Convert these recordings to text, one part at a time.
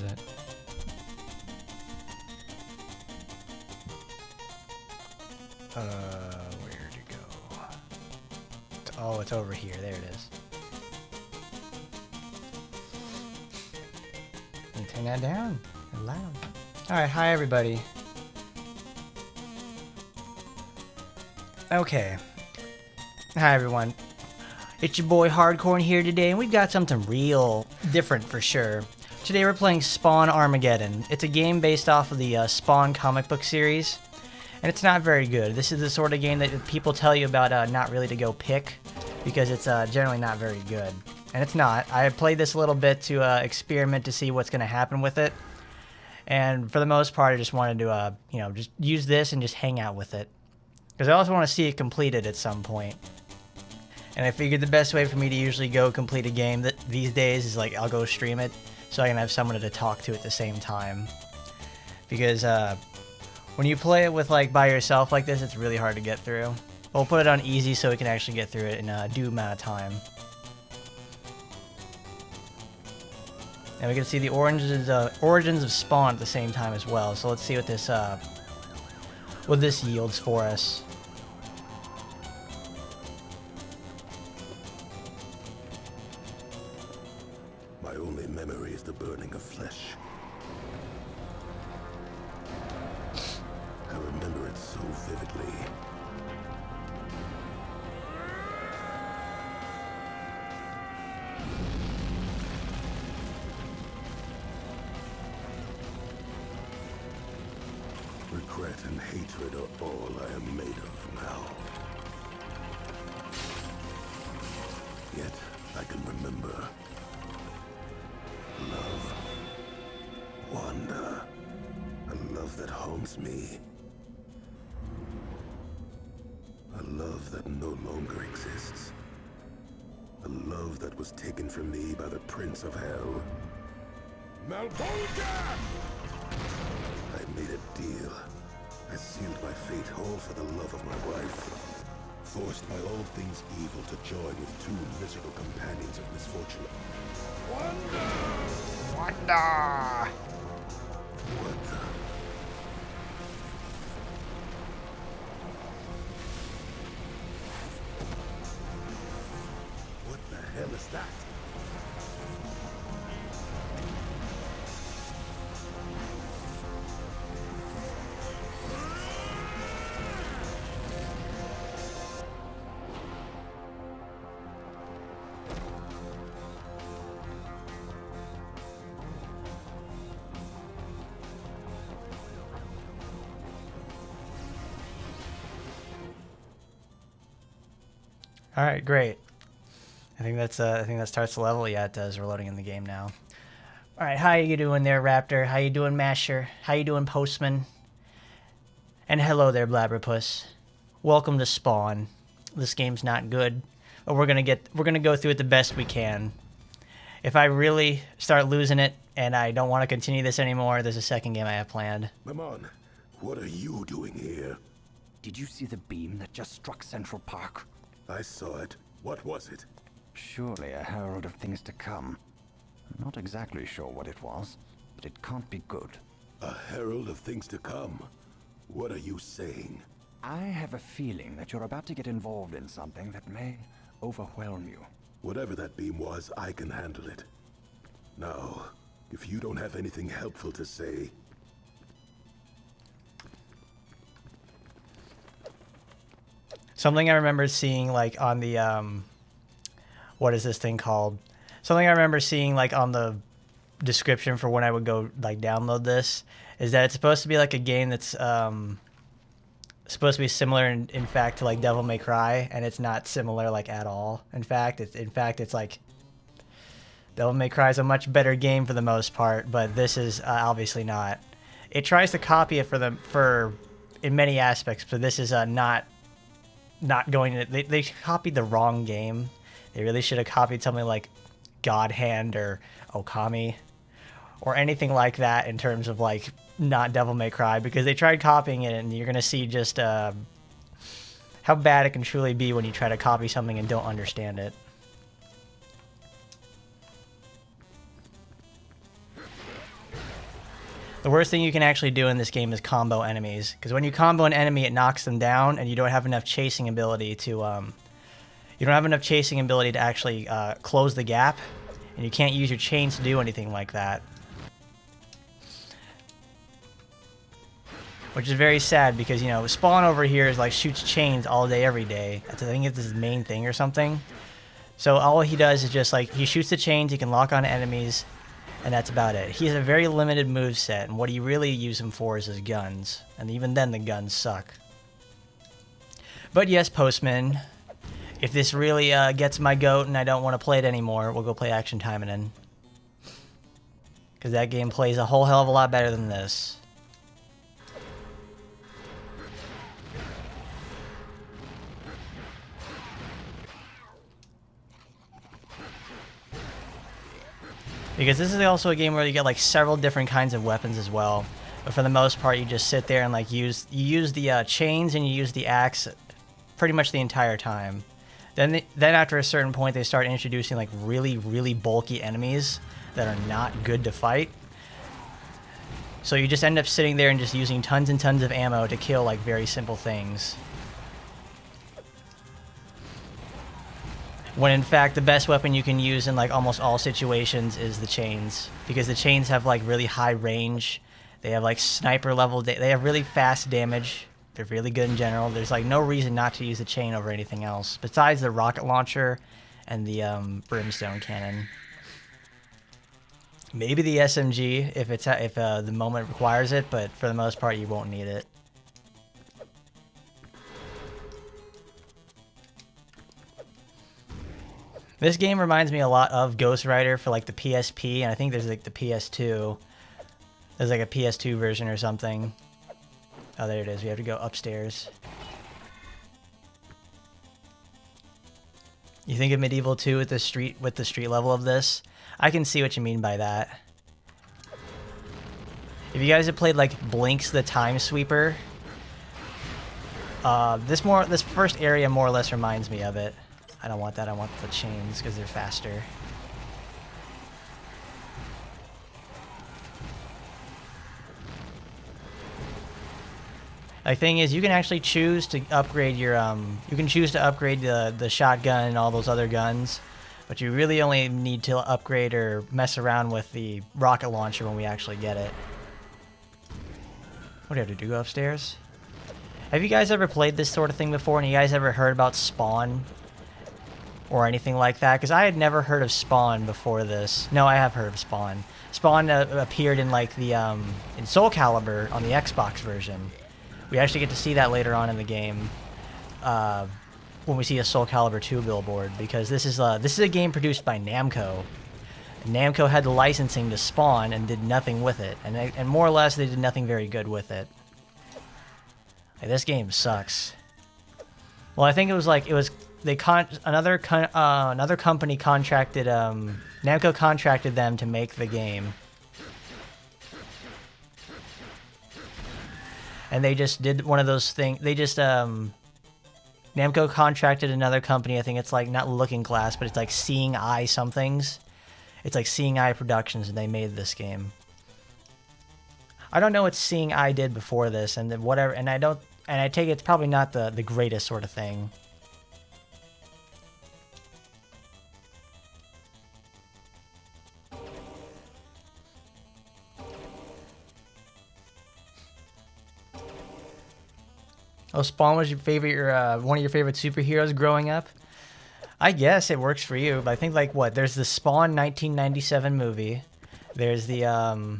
it? Where'd it go? Oh, it's over here. There it is. Can you turn that down? It's loud. Alright, hi everybody. Okay. Hi everyone. It's your boy Hardcorn here today, and we've got something real different for sure. Today we're playing Spawn Armageddon. It's a game based off of the Spawn comic book series, and it's not very good. This is the sort of game that people tell you about not really to go pick, because it's generally not very good. And it's not. I played this a little bit to experiment to see what's going to happen with it. And for the most part, I just wanted to, you know, just use this and just hang out with it. Because I also want to see it completed at some point. And I figured the best way for me to usually go complete a game these days is like I'll go stream it so I can have someone to talk to at the same time. Because when you play it with like by yourself like this, it's really hard to get through. We'll put it on easy so we can actually get through it in a due amount of time. And we can see the origins of Spawn at the same time as well. So let's see what this yields for us. My only memory is the burning of flesh. I remember it so vividly. Regret and hatred are all I am made of now. Yet I can remember love, wonder, a love that haunts me. A love that no longer exists. A love that was taken from me by the Prince of Hell. Malvolga! I made a deal. I sealed my fate whole for the love of my wife. Forced by all things evil to join with two miserable companions of misfortune. Wonder! Wonder! What the? What the hell is that? All right, great. I think that starts the level. Yeah, it does. We're loading in the game now. All right, how you doing there, Raptor? How you doing, Masher? How you doing, Postman? And hello there, Blabberpuss. Welcome to Spawn. This game's not good, but we're gonna go through it the best we can. If I really start losing it and I don't want to continue this anymore, there's a second game I have planned. Maman, what are you doing here? Did you see the beam that just struck Central Park? I saw it. What was it? Surely a herald of things to come. I'm not exactly sure what it was, but it can't be good. A herald of things to come? What are you saying? I have a feeling that you're about to get involved in something that may overwhelm you. Whatever that beam was, I can handle it. Now, if you don't have anything helpful to say... Something I remember seeing like on the what is this thing called? Something I remember seeing like on the description for when I would go like download this is that it's supposed to be like a game that's supposed to be similar in fact to like Devil May Cry, and it's not similar like at all. In fact, it's like Devil May Cry is a much better game for the most part, but this is obviously not. It tries to copy it for in many aspects, but this is not going to... They copied the wrong game. They really should have copied something like God Hand or Okami or anything like that in terms of like not Devil May Cry, because they tried copying it, and you're going to see just how bad it can truly be when you try to copy something and don't understand it. The worst thing you can actually do in this game is combo enemies, because when you combo an enemy, it knocks them down, and you don't have enough chasing ability to actually close the gap, and you can't use your chains to do anything like that. Which is very sad because, you know, Spawn over here is like shoots chains all day, every day. I think it's his main thing or something. So all he does is just like, he shoots the chains, he can lock on enemies, and that's about it. He has a very limited moveset, and what he really uses him for is his guns. And even then, the guns suck. But yes, Postman, if this really gets my goat and I don't want to play it anymore, we'll go play Action Timenin'. Because that game plays a whole hell of a lot better than this. Because this is also a game where you get like several different kinds of weapons as well. But for the most part, you just sit there and like you use the chains and you use the axe pretty much the entire time. Then after a certain point, they start introducing like really, really bulky enemies that are not good to fight. So you just end up sitting there and just using tons and tons of ammo to kill like very simple things. When in fact, the best weapon you can use in like almost all situations is the chains. Because the chains have like really high range. They have like sniper level, they have really fast damage. They're really good in general. There's like no reason not to use the chain over anything else. Besides the rocket launcher and the brimstone cannon. Maybe the SMG if the moment requires it, but for the most part you won't need it. This game reminds me a lot of Ghost Rider for like the PSP, and I think there's like the PS2. There's like a PS2 version or something. Oh, there it is. We have to go upstairs. You think of Medieval 2 with the street level of this? I can see what you mean by that. If you guys have played like Blinks the Time Sweeper, this first area more or less reminds me of it. I don't want that. I want the chains because they're faster. The thing is, you can actually choose to upgrade your the shotgun and all those other guns, but you really only need to upgrade or mess around with the rocket launcher when we actually get it. What do you have to do? Go upstairs? Have you guys ever played this sort of thing before? And you guys ever heard about Spawn? Or anything like that? Because I had never heard of Spawn before this. No, I have heard of Spawn. Spawn appeared in like the in Soul Calibur on the Xbox version. We actually get to see that later on in the game when we see a Soul Calibur 2 billboard, because this is a game produced by Namco. Namco had the licensing to Spawn and did nothing with it, and more or less they did nothing very good with it. Like, this game sucks. Well, I think another company contracted Namco contracted them to make the game, and they just did one of those things. They just Namco contracted another company. I think it's like not Looking Glass, but it's like Seeing Eye somethings. It's like Seeing Eye Productions, and they made this game. I don't know what Seeing Eye did before this, and whatever. And I take it it's probably not the greatest sort of thing. Oh, Spawn was your favorite, one of your favorite superheroes growing up? I guess it works for you, but I think like what? There's the Spawn 1997 movie. There's the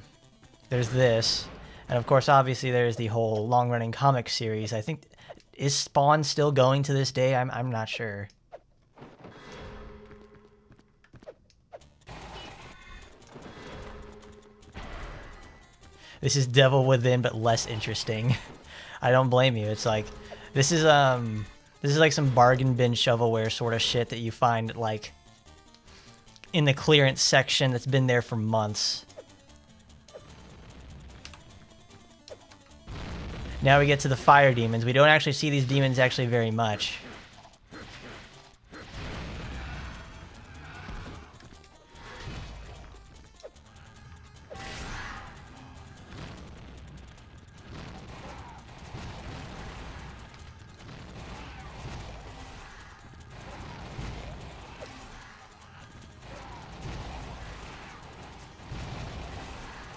there's this, and of course, obviously, there's the whole long-running comic series. I think is Spawn still going to this day? I'm not sure. This is Devil Within, but less interesting. I don't blame you. It's like this is like some bargain bin shovelware sort of shit that you find like in the clearance section that's been there for months. Now we get to the fire demons. We don't actually see these demons actually very much.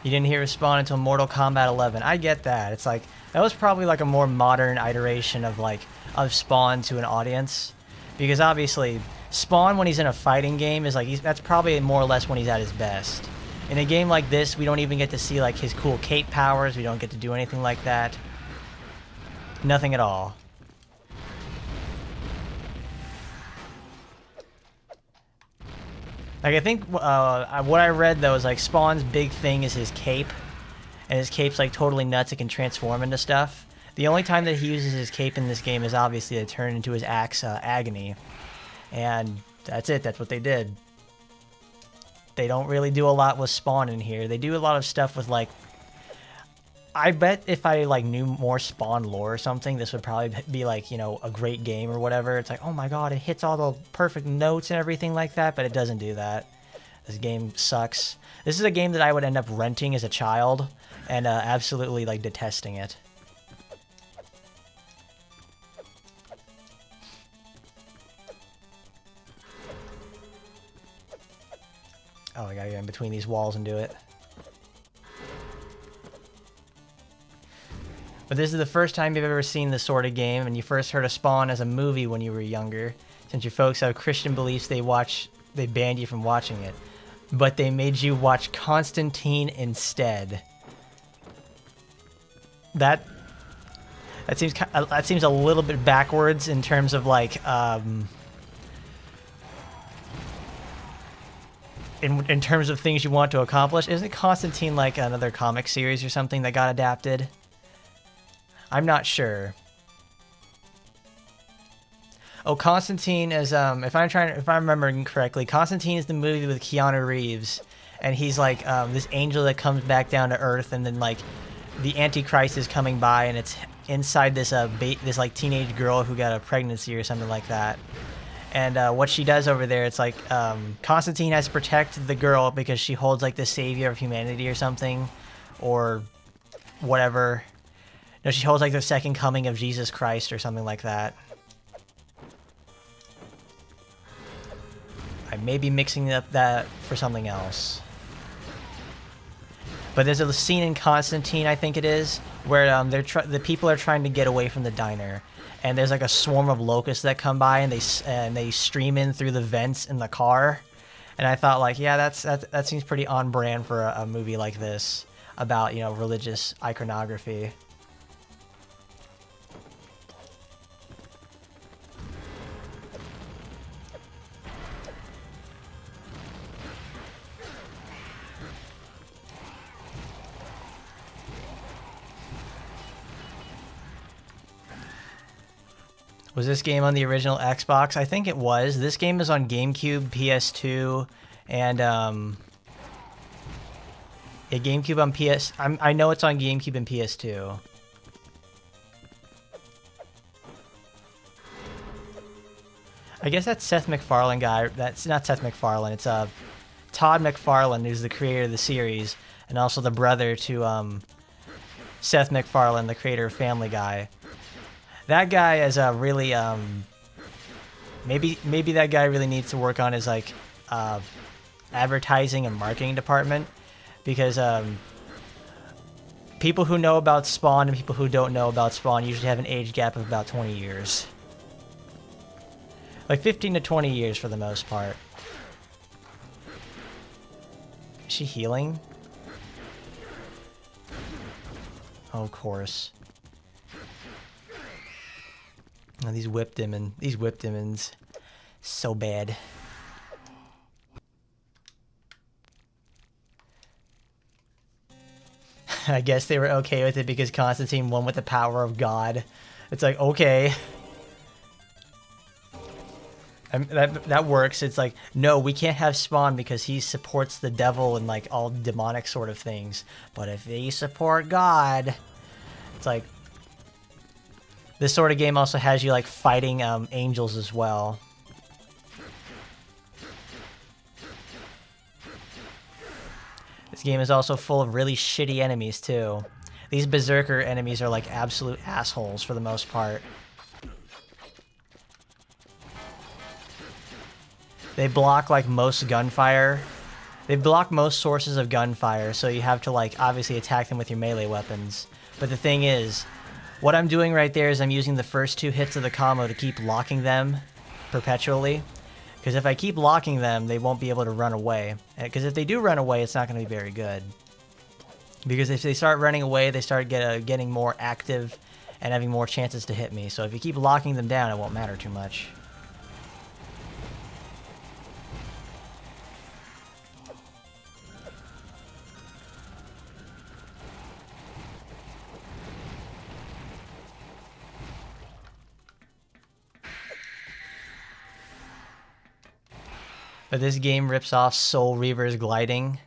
You didn't hear Spawn until Mortal Kombat 11. I get that. It's like, that was probably like a more modern iteration of like, of Spawn to an audience. Because obviously, Spawn when he's in a fighting game is like, that's probably more or less when he's at his best. In a game like this, we don't even get to see like his cool cape powers. We don't get to do anything like that. Nothing at all. Like, I think what I read, though, is, like, Spawn's big thing is his cape. And his cape's, like, totally nuts. It can transform into stuff. The only time that he uses his cape in this game is, obviously, to turn into his axe, Agony. And that's it. That's what they did. They don't really do a lot with Spawn in here. They do a lot of stuff with, like... I bet if I, like, knew more Spawn lore or something, this would probably be, like, you know, a great game or whatever. It's like, oh my god, it hits all the perfect notes and everything like that, but it doesn't do that. This game sucks. This is a game that I would end up renting as a child and absolutely, like, detesting it. Oh, I gotta get in between these walls and do it. But this is the first time you've ever seen this sort of game, and you first heard of Spawn as a movie when you were younger. Since your folks have Christian beliefs, they banned you from watching it. But they made you watch Constantine instead. That seems a little bit backwards in terms of like in terms of things you want to accomplish. Isn't Constantine like another comic series or something that got adapted? I'm not sure. Oh, Constantine is if I'm remembering correctly, Constantine is the movie with Keanu Reeves, and he's like this angel that comes back down to Earth, and then like the Antichrist is coming by, and it's inside this this like teenage girl who got a pregnancy or something like that. And what she does over there, it's like Constantine has to protect the girl because she holds like the savior of humanity or something, or whatever. No, she holds like the second coming of Jesus Christ or something like that. I may be mixing up that for something else. But there's a scene in Constantine, I think it is, where the people are trying to get away from the diner, and there's like a swarm of locusts that come by, and they stream in through the vents in the car, and I thought like, yeah, that seems pretty on brand for a movie like this about, you know, religious iconography. Was this game on the original Xbox? I think it was. This game is on GameCube, PS2, and yeah, GameCube on PS. I know it's on GameCube and PS2. I guess that's Seth MacFarlane guy. That's not Seth MacFarlane. It's Todd McFarlane, who's the creator of the series, and also the brother to Seth MacFarlane, the creator of Family Guy. That guy is a really maybe that guy really needs to work on his like advertising and marketing department, because people who know about Spawn and people who don't know about Spawn usually have an age gap of about 20 years. Like 15 to 20 years for the most part. Is she healing? Oh, of course. Oh, these whip demons, so bad. I guess they were okay with it because Constantine won with the power of God. It's like, okay. That works. It's like, no, we can't have Spawn because he supports the devil and like all demonic sort of things. But if they support God, it's like, this sort of game also has you like fighting angels as well. This game is also full of really shitty enemies too. These berserker enemies are like absolute assholes for the most part. They block like most gunfire, They block most sources of gunfire, so you have to, like, obviously attack them with your melee weapons. But the thing is, what I'm doing right there is I'm using the first 2 hits of the combo to keep locking them perpetually. Because if I keep locking them, they won't be able to run away. Because if they do run away, it's not going to be very good. Because if they start running away, they start getting more active and having more chances to hit me. So if you keep locking them down, it won't matter too much. But this game rips off Soul Reaver's gliding.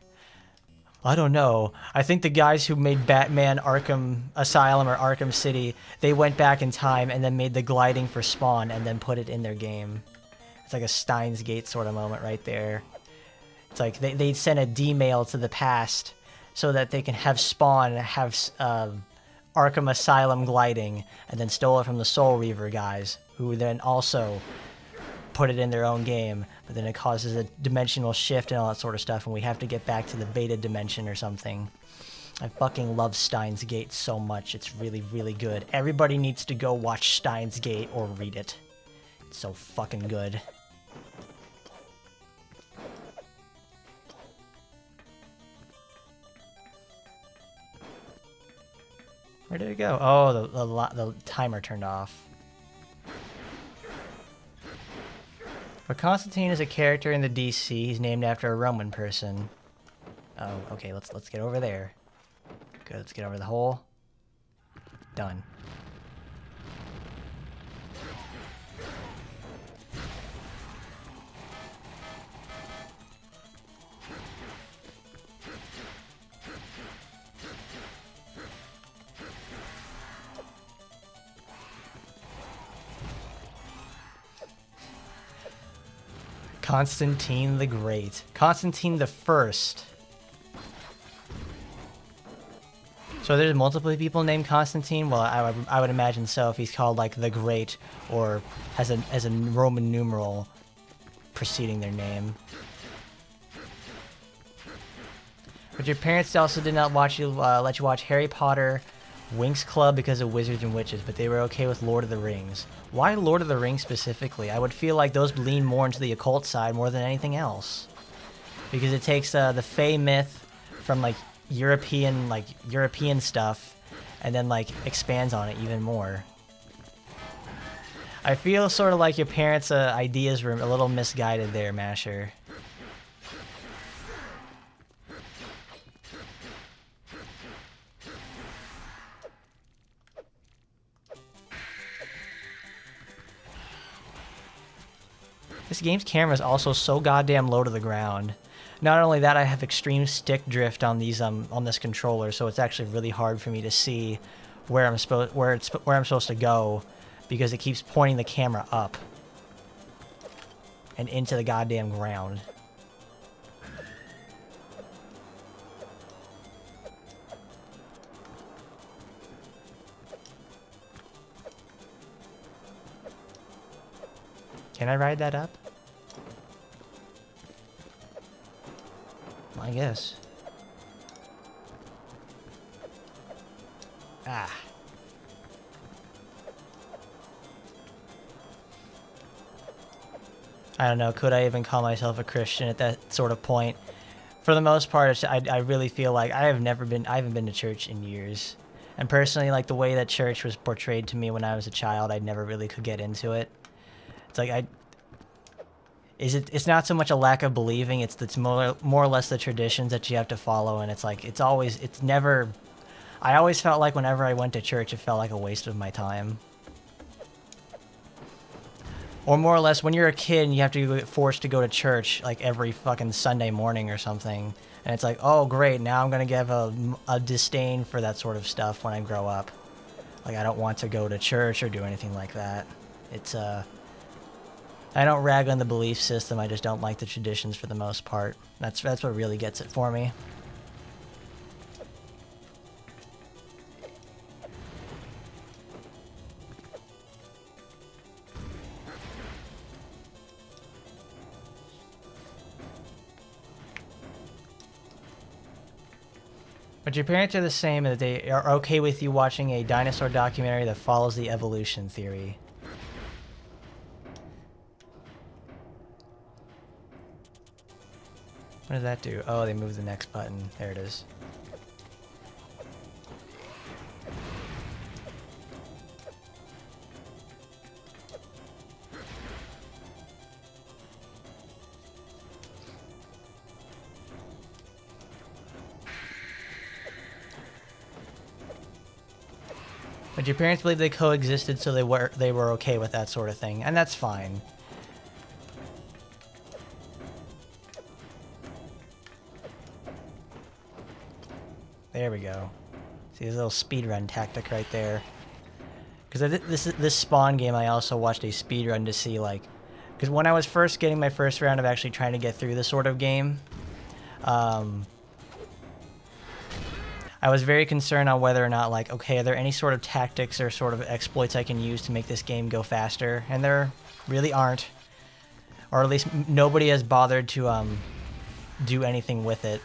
I don't know. I think the guys who made Batman Arkham Asylum or Arkham City, they went back in time and then made the gliding for Spawn and then put it in their game. It's like a Steins Gate sort of moment right there. It's like they sent a D-mail to the past so that they can have Spawn have Arkham Asylum gliding, and then stole it from the Soul Reaver guys, who then also put it in their own game, but then it causes a dimensional shift and all that sort of stuff, and we have to get back to the beta dimension or something. I fucking love Steins Gate so much. It's really, really good. Everybody needs to go watch Steins Gate or read it. It's so fucking good. Where did it go? Oh, the timer turned off. But Constantine is a character in the DC. He's named after a Roman person. Oh, okay. Let's get over there. Good. Let's get over the hole. Done. Constantine the Great. Constantine the First. So there's multiple people named Constantine? Well, I would imagine so if he's called, like, the Great or has a Roman numeral preceding their name. But your parents also did not let you watch Harry Potter, Winx Club because of Wizards and Witches, but they were okay with Lord of the Rings. Why Lord of the Rings specifically? I would feel like those lean more into the occult side more than anything else. Because it takes the Fey myth from, like, European stuff and then, like, expands on it even more. I feel sort of like your parents' ideas were a little misguided there, Masher. This game's camera is also so goddamn low to the ground. Not only that, I have extreme stick drift on these on this controller, so it's actually really hard for me to see where I'm supposed to go, because it keeps pointing the camera up and into the goddamn ground. Can I ride that up? I guess. Ah. I don't know, could I even call myself a Christian at that sort of point? For the most part, I really feel like I haven't been to church in years. And personally, like, the way that church was portrayed to me when I was a child, I never really could get into it. It's like it's not so much a lack of believing, it's more or less the traditions that you have to follow, and it's like I always felt like whenever I went to church, it felt like a waste of my time. Or more or less, when you're a kid and you have to get forced to go to church like every fucking Sunday morning or something, and it's like, oh great, now I'm gonna have a disdain for that sort of stuff when I grow up. Like, I don't want to go to church or do anything like that. It's I don't rag on the belief system, I just don't like the traditions for the most part. That's what really gets it for me. But your parents are the same, that they are okay with you watching a dinosaur documentary that follows the evolution theory. What does that do? Oh, they move the next button. There it is. But your parents believe they coexisted, so they were okay with that sort of thing, and that's fine. There we go. See this little speedrun tactic right there. Because this Spawn game, I also watched a speedrun to see, like, because when I was first getting my first round of actually trying to get through this sort of game, I was very concerned on whether or not, like, okay, are there any sort of tactics or sort of exploits I can use to make this game go faster? And there really aren't. Or at least nobody has bothered to do anything with it.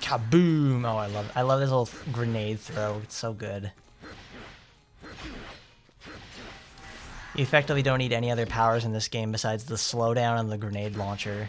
Kaboom! Oh, I love this little grenade throw. It's so good. You effectively don't need any other powers in this game besides the slowdown and the grenade launcher.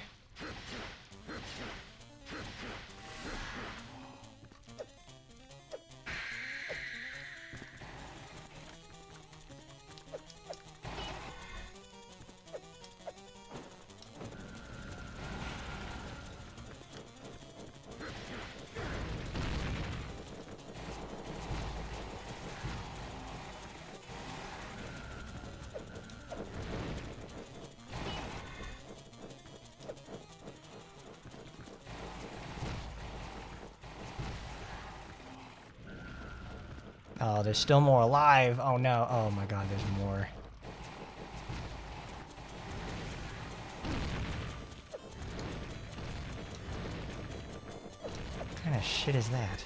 Oh, there's still more alive. Oh no. Oh my god, there's more. What kind of shit is that?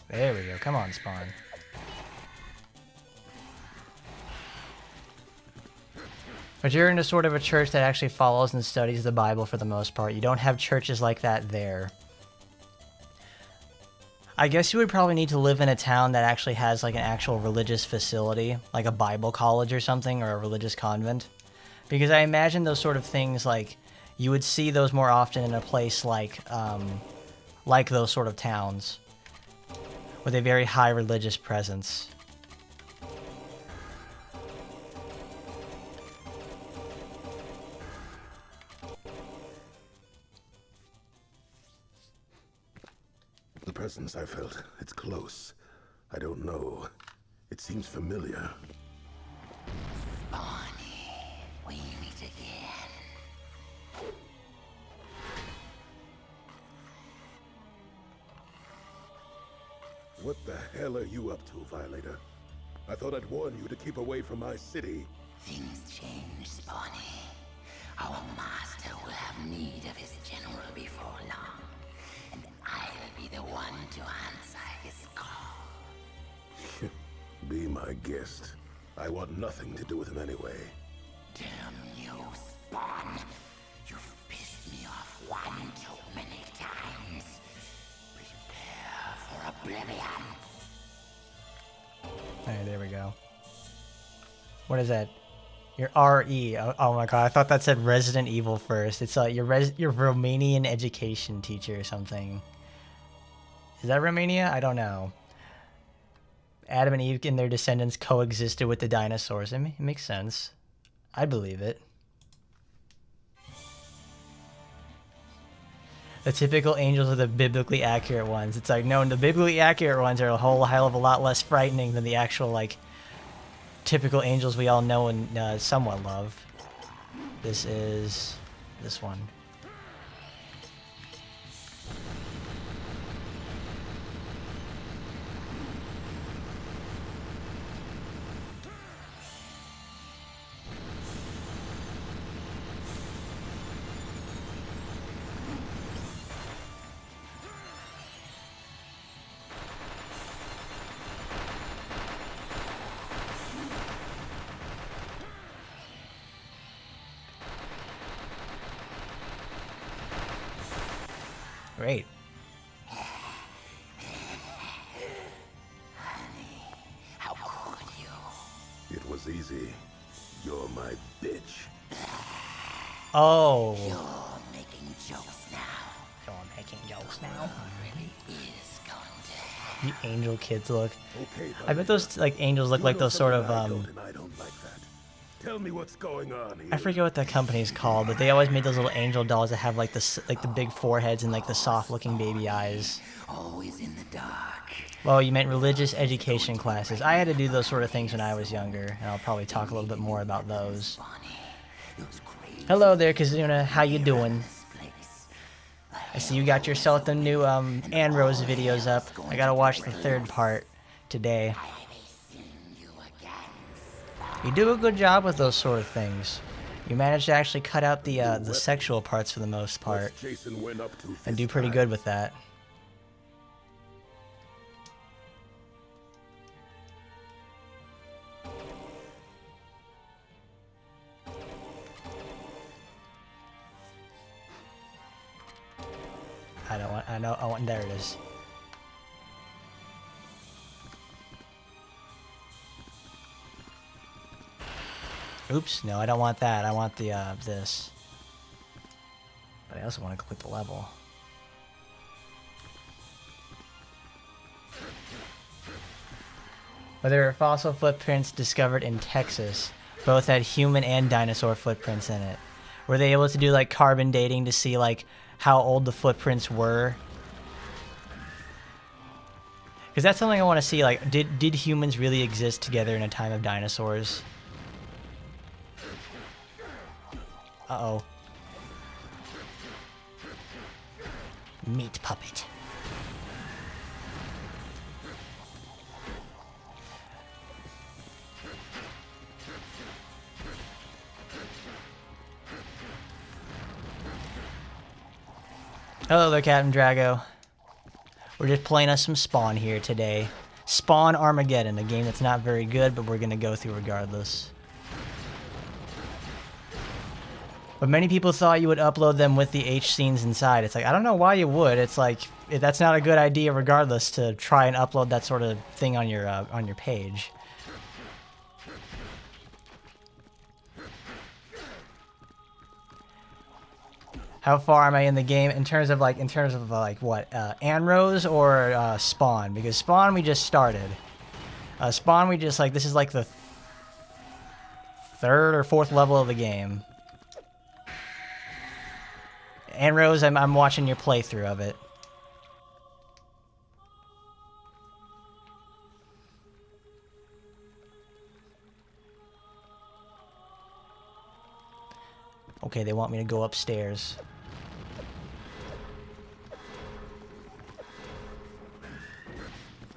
There we go. Come on, Spawn. But you're in a sort of a church that actually follows and studies the Bible for the most part. You don't have churches like that there. I guess you would probably need to live in a town that actually has like an actual religious facility, like a Bible college or something, or a religious convent. Because I imagine those sort of things, like, you would see those more often in a place like those sort of towns with a very high religious presence. The presence I felt, it's close. I don't know. It seems familiar. Bonnie, we meet again. What the hell are you up to, Violator? I thought I'd warn you to keep away from my city. Things change, Bonnie. Our master will have need of his general before long, and I'll be the one to answer his call. Be my guest. I want nothing to do with him anyway. Damn you, Spawn. You've pissed me off one too many times. Prepare for oblivion. Alright, there we go. What is that? Your RE. Oh my god, I thought that said Resident Evil first. It's like your Romanian education teacher or something. Is that Romania? I don't know. Adam and Eve and their descendants coexisted with the dinosaurs. It makes sense. I believe it. The typical angels are the biblically accurate ones. It's like, no, the biblically accurate ones are a whole hell of a lot less frightening than the actual, like, typical angels we all know and somewhat love. This is this one. Great. How could you? It was easy. You're my bitch. Oh. You're making jokes now. You're making jokes now. What really is going to happen? The angel kids look. Okay, I bet those like angels look like those sort of I don't like that. Tell me what's going on here. I forget what that company's called, but they always made those little angel dolls that have like the big foreheads and like the soft looking baby eyes. Always in the dark. Well, you meant religious education classes. I had to do those sort of things when I was younger, and I'll probably talk a little bit more about those. Bonnie, those crazy Hello there, Kazuna. How you doing? place. I see you got yourself the new Anne Rose videos up. I gotta watch the third part today. You do a good job with those sort of things. You manage to actually cut out the sexual parts for the most part, What's Jason went up to and this do pretty time? good with that. I want, there it is. Oops, no, I don't want that. I want the, this. But I also want to click the level. But there were fossil footprints discovered in Texas. Both had human and dinosaur footprints in it. Were they able to do, like, carbon dating to see, like, how old the footprints were? Because that's something I want to see, like, did humans really exist together in a time of dinosaurs? Uh-oh. Meat puppet. Hello there, Captain Drago. We're just playing us some Spawn here today. Spawn Armageddon, a game that's not very good, but we're gonna go through regardless. But many people thought you would upload them with the H scenes inside. It's like, I don't know why you would. It's like, that's not a good idea regardless to try and upload that sort of thing on your page. How far am I in the game in terms of what, Anne Rose or Spawn? Because Spawn we just started. Spawn we just this is like the third or fourth level of the game. Anne Rose, I'm watching your playthrough of it. Okay, they want me to go upstairs.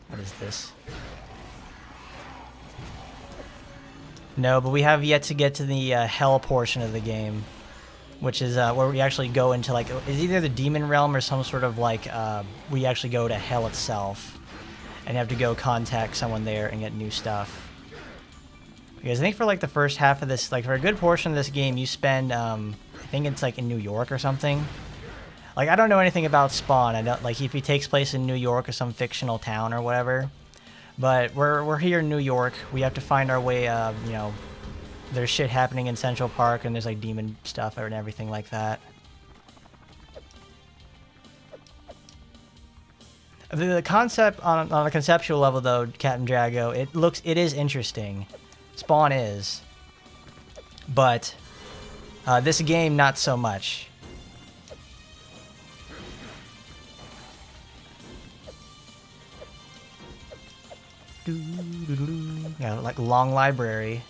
What is this? No, but we have yet to get to the hell portion of the game, which is where we actually go into it's either the demon realm or some sort of we actually go to hell itself and have to go contact someone there and get new stuff. Because I think for the first half of this, for a good portion of this game, you spend I think it's in New York or something. I don't know anything about Spawn. I don't if it takes place in New York or some fictional town or whatever. But we're here in New York. We have to find our way. You know, there's shit happening in Central Park, and there's demon stuff and everything like that. The concept on a conceptual level, though, Captain Drago, it is interesting. Spawn is, but this game not so much. Yeah, long library.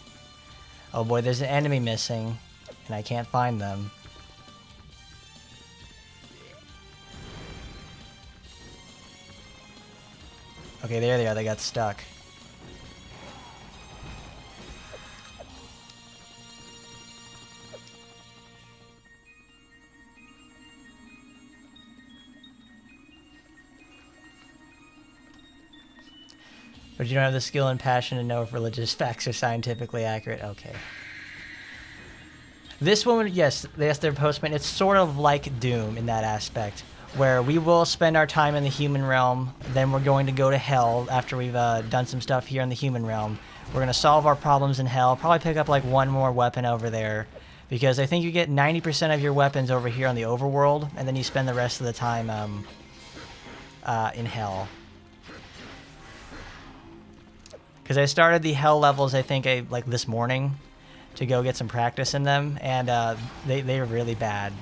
Oh boy, there's an enemy missing, and I can't find them. Okay, there they are. They got stuck. But you don't have the skill and passion to know if religious facts are scientifically accurate. Okay. This one, yes, their postman, it's sort of like Doom in that aspect, where we will spend our time in the human realm, then we're going to go to hell after we've done some stuff here in the human realm. We're going to solve our problems in hell, probably pick up like one more weapon over there, because I think you get 90% of your weapons over here on the overworld, and then you spend the rest of the time in hell. Because I started the hell levels, I think, like this morning to go get some practice in them, and they're really bad.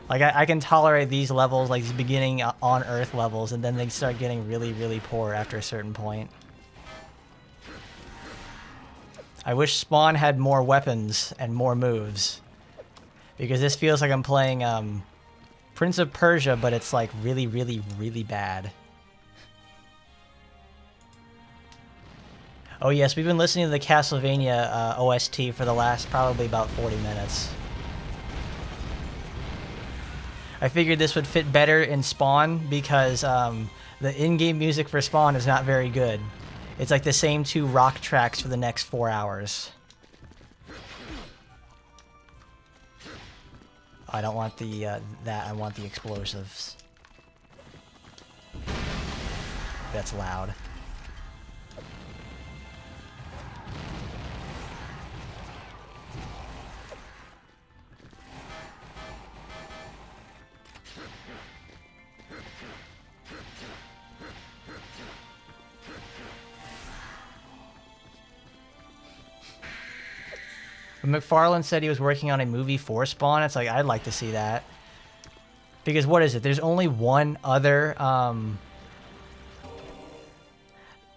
Like, I can tolerate these levels, like these beginning on Earth levels, and then they start getting really, really poor after a certain point. I wish Spawn had more weapons and more moves, because this feels like I'm playing Prince of Persia, but it's like really, really, really bad. Oh yes, we've been listening to the Castlevania OST for the last probably about 40 minutes. I figured this would fit better in Spawn because the in-game music for Spawn is not very good. It's like the same 2 rock tracks for the next 4 hours. I don't want the that, I want the explosives. That's loud. McFarlane said he was working on a movie for Spawn. It's like, I'd like to see that. Because what is it? There's only one other,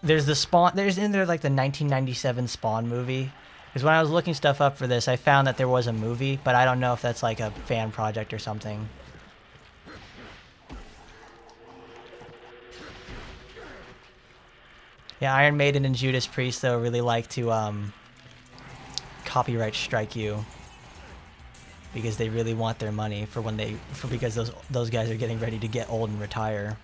there's the Spawn, isn't there like the 1997 Spawn movie? Because when I was looking stuff up for this, I found that there was a movie, but I don't know if that's like a fan project or something. Yeah, Iron Maiden and Judas Priest, though, really like to, copyright strike you because they really want their money for when because those guys are getting ready to get old and retire.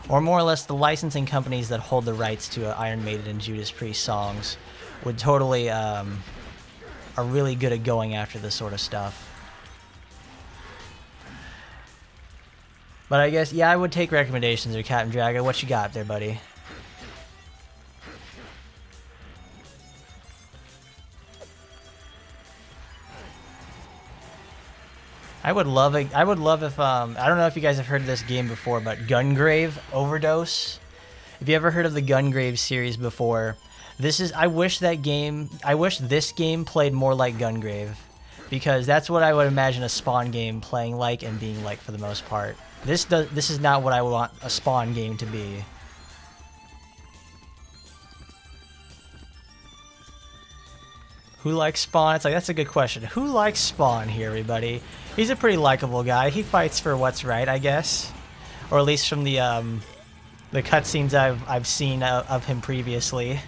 Or more or less the licensing companies that hold the rights to Iron Maiden and Judas Priest songs would totally are really good at going after this sort of stuff. But I guess, yeah, I would take recommendations there, Captain Drago. What you got there, buddy? I would love if I don't know if you guys have heard of this game before, but Gungrave Overdose. If you ever heard of the Gungrave series before, I wish this game played more like Gungrave, because that's what I would imagine a Spawn game playing like and being like for the most part. This is not what I want a Spawn game to be. Who likes Spawn? It's like, that's a good question. Who likes Spawn here, everybody? He's a pretty likable guy. He fights for what's right, I guess. Or at least from the cutscenes I've seen of him previously.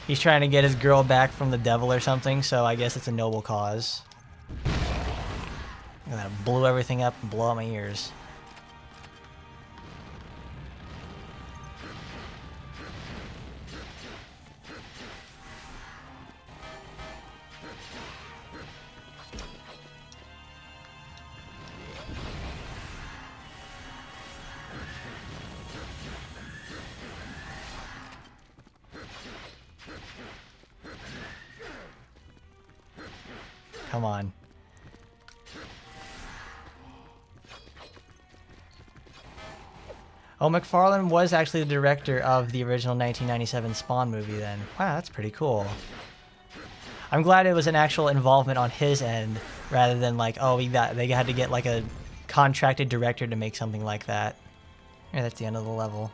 He's trying to get his girl back from the devil or something, so I guess it's a noble cause. I'm gonna blow everything up and blow out my ears. Come on. Oh, McFarlane was actually the director of the original 1997 Spawn movie then. Wow, that's pretty cool. I'm glad it was an actual involvement on his end, rather than like, oh, they had to get like a contracted director to make something like that. Yeah, that's the end of the level.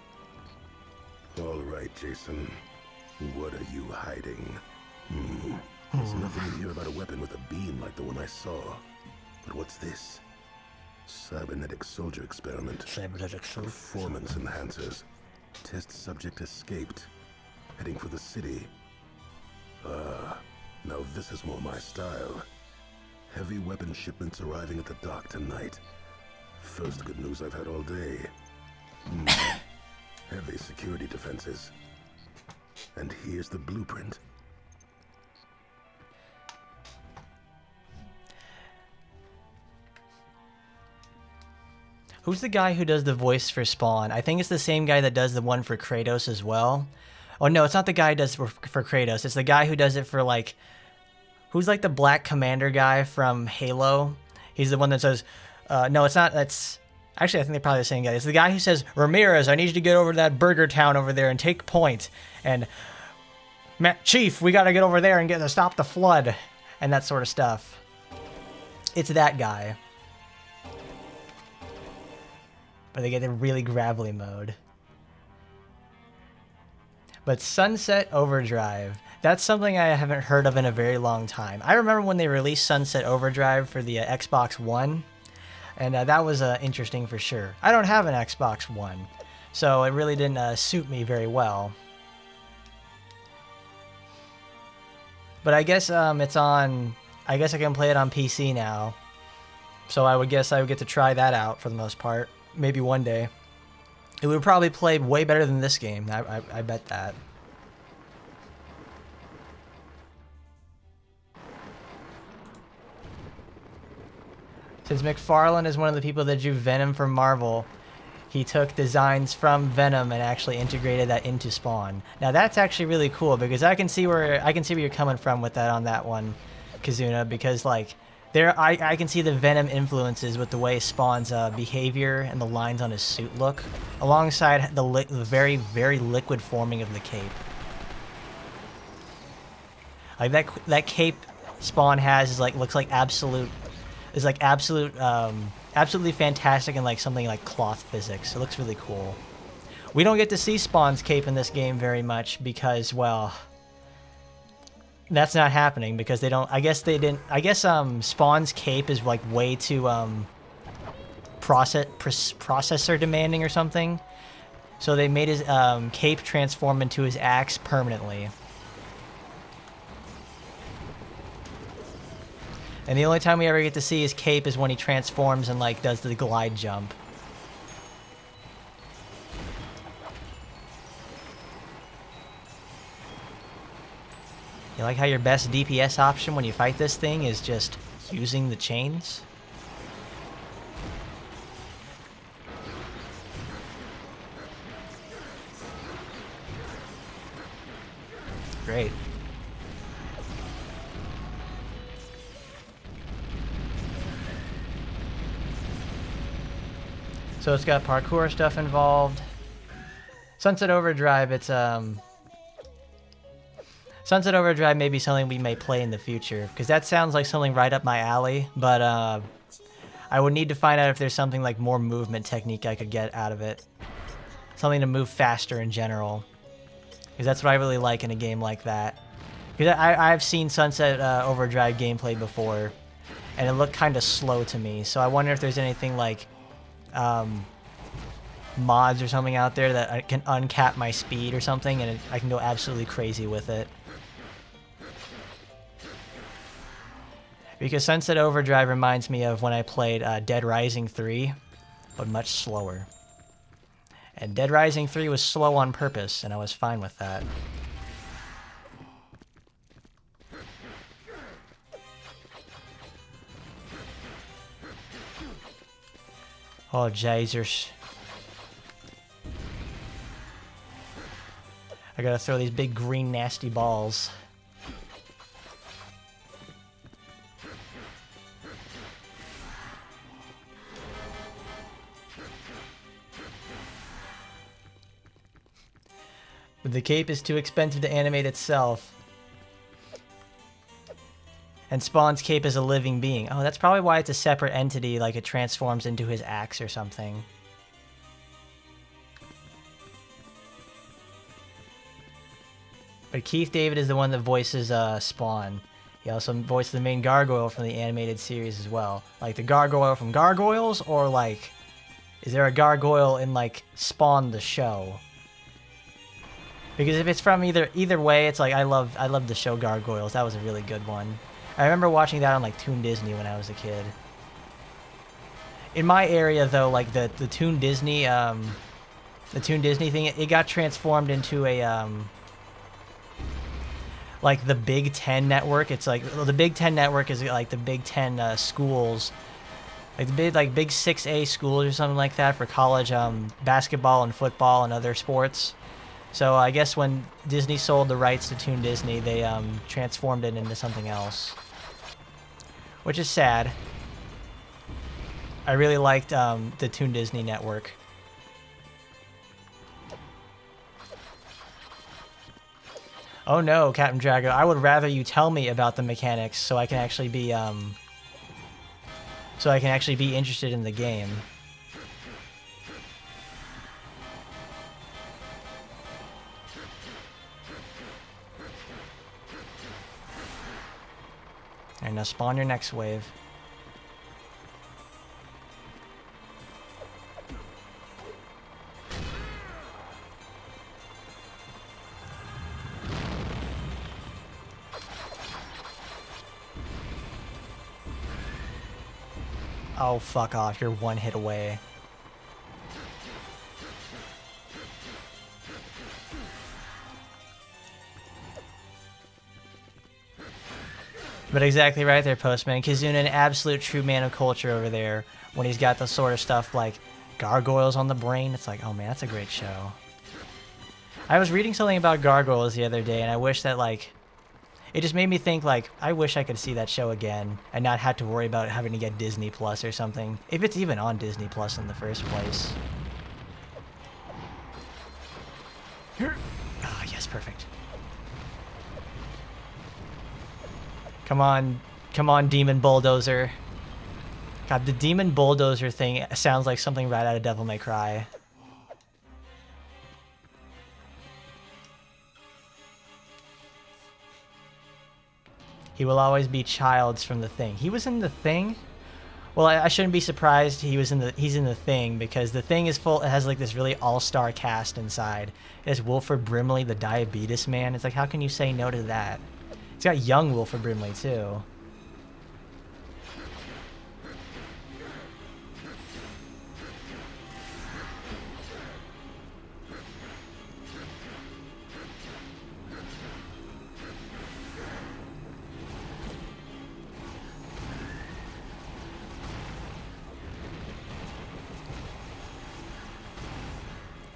All right, Jason. What are you hiding? There's nothing in here about a weapon with a beam like the one I saw. But what's this? Cybernetic soldier experiment. Cybernetic soldier. Performance enhancers. Test subject escaped. Heading for the city. Now this is more my style. Heavy weapon shipments arriving at the dock tonight. First good news I've had all day. Heavy security defenses. And here's the blueprint. Who's the guy who does the voice for Spawn? I think it's the same guy that does the one for Kratos as well. Oh no, it's not the guy who does for Kratos. It's the guy who does it for like, who's like the Black Commander guy from Halo. He's the one that says, no, it's not. That's actually, I think they're probably the same guy. It's the guy who says, Ramirez, I need you to get over to that burger town over there and take point. And Chief, we got to get over there and get to stop the flood and that sort of stuff. It's that guy. But they get the really gravelly mode. But Sunset Overdrive, that's something I haven't heard of in a very long time. I remember when they released Sunset Overdrive for the Xbox One, and that was interesting for sure. I don't have an Xbox One, so it really didn't suit me very well. But I guess it's on, I guess I can play it on PC now. So I would guess I would get to try that out for the most part. Maybe one day. It would probably play way better than this game. I bet that. Since McFarlane is one of the people that drew Venom for Marvel, he took designs from Venom and actually integrated that into Spawn. Now that's actually really cool because I can see where you're coming from with that on that one, Kazuna, because like I can see the Venom influences with the way Spawn's behavior and the lines on his suit look, alongside the very, very liquid forming of the cape. Like that cape Spawn has is like looks like absolutely fantastic and like something like cloth physics. It looks really cool. We don't get to see Spawn's cape in this game very much because, well, that's not happening because they don't. I guess they didn't. I guess Spawn's cape is like way too processor demanding or something. So they made his cape transform into his axe permanently. And the only time we ever get to see his cape is when he transforms and like does the glide jump. You like how your best DPS option when you fight this thing is just using the chains? Great. So it's got parkour stuff involved. Sunset Overdrive, it's Sunset Overdrive may be something we may play in the future, because that sounds like something right up my alley, but I would need to find out if there's something like more movement technique I could get out of it. Something to move faster in general. Because that's what I really like in a game like that. Because I've seen Sunset Overdrive gameplay before, and it looked kind of slow to me, so I wonder if there's anything like mods or something out there that can uncap my speed or something, and I can go absolutely crazy with it. Because Sunset Overdrive reminds me of when I played Dead Rising 3, but much slower. And Dead Rising 3 was slow on purpose, and I was fine with that. Oh, Jesus. I gotta throw these big green nasty balls. But the cape is too expensive to animate itself. And Spawn's cape is a living being. Oh, that's probably why it's a separate entity, like it transforms into his axe or something. But Keith David is the one that voices Spawn. He also voiced the main gargoyle from the animated series as well. Like the gargoyle from Gargoyles, or like, is there a gargoyle in like Spawn the show? Because if it's from either way, it's like I love the show Gargoyles. That was a really good one. I remember watching that on like Toon Disney when I was a kid. In my area though, like the Toon Disney thing, it got transformed into a like the Big Ten network. It's like, well, the Big Ten network is like the Big Ten schools Like the big 6A schools or something like that for college basketball and football and other sports. So I guess when Disney sold the rights to Toon Disney, they transformed it into something else, which is sad. I really liked the Toon Disney network. Oh no, Captain Drago, I would rather you tell me about the mechanics so I can actually be interested in the game. Alright, now spawn your next wave. Oh, fuck off. You're one hit away. But exactly right there, Postman. Kizuna, an absolute true man of culture over there. When he's got the sort of stuff like gargoyles on the brain, it's like, oh man, that's a great show. I was reading something about gargoyles the other day, and I wish that, like, it just made me think, like, I wish I could see that show again and not have to worry about having to get Disney Plus or something. If it's even on Disney Plus in the first place. Ah, yes, perfect. Come on, Demon Bulldozer. God, the Demon Bulldozer thing sounds like something right out of Devil May Cry. He will always be Childs from The Thing. He was in The Thing? Well, I shouldn't be surprised he's in The Thing, because The Thing is full. It has like this really all-star cast inside. It has Wilford Brimley, the diabetes man. It's like, how can you say no to that? It's got young Wilford Brimley too.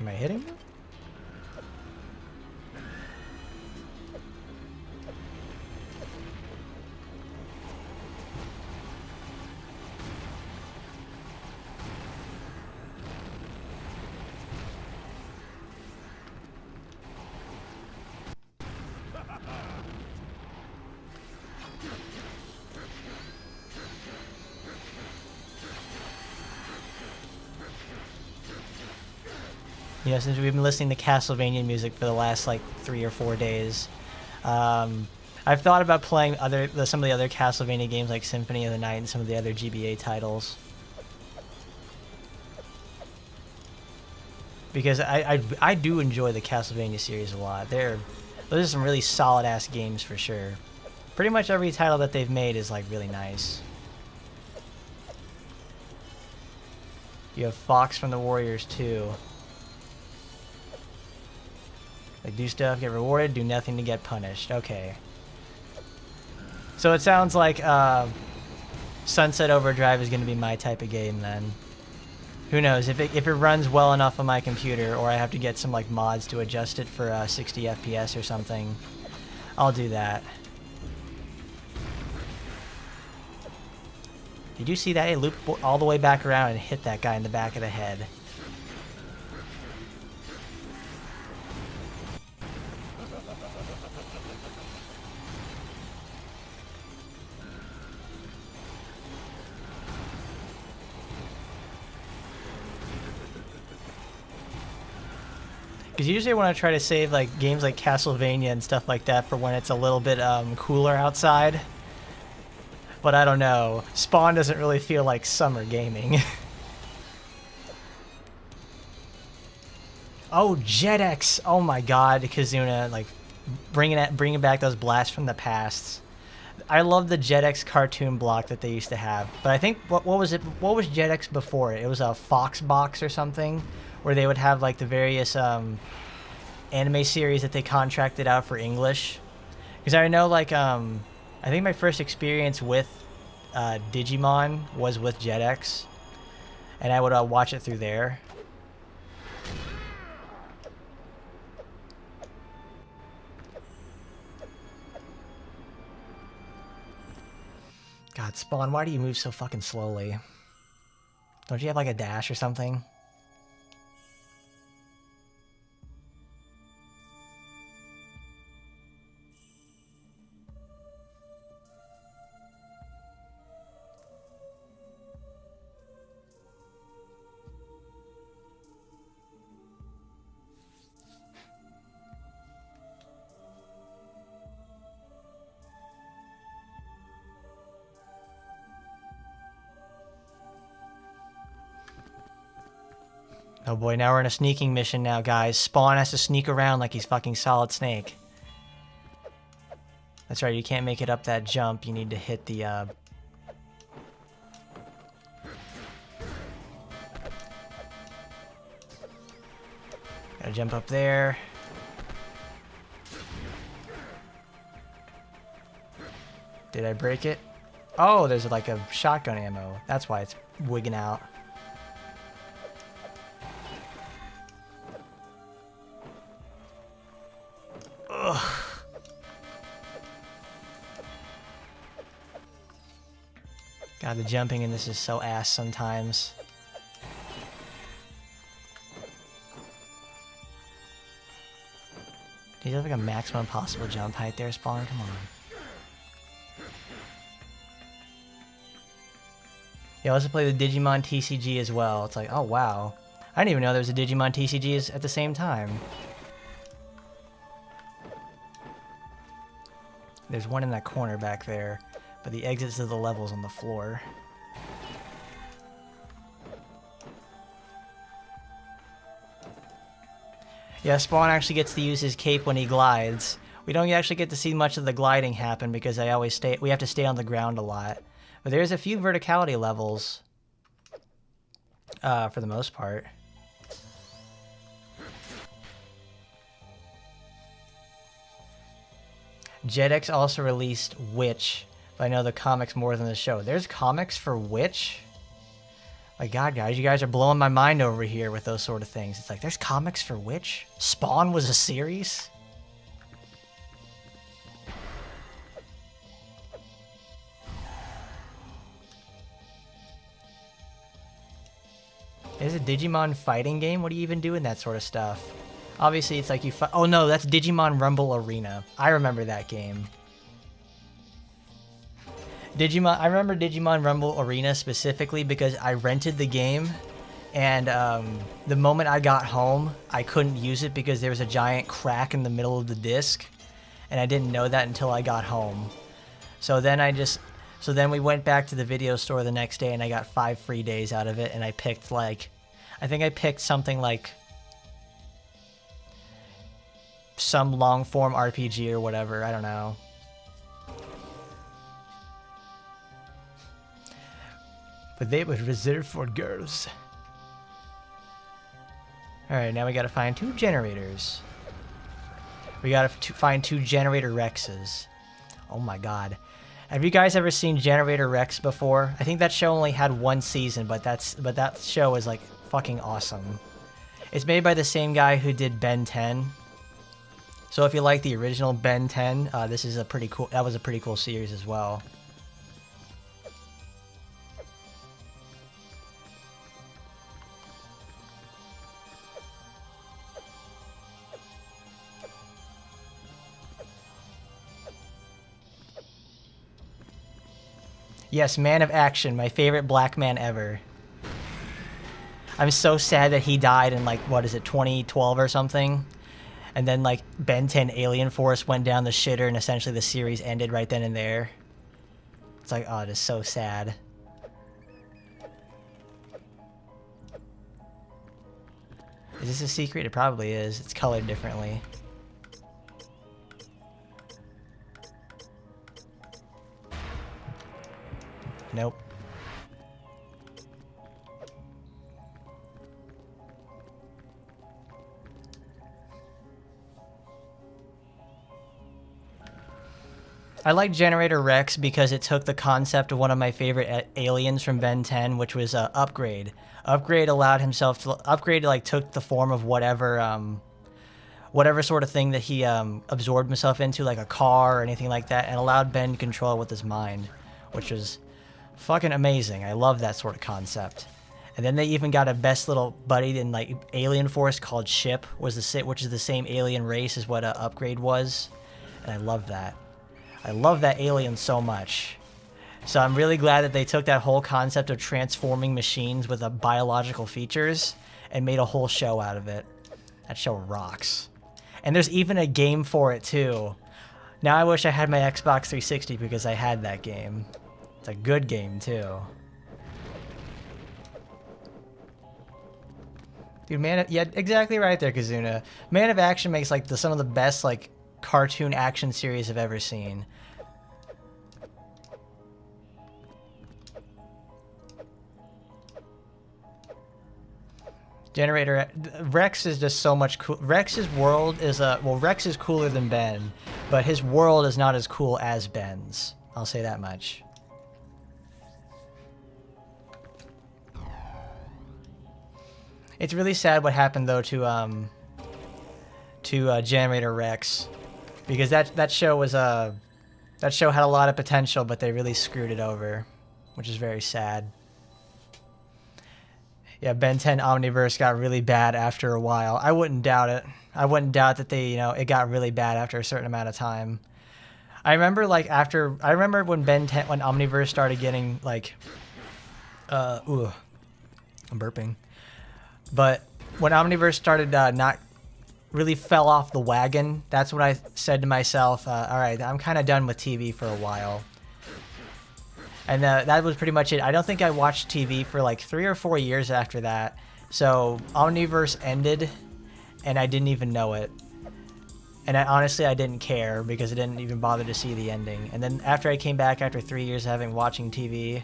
Am I hitting you? You know, since we've been listening to Castlevania music for the last like 3 or 4 days, I've thought about playing some of the other Castlevania games like Symphony of the Night and some of the other GBA titles. Because I do enjoy the Castlevania series a lot. Those are some really solid ass games for sure. Pretty much every title that they've made is like really nice. You have Fox from the Warriors too. Like, do stuff, get rewarded, do nothing to get punished. Okay. So it sounds like Sunset Overdrive is going to be my type of game then. Who knows, if it runs well enough on my computer, or I have to get some like mods to adjust it for 60 FPS or something, I'll do that. Did you see that? It looped all the way back around and hit that guy in the back of the head. Because usually I want to try to save like games like Castlevania and stuff like that for when it's a little bit cooler outside. But I don't know. Spawn doesn't really feel like summer gaming. Oh, JetX! Oh my God, Kizuna, like bringing back those blasts from the past. I love the JetX cartoon block that they used to have. But I think what was it? What was JetX before it? It was a Fox box or something, where they would have like the various anime series that they contracted out for English. Because I know like I think my first experience with Digimon was with Jetix, and I would watch it through there. God, Spawn, why do you move so fucking slowly? Don't you have like a dash or something? Oh boy, now we're in a sneaking mission now, guys. Spawn has to sneak around like he's fucking Solid Snake. That's right, you can't make it up that jump. You need to hit the, Gotta jump up there. Did I break it? Oh, there's like a shotgun ammo. That's why it's wigging out. Ugh. God, the jumping in this is so ass sometimes. Do you have like a maximum possible jump height there, Spawn? Come on. Yeah, I also play the Digimon TCG as well. It's like, oh wow. I didn't even know there was a Digimon TCG at the same time. There's one in that corner back there, but the exits to the levels on the floor. Yeah, Spawn actually gets to use his cape when he glides. We don't actually get to see much of the gliding happen because we have to stay on the ground a lot. But there's a few verticality levels, for the most part. Jetix also released Witch, but I know the comics more than the show. There's comics for Witch? My god, guys, you guys are blowing my mind over here with those sort of things. It's like, there's comics for Witch? Spawn was a series? Is a Digimon fighting game? What do you even do in that sort of stuff? Obviously, it's like you fight. Oh no, that's Digimon Rumble Arena. I remember that game. I remember Digimon Rumble Arena specifically because I rented the game, and the moment I got home, I couldn't use it because there was a giant crack in the middle of the disc, and I didn't know that until I got home. So then we went back to the video store the next day, and I got 5 free days out of it, and I picked like, I think I picked something like some long form RPG or whatever, I don't know. But they was reserved for girls. Alright, now we gotta find 2 generators. We gotta find 2 generator Rexes. Oh my god. Have you guys ever seen Generator Rex before? I think that show only had 1 season, but that show is like fucking awesome. It's made by the same guy who did Ben 10. So if you like the original Ben 10, this is a pretty cool. That was a pretty cool series as well. Yes, Man of Action, my favorite black man ever. I'm so sad that he died in like, what is it, 2012 or something? And then like Ben 10 Alien Force went down the shitter and essentially the series ended right then and there. It's like, oh, it is so sad. Is this a secret? It probably is. It's colored differently. Nope. I like Generator Rex because it took the concept of one of my favorite aliens from Ben 10, which was Upgrade. Upgrade allowed himself to Upgrade like took the form of whatever whatever sort of thing that he absorbed himself into, like a car or anything like that, and allowed Ben to control it with his mind, which was fucking amazing. I love that sort of concept. And then they even got a best little buddy in like Alien Force called Ship, which is the same alien race as what Upgrade was, and I love that. I love that alien so much. So I'm really glad that they took that whole concept of transforming machines with biological features and made a whole show out of it. That show rocks. And there's even a game for it too. Now I wish I had my Xbox 360 because I had that game. It's a good game too. Dude, yeah, exactly right there, Kazuna. Man of Action makes like some of the best like cartoon action series I've ever seen. Generator Rex is just so much cool. Rex's world is Rex is cooler than Ben, but his world is not as cool as Ben's. I'll say that much. It's really sad what happened though to Generator Rex, because that show was that show had a lot of potential, but they really screwed it over, which is very sad. Yeah, Ben 10 Omniverse got really bad after a while. I wouldn't doubt it. I wouldn't doubt that it got really bad after a certain amount of time. I remember when when Omniverse started getting like, I'm burping. But when Omniverse started not really fell off the wagon, that's when I said to myself, all right, I'm kind of done with TV for a while. And that was pretty much it. I don't think I watched TV for like 3 or 4 years after that. So Omniverse ended, and I didn't even know it. And honestly, I didn't care because I didn't even bother to see the ending. And then after I came back after 3 years of watching TV,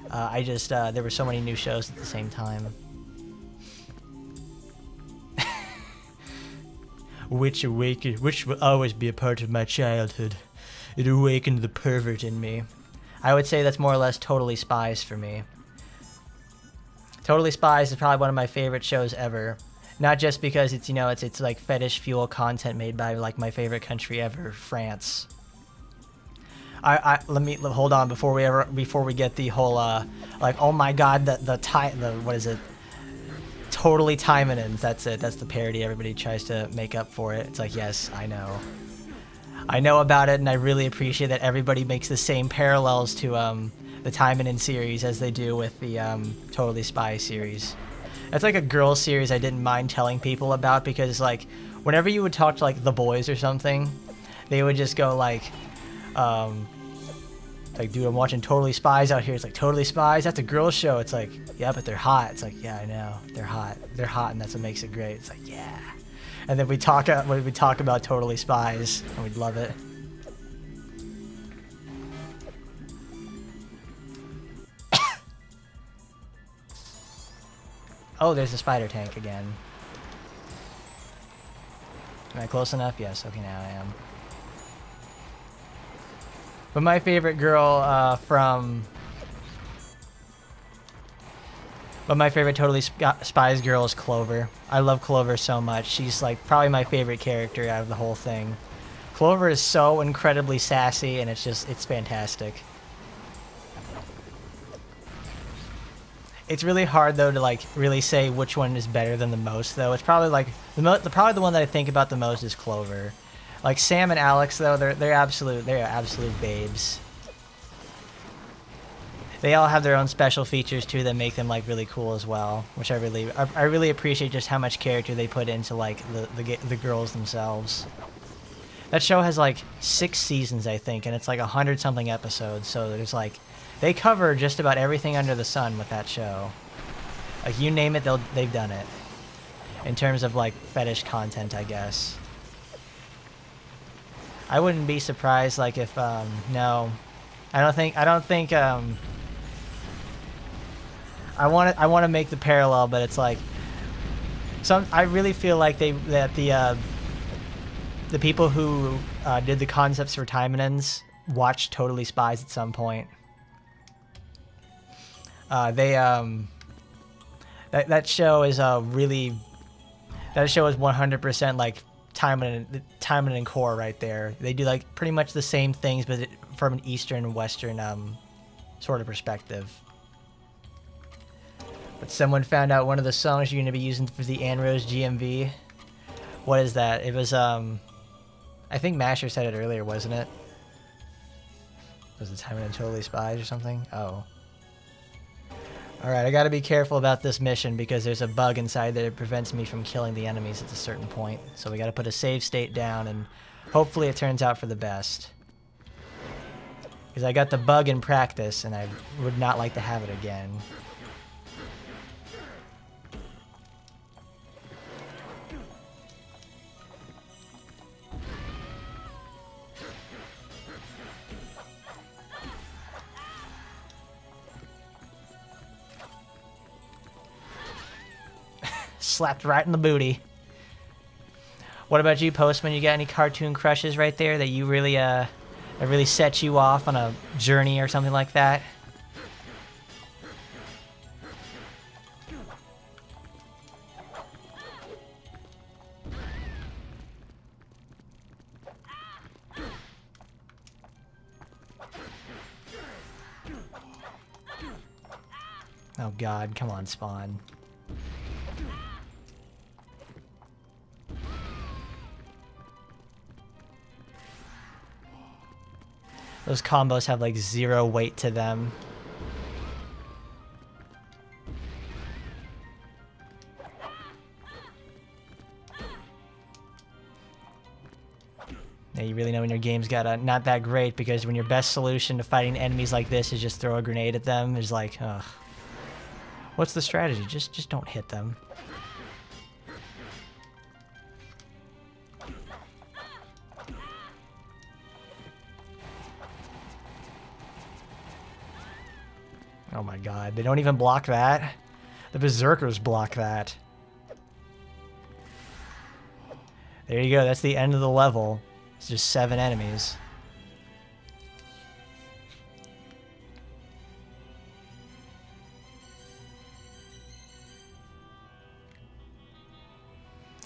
there were so many new shows at the same time. Which will always be a part of my childhood. It awakened the pervert in me. I would say that's more or less Totally Spies for me. Totally Spies is probably one of my favorite shows ever. Not just because it's like fetish fuel content made by like my favorite country ever, France. Let me hold on before we get the whole like, oh my god, the what is it? Totally Timanins. That's it. That's the parody everybody tries to make up for it. It's like, yes, I know. I know about it, and I really appreciate that everybody makes the same parallels to the Timanin series as they do with the Totally Spy series. That's like a girl series I didn't mind telling people about, because like whenever you would talk to like the boys or something, they would just go like, dude, I'm watching Totally Spies out here. It's like, Totally Spies? That's a girls show. It's like, yeah, but they're hot. It's like, yeah, I know. They're hot. They're hot, and that's what makes it great. It's like, yeah. And then we talk about Totally Spies, and we'd love it. Oh, there's the spider tank again. Am I close enough? Yes. Okay, now I am. But my favorite girl But my favorite Totally Spies girl is Clover. I love Clover so much. She's like probably my favorite character out of the whole thing. Clover is so incredibly sassy, and it's fantastic. It's really hard though to like really say which one is better than the most though. It's probably like probably the one that I think about the most is Clover. Like Sam and Alex though, they're absolute babes. They all have their own special features too that make them like really cool as well, which I really appreciate just how much character they put into like the girls themselves. That show has like 6 seasons, I think, and it's like 100-something episodes. So there's like, they cover just about everything under the sun with that show. Like you name it, they've done it. In terms of like fetish content, I guess. I wouldn't be surprised like if no, I don't think I want to make the parallel, but it's like I really feel like the people who did the concepts for Timanins watched Totally Spies at some point. That show is really, that show is 100% like Timon and Core right there. They do like pretty much the same things, but from an Eastern and Western sort of perspective. But someone found out one of the songs you're going to be using for the Anrose GMV. What is that? It was, I think Masher said it earlier, wasn't it? Was it Timon and Totally Spies or something? Oh. Alright, I gotta be careful about this mission because there's a bug inside that prevents me from killing the enemies at a certain point. So we gotta put a save state down and hopefully it turns out for the best. Because I got the bug in practice and I would not like to have it again. Slapped right in the booty. What about you, Postman? You got any cartoon crushes right there that you really, that really set you off on a journey or something like that? Oh God, come on, Spawn. Those combos have like 0 weight to them. Yeah, you really know when your game's not that great because when your best solution to fighting enemies like this is just throw a grenade at them, it's like, ugh. What's the strategy? Just don't hit them. Oh my God, they don't even block that. The Berserkers block that. There you go, that's the end of the level. It's just 7 enemies.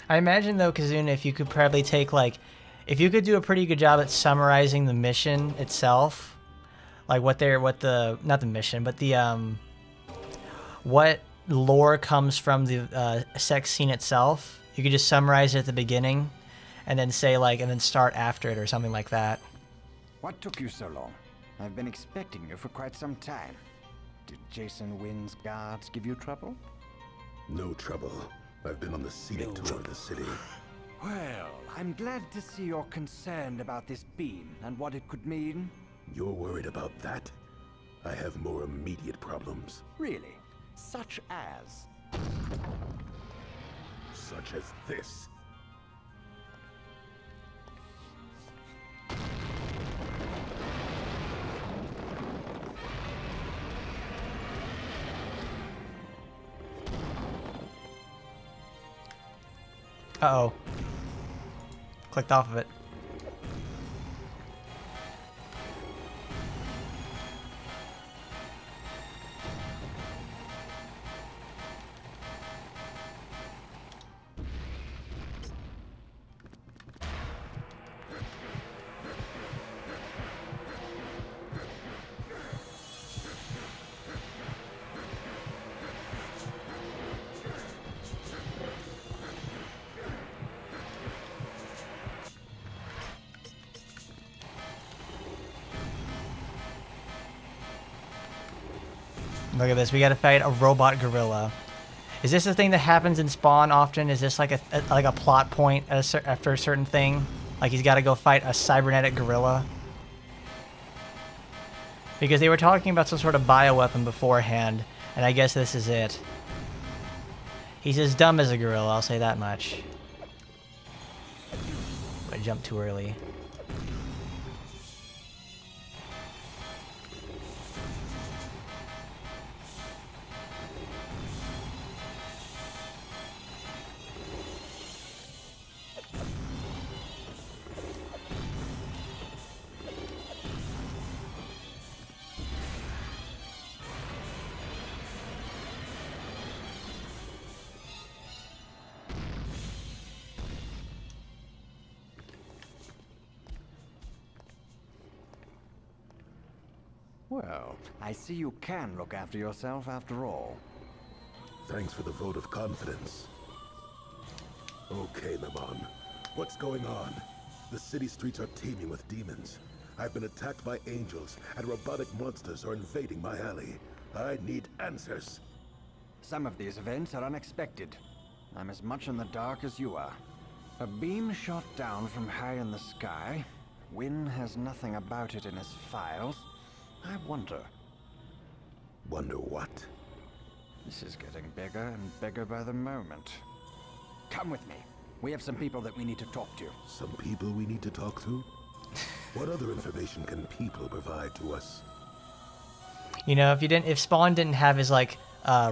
I imagine though, Kazuna, if you could probably take like, if you could do a pretty good job at summarizing the mission itself, like not the mission, but the, what lore comes from the sex scene itself. You could just summarize it at the beginning and then say like, and then start after it or something like that. What took you so long? I've been expecting you for quite some time. Did Jason Wynn's guards give you trouble? No trouble. I've been on the scenic tour of the city. Well, I'm glad to see you're concerned about this beam and what it could mean. You're worried about that? I have more immediate problems. Really? Such as? Such as this. Uh-oh. Clicked off of it. Look at this. We gotta fight a robot gorilla. Is this a thing that happens in Spawn often? Is this like a plot point after a certain thing? Like he's got to go fight a cybernetic gorilla? Because they were talking about some sort of bioweapon beforehand, and I guess this is it. He's as dumb as a gorilla, I'll say that much. I jumped too early. Well, I see you can look after yourself after all. Thanks for the vote of confidence. Okay, Lemon. What's going on? The city streets are teeming with demons. I've been attacked by angels, and robotic monsters are invading my alley. I need answers. Some of these events are unexpected. I'm as much in the dark as you are. A beam shot down from high in the sky. Wynn has nothing about it in his files. I wonder. Wonder what? This is getting bigger and bigger by the moment. Come with me. We have some people that we need to talk to. Some people we need to talk to? What other information can people provide to us? You know, if Spawn didn't have his like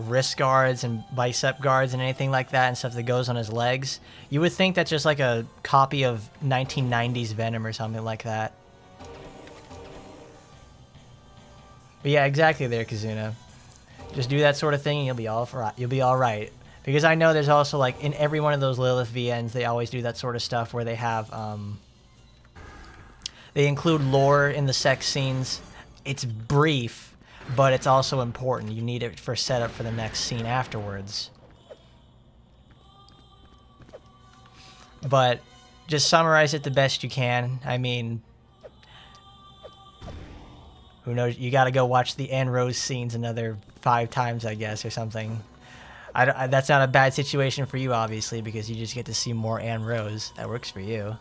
wrist guards and bicep guards and anything like that and stuff that goes on his legs, you would think that's just like a copy of 1990s Venom or something like that. But yeah, exactly there, Kazuna. Just do that sort of thing and you'll be all right. Because I know there's also like in every one of those Lilith VNs, they always do that sort of stuff where they have they include lore in the sex scenes. It's brief, but it's also important. You need it for setup for the next scene afterwards. But just summarize it the best you can. I mean, who knows? You got to go watch the Anne Rose scenes another 5 times, I guess, or something. That's not a bad situation for you, obviously, because you just get to see more Anne Rose. That works for you.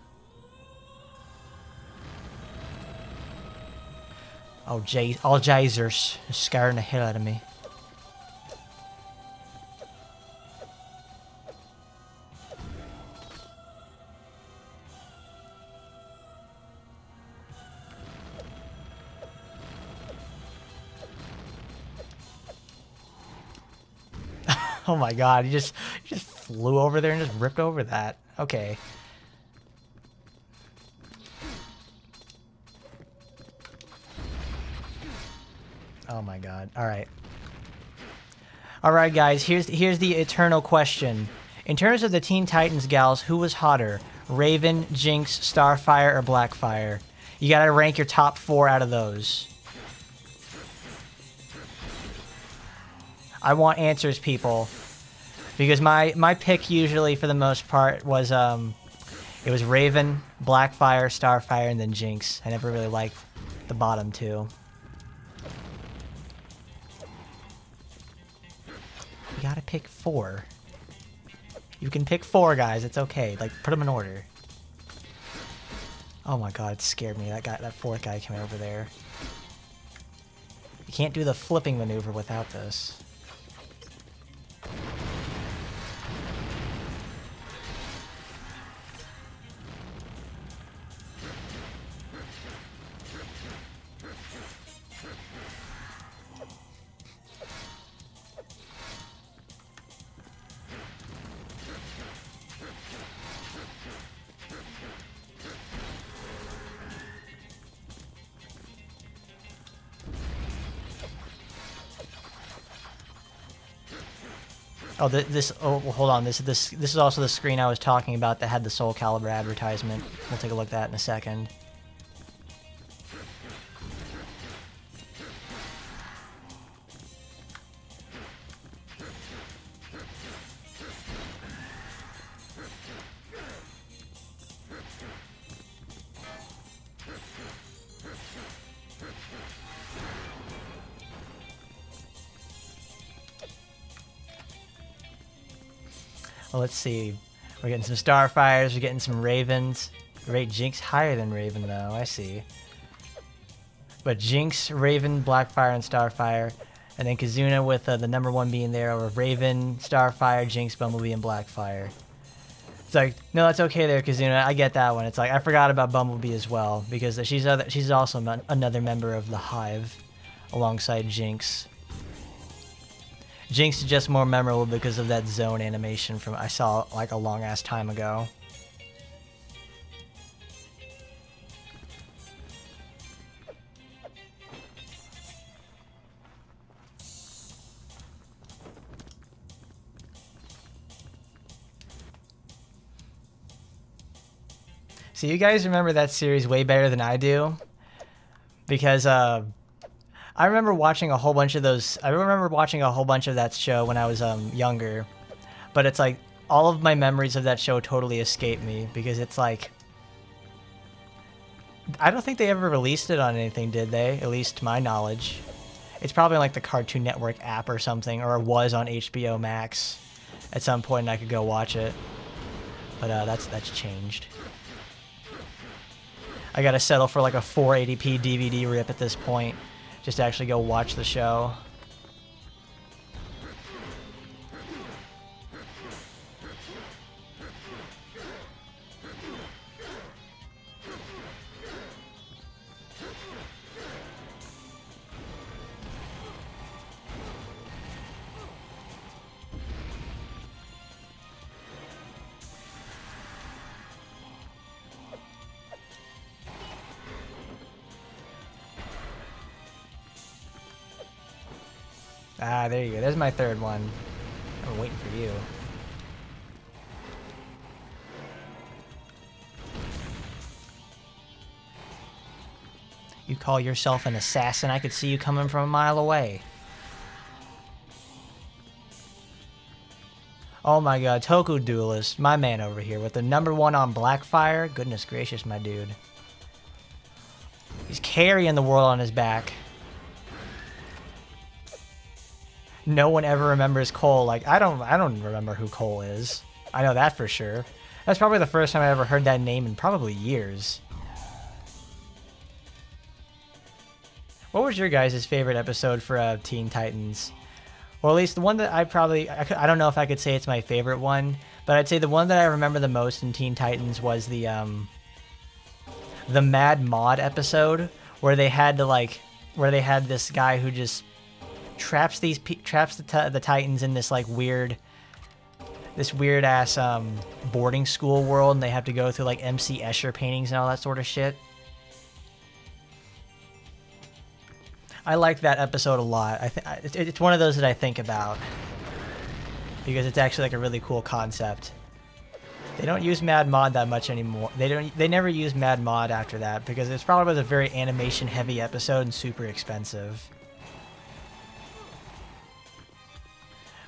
Oh, all Jasers are scaring the hell out of me. Oh my god, you just flew over there and just ripped over that. Okay. Oh my god. Alright. Alright guys, here's the eternal question. In terms of the Teen Titans gals, who was hotter? Raven, Jinx, Starfire, or Blackfire? You gotta rank your top 4 out of those. I want answers, people, because my pick usually, for the most part, was it was Raven, Blackfire, Starfire, and then Jinx. I never really liked the bottom 2. You gotta pick 4. You can pick 4, guys. It's okay. Like, put them in order. Oh my god, it scared me. That 4th guy came over there. You can't do the flipping maneuver without this. Oh, oh, well, hold on. This is also the screen I was talking about that had the Soul Calibur advertisement. We'll take a look at that in a second. Well, let's see. We're getting some Starfires. We're getting some Ravens. Rate Jinx higher than Raven, though. I see. But Jinx, Raven, Blackfire, and Starfire. And then Kazuna with the number 1 being there over Raven, Starfire, Jinx, Bumblebee, and Blackfire. It's like, no, that's okay there, Kazuna. I get that one. It's like, I forgot about Bumblebee as well, because she's also another member of the Hive alongside Jinx. Jinx is just more memorable because of that zone animation from I saw like a long ass time ago. So you guys remember that series way better than I do, because I remember watching a whole bunch of those. I remember watching a whole bunch of that show when I was younger, but it's like all of my memories of that show totally escape me because it's like I don't think they ever released it on anything, did they? At least to my knowledge. It's probably like the Cartoon Network app or something, or it was on HBO Max at some point, and I could go watch it. But that's changed. I gotta settle for like a 480p DVD rip at this point, just to actually go watch the show. Ah, there you go. There's my third one. I'm waiting for you. You call yourself an assassin? I could see you coming from a mile away. Oh my god, Toku Duelist, my man over here with the #1 on Blackfire. Goodness gracious, my dude. He's carrying the world on his back. No one ever remembers Cole. Like, I don't remember who Cole is. I know that for sure. That's probably the first time I ever heard that name in probably years. What was your guys' favorite episode for Teen Titans? Or at least the one that I don't know if I could say it's my favorite one, but I'd say the one that I remember the most in Teen Titans was the Mad Mod episode where they had this guy who just traps the Titans in this like weird ass boarding school world, and they have to go through like MC Escher paintings and all that sort of shit. I liked that episode a lot. It's one of those that I think about because it's actually like a really cool concept. They don't use Mad Mod that much anymore. They never use Mad Mod after that because it's probably a very animation heavy episode and super expensive.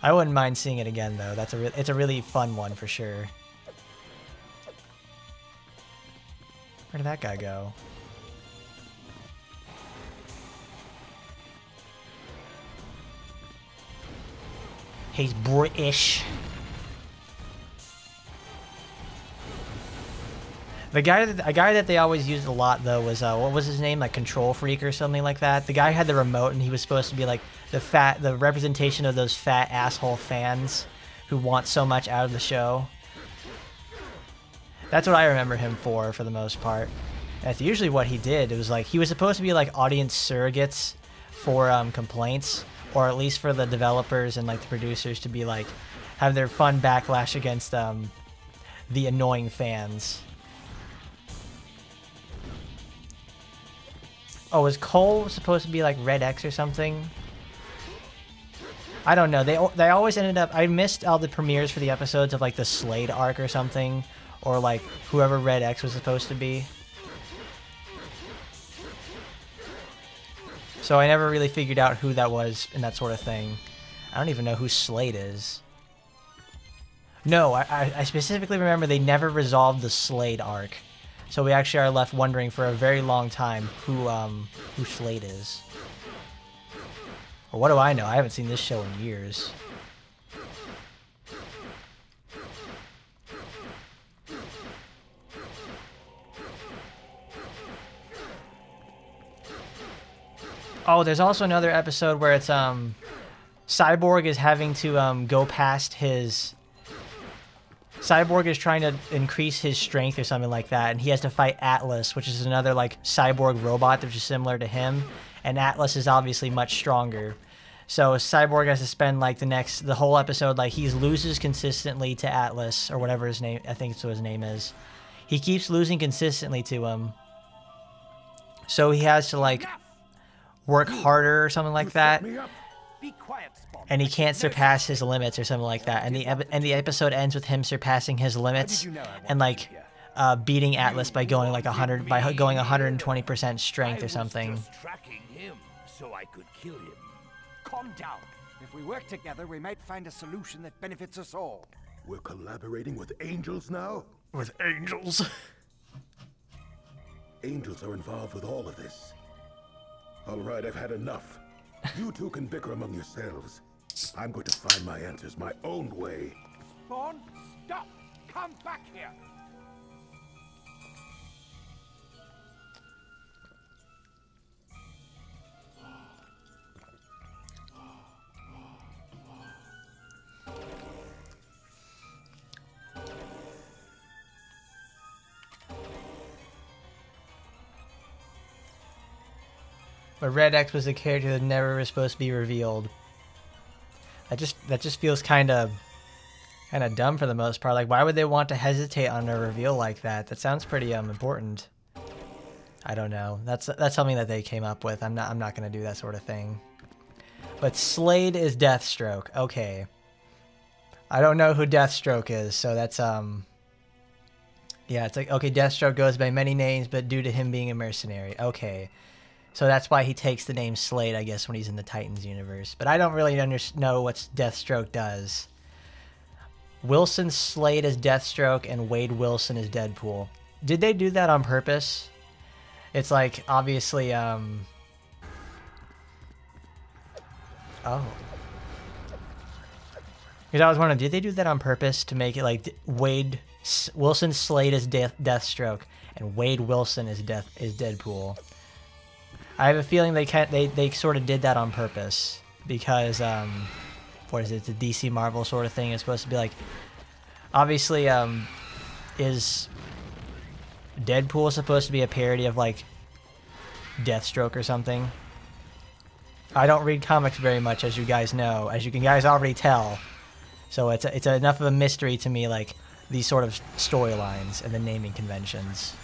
I wouldn't mind seeing it again though. It's a really fun one for sure. Where did that guy go? He's British. A guy that they always used a lot though was what was his name, like Control Freak or something like that. The guy who had the remote and he was supposed to be like the representation of those fat asshole fans who want so much out of the show. That's what I remember him for the most part. That's usually what he did. It was like he was supposed to be like audience surrogates for complaints, or at least for the developers and like the producers to be like have their fun backlash against the annoying fans. Oh, was Cole supposed to be like Red X or something? I don't know. They always ended up. I missed all the premieres for the episodes of like the Slade arc or something, or like whoever Red X was supposed to be. So I never really figured out who that was and that sort of thing. I don't even know who Slade is. No, I specifically remember they never resolved the Slade arc. So we actually are left wondering for a very long time who Slade is. Or what do I know? I haven't seen this show in years. Oh, there's also another episode where it's Cyborg is having to go past his... Cyborg is trying to increase his strength or something like that, and he has to fight Atlas, which is another like cyborg robot which is similar to him, and Atlas is obviously much stronger. So Cyborg has to spend like the whole episode like he loses consistently to Atlas or whatever his name, I think that's what his name is. He keeps losing consistently to him. So he has to like work harder or something like that. Be quiet, Spawn. And he can't surpass his limits or something like that. And the episode ends with him surpassing his limits and like beating Atlas by going like 120% strength or something. Tracking him, so I could kill him. Calm down. If we work together, we might find a solution that benefits us all. We're collaborating with angels now? With angels. Angels are involved with all of this. All right, I've had enough. You two can bicker among yourselves. I'm going to find my answers my own way. Spawn, stop! Come back here! But Red X was a character that never was supposed to be revealed. That just feels kind of dumb for the most part. Like, why would they want to hesitate on a reveal like that? That sounds pretty important. I don't know. That's something that they came up with. I'm not gonna do that sort of thing. But Slade is Deathstroke. Okay. I don't know who Deathstroke is, so that's yeah, it's like, okay, Deathstroke goes by many names, but due to him being a mercenary. Okay. So that's why he takes the name Slade, I guess, when he's in the Titans universe. But I don't really know what Deathstroke does. Wilson Slade is Deathstroke, and Wade Wilson is Deadpool. Did they do that on purpose? It's like, obviously, Oh. Because I was wondering, did they do that on purpose to make it like Wilson Slade is Deathstroke, and Wade Wilson is Deadpool? I have a feeling they sort of did that on purpose because what is it, the DC Marvel sort of thing is supposed to be like, obviously is Deadpool supposed to be a parody of like Deathstroke or something? I don't read comics very much, as you guys know, as you guys already tell, so it's enough of a mystery to me, like these sort of storylines and the naming conventions.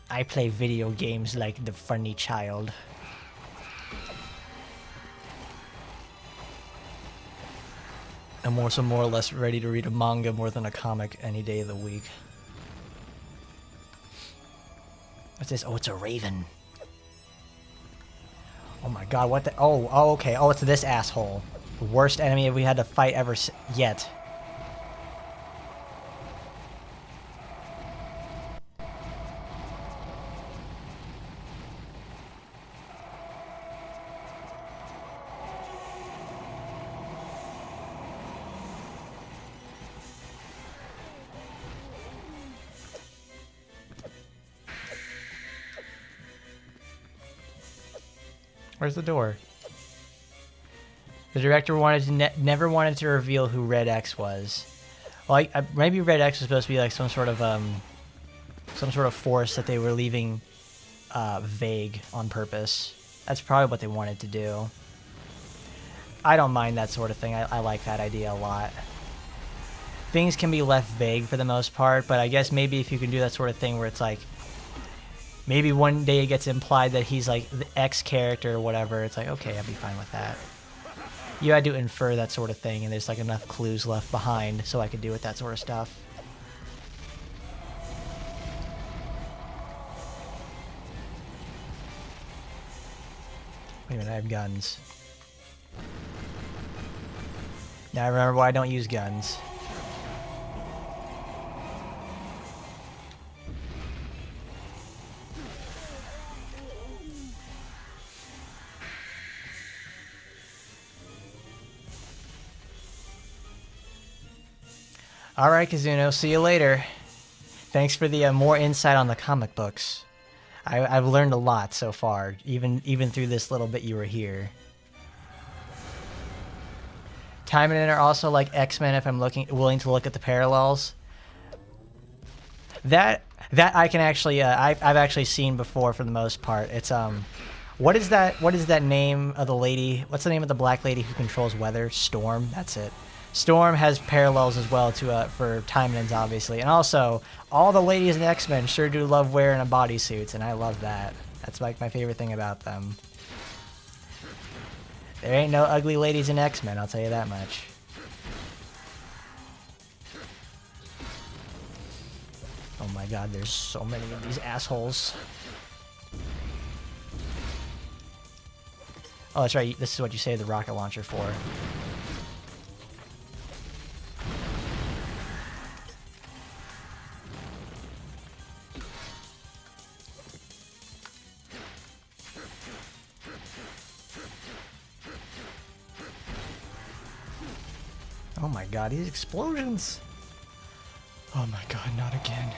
I play video games like the funny child. I'm also more or less ready to read a manga more than a comic any day of the week. What's this? Oh, it's a raven. Oh my god, what the? Oh, okay. Oh, it's this asshole. The worst enemy we had to fight ever yet. Where's the door? The director wanted to never wanted to reveal who Red X was. Well, maybe Red X was supposed to be like some sort of force that they were leaving vague on purpose. That's probably what they wanted to do. I don't mind that sort of thing. I like that idea a lot. Things can be left vague for the most part, but I guess maybe if you can do that sort of thing where it's like, maybe one day it gets implied that he's like the X character or whatever. It's like, okay, I'd be fine with that. You had to infer that sort of thing, and there's like enough clues left behind so I could do with that sort of stuff. Wait a minute, I have guns. Now I remember why I don't use guns. Alright, Kazuno, see you later. Thanks for the more insight on the comic books. I've learned a lot so far, even through this little bit you were here. Time and are also like X-Men if I'm willing to look at the parallels. That I can actually I've actually seen before for the most part. It's what is that name of the lady? What's the name of the black lady who controls weather? Storm. That's it. Storm has parallels as well to for Timelines, obviously, and also all the ladies in X-Men sure do love wearing a bodysuits, and I love that. That's like my favorite thing about them. There ain't no ugly ladies in X-Men, I'll tell you that much. Oh my god, there's so many of these assholes. Oh, that's right. This is what you save the rocket launcher for. Oh my god, these explosions! Oh my god, not again.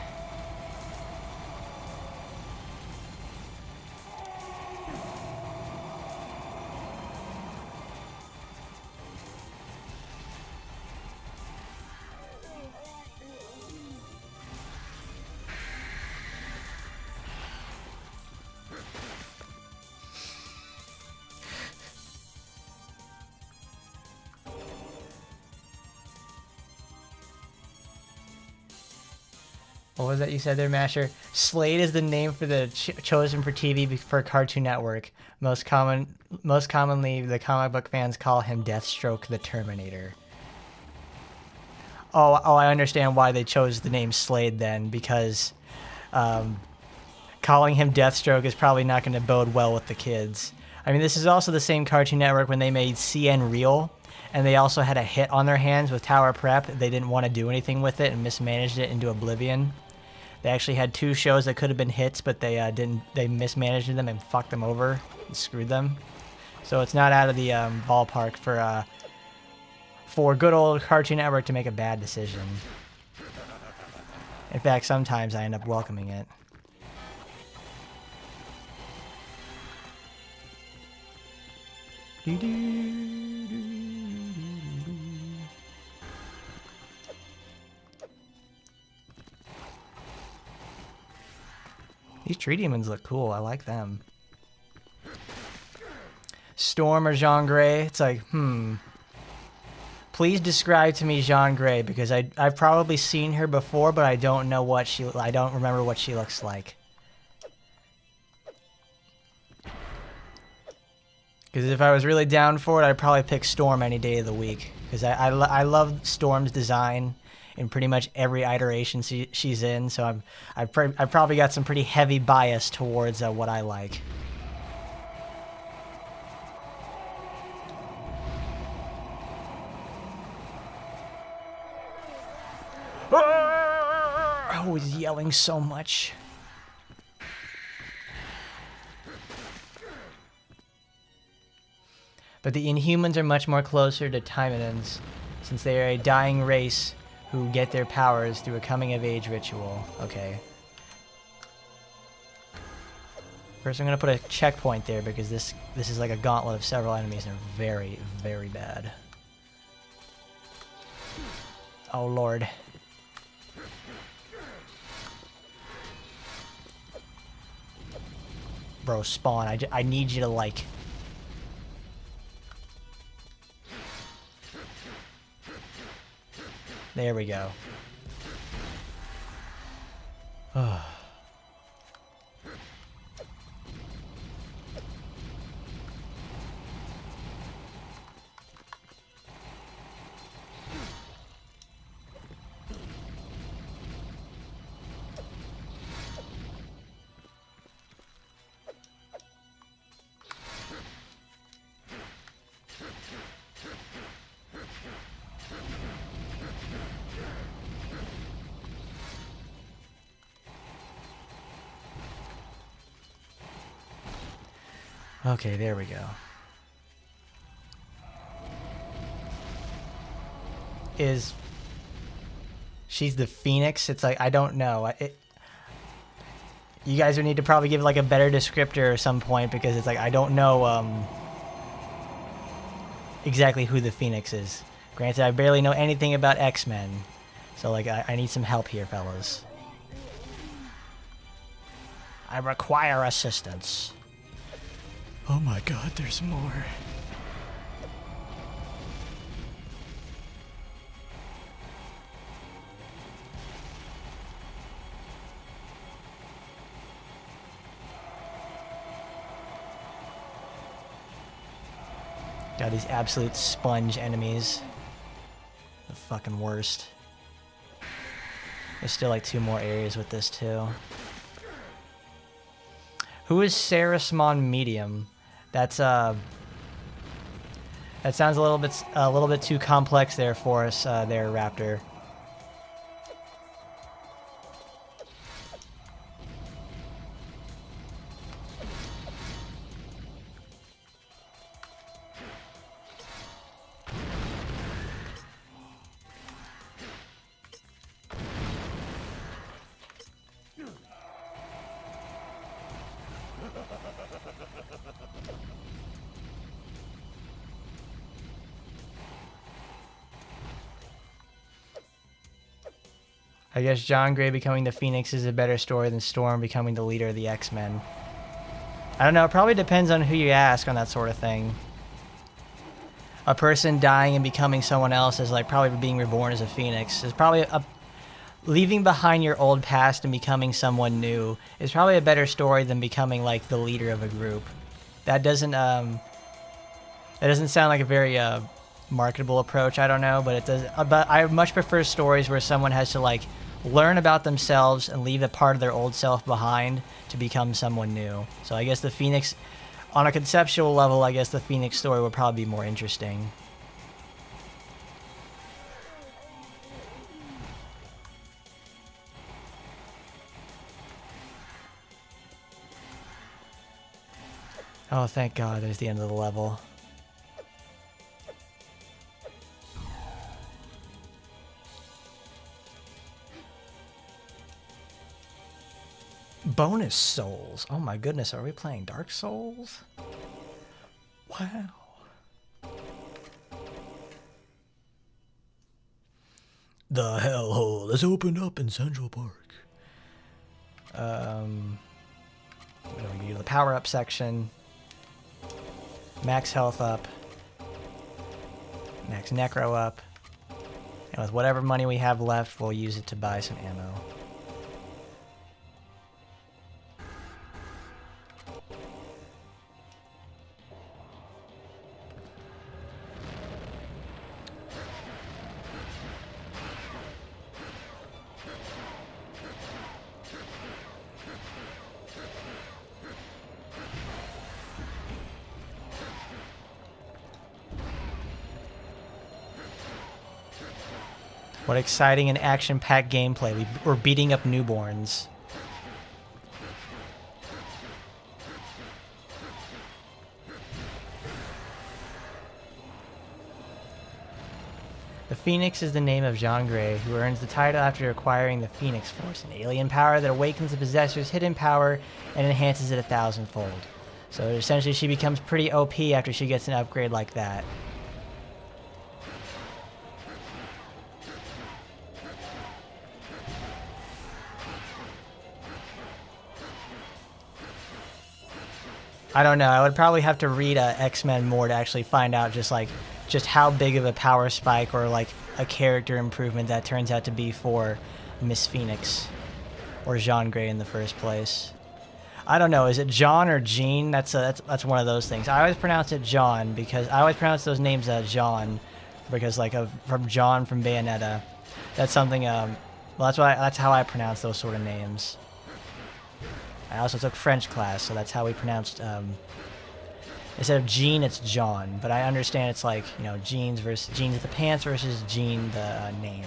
What was that you said there, Masher? Slade is the name for the chosen for TV for Cartoon Network. Most commonly, the comic book fans call him Deathstroke the Terminator. Oh, I understand why they chose the name Slade then, because calling him Deathstroke is probably not going to bode well with the kids. I mean, this is also the same Cartoon Network when they made CN Real, and they also had a hit on their hands with Tower Prep. They didn't want to do anything with it and mismanaged it into oblivion. They actually had 2 shows that could have been hits, but they didn't. They mismanaged them and fucked them over and screwed them. So it's not out of the ballpark for good old Cartoon Network to make a bad decision. In fact, sometimes I end up welcoming it. These tree demons look cool. I like them. Storm or Jean Grey? It's like, Please describe to me Jean Grey, because I've probably seen her before, but I don't know what I don't remember what she looks like. Because if I was really down for it, I'd probably pick Storm any day of the week. Because I love Storm's design in pretty much every iteration she's in, so I've probably got some pretty heavy bias towards what I like. Oh, he's yelling so much. But the Inhumans are much more closer to Timonans, since they are a dying race who get their powers through a coming-of-age ritual. Okay. First, I'm going to put a checkpoint there, because this is like a gauntlet of several enemies, and they're very, very bad. Oh, Lord. Bro, Spawn, I need you to, like... There we go. Okay, there we go. She's the Phoenix? It's like, I don't know. You guys would need to probably give like a better descriptor at some point, because it's like, I don't know exactly who the Phoenix is. Granted, I barely know anything about X-Men, so like, I need some help here, fellas. I require assistance. Oh my god, there's more. God, these absolute sponge enemies. The fucking worst. There's still like 2 more areas with this too. Who is Sarismon Medium? That's That sounds a little bit too complex there for us, there, Raptor. I guess John Gray becoming the Phoenix is a better story than Storm becoming the leader of the X-Men. I don't know, it probably depends on who you ask on that sort of thing. A person dying and becoming someone else is like probably being reborn as a Phoenix. Is probably leaving behind your old past and becoming someone new is probably a better story than becoming like the leader of a group. That doesn't sound like a very marketable approach. I don't know, but it does. But I much prefer stories where someone has to like learn about themselves and leave a part of their old self behind to become someone new. So I guess the Phoenix, on a conceptual level, I guess the Phoenix story would probably be more interesting. Oh, thank God, there's the end of the level. Bonus Souls. Oh my goodness, are we playing Dark Souls? Wow. The hellhole has opened up in Central Park. What do we do? The power-up section. Max health up. Max necro up. And with whatever money we have left, we'll use it to buy some ammo. What exciting and action-packed gameplay. We're beating up newborns. The Phoenix is the name of Jean Grey, who earns the title after acquiring the Phoenix Force, an alien power that awakens the possessor's hidden power and enhances it 1,000-fold. So essentially she becomes pretty OP after she gets an upgrade like that. I don't know. I would probably have to read X-Men more to actually find out just how big of a power spike or like a character improvement that turns out to be for Miss Phoenix or Jean Grey in the first place. I don't know. Is it John or Jean? That's one of those things. I always pronounce it John because I always pronounce those names John because like from John from Bayonetta. That's something. Well, that's how I pronounce those sort of names. I also took French class, so that's how we pronounced, instead of Jean, it's John. But I understand it's like, you know, jeans of the pants versus Jean the name.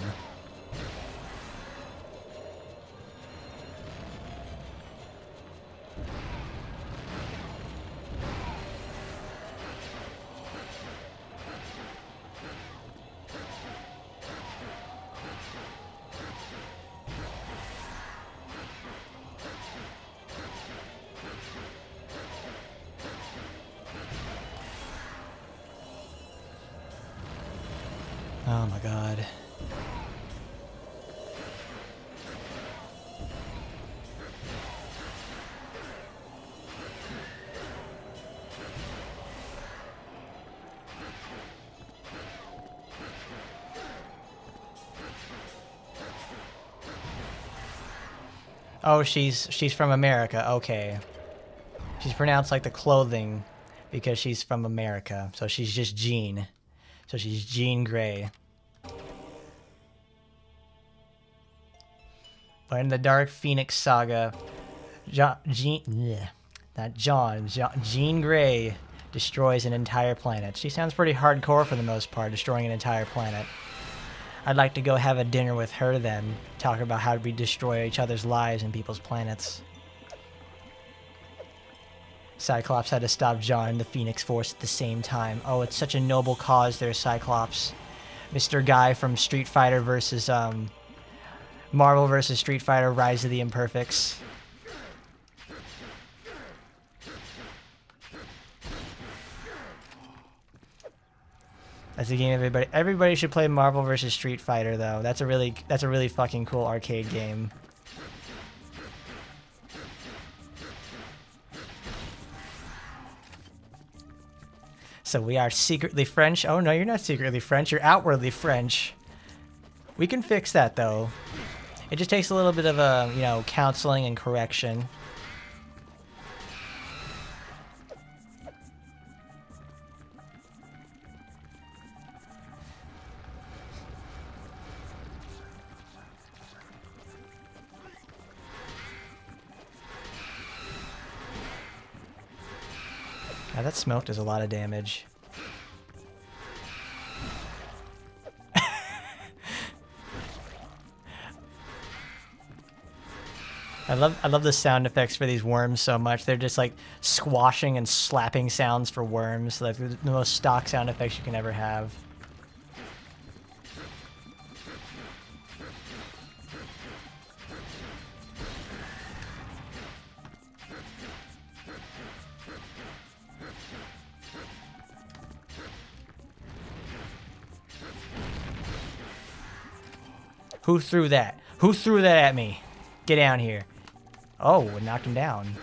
Oh my God. Oh, she's from America. Okay. She's pronounced like the clothing because she's from America. So she's just Jean. So she's Jean Grey. But in the Dark Phoenix saga, Jean Grey Destroys an entire planet. She sounds pretty hardcore for the most part, destroying an entire planet. I'd like to go have a dinner with her then, talk about how we destroy each other's lives and people's planets. Cyclops had to stop John and the Phoenix Force at the same time. Oh, it's such a noble cause there, Cyclops. Mr. Guy from Street Fighter versus, Marvel versus Street Fighter Rise of the Imperfects. That's a game everybody should play. Marvel vs. Street Fighter though. That's a really fucking cool arcade game. So we are secretly French. Oh no, you're not secretly French. You're outwardly French. We can fix that though. It just takes a little bit of counseling and correction. Now that smoke does a lot of damage. I love the sound effects for these worms so much. They're just like squashing and slapping sounds for worms. Like the most stock sound effects you can ever have. Who threw that? Who threw that at me? Get down here. Oh, it knocked him down.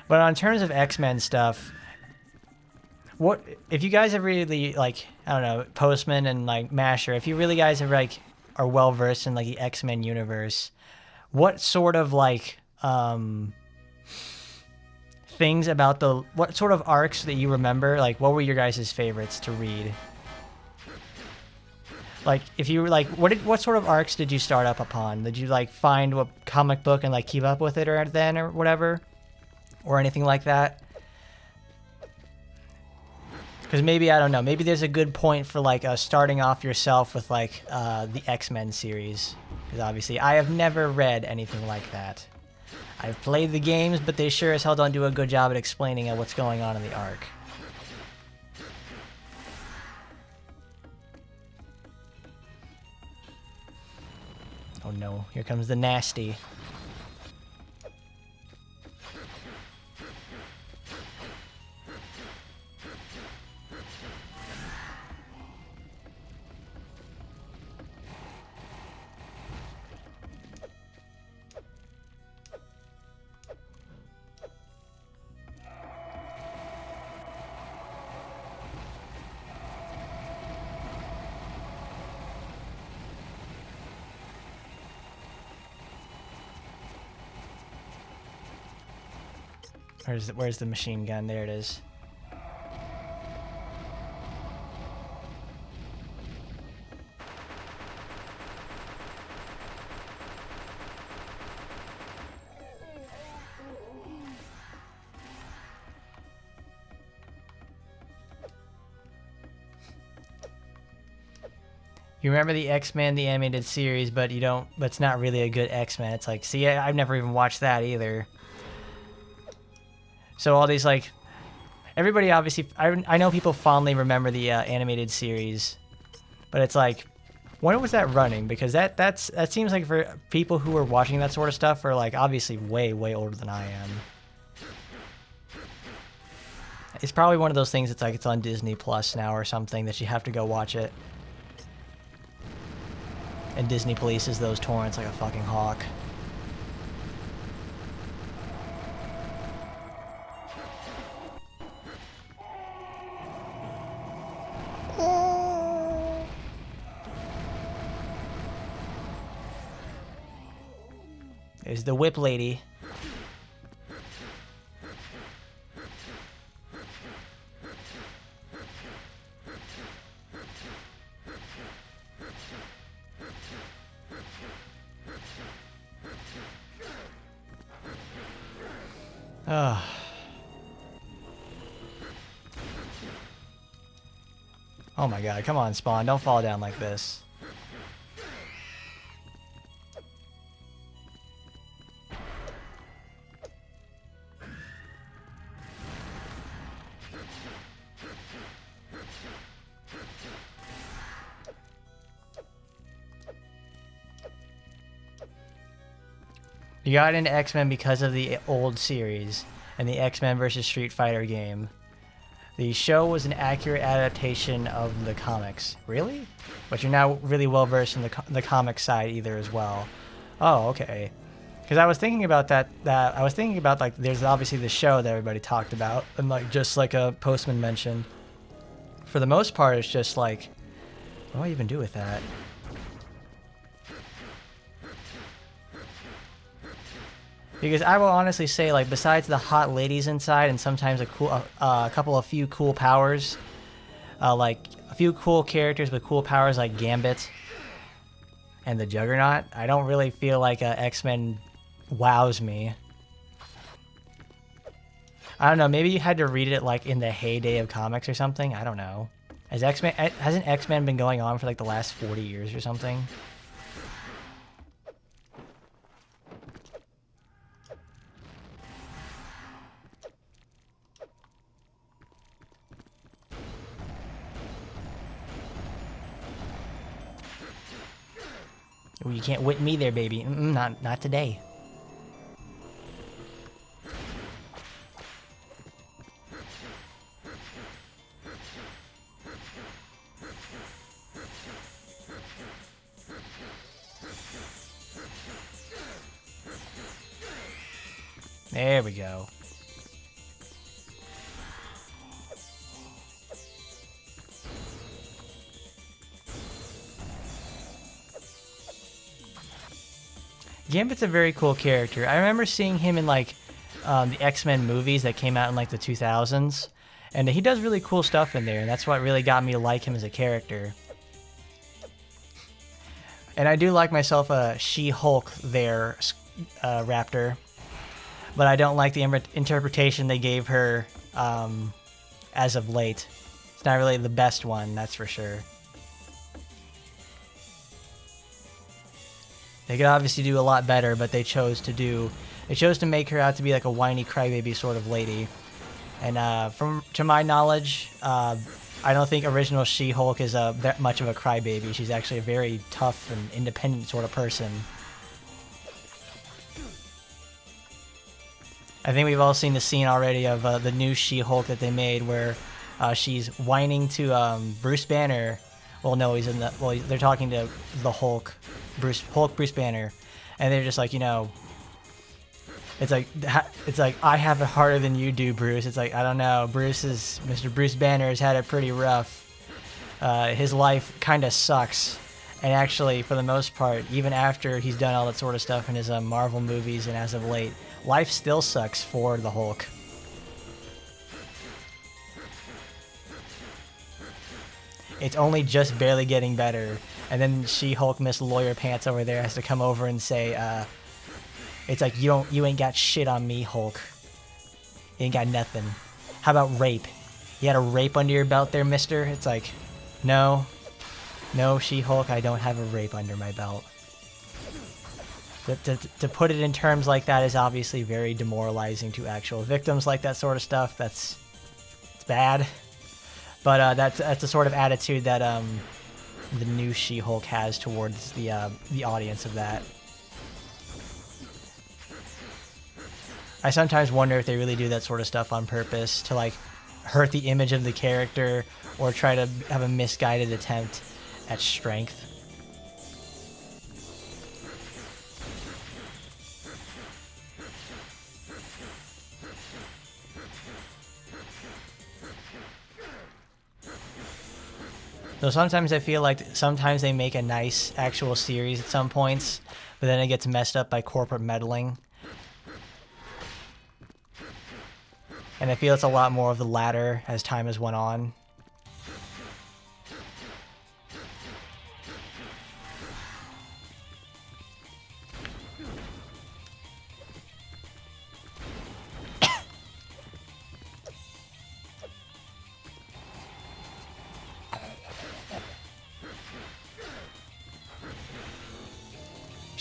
But on terms of X-Men stuff, what if you guys have really like, I don't know, Postman and like Masher, if you really guys have like are well versed in like the X-Men universe, what sort of like things about what sort of arcs that you remember, like what were your guys' favorites to read? Like if you were like what sort of arcs did you start up upon? Did you like find what comic book and like keep up with it or whatever? Or anything like that? Because maybe, I don't know, maybe there's a good point for like starting off yourself with like the X-Men series. Because obviously I have never read anything like that. I've played the games, but they sure as hell don't do a good job at explaining what's going on in the arc. Oh no, here comes the nasty. Where's the machine gun? There it is. You remember the X-Men, the animated series, but you don't. But it's not really a good X-Men. It's like, see, I've never even watched that either. So all these like, everybody obviously, I know people fondly remember the animated series, but it's like, when was that running? Because that seems like for people who are watching that sort of stuff are like obviously way older than I am. It's probably one of those things. It's like it's on Disney Plus now or something that you have to go watch it. And Disney polices those torrents like a fucking hawk. There's the whip lady. Oh my god, come on, Spawn, don't fall down like this. You got into X-Men because of the old series and the X-Men vs. Street Fighter game. The show was an accurate adaptation of the comics. Really? But you're now really well versed in the comic side either as well. Oh, okay. Because I was thinking about that. I was thinking about, like, there's obviously the show that everybody talked about, and like just like a Postman mentioned. For the most part, it's just like, what do I even do with that? Because I will honestly say, like, besides the hot ladies inside and sometimes a few cool powers, like a few cool characters with cool powers like Gambit and the Juggernaut, I don't really feel like X-Men wows me. I don't know, maybe you had to read it like in the heyday of comics or something. I don't know. Hasn't X-Men been going on for like the last 40 years or something? Ooh, you can't whip me there, baby. Not today. There we go. Gambit's a very cool character. I remember seeing him in like the X-Men movies that came out in like the 2000s, and he does really cool stuff in there, and that's what really got me to like him as a character. And I do like myself a She-Hulk there, Raptor, but I don't like the interpretation they gave her as of late. It's not really the best one, that's for sure. They could obviously do a lot better, but they chose to make her out to be like a whiny crybaby sort of lady. And to my knowledge, I don't think original She-Hulk is that much of a crybaby. She's actually a very tough and independent sort of person. I think we've all seen the scene already of the new She-Hulk that they made, where she's whining to Bruce Banner. Well, no, he's in the. Well, they're talking to the Hulk, Bruce Banner, and they're just like, you know, it's like I have it harder than you do, Bruce. It's like, I don't know, Mr. Bruce Banner has had it pretty rough. His life kind of sucks, and actually, for the most part, even after he's done all that sort of stuff in his Marvel movies and as of late, life still sucks for the Hulk. It's only just barely getting better. And then She-Hulk Miss Lawyer Pants over there has to come over and say, it's like, you ain't got shit on me, Hulk. You ain't got nothing. How about rape? You had a rape under your belt there, mister? It's like, no, She-Hulk, I don't have a rape under my belt. To put it in terms like that is obviously very demoralizing to actual victims like that sort of stuff. It's bad. But that's the sort of attitude that the new She-Hulk has towards the audience of that. I sometimes wonder if they really do that sort of stuff on purpose to like hurt the image of the character or try to have a misguided attempt at strength. So sometimes I feel like sometimes they make a nice actual series at some points, but then it gets messed up by corporate meddling. And I feel it's a lot more of the latter as time has went on.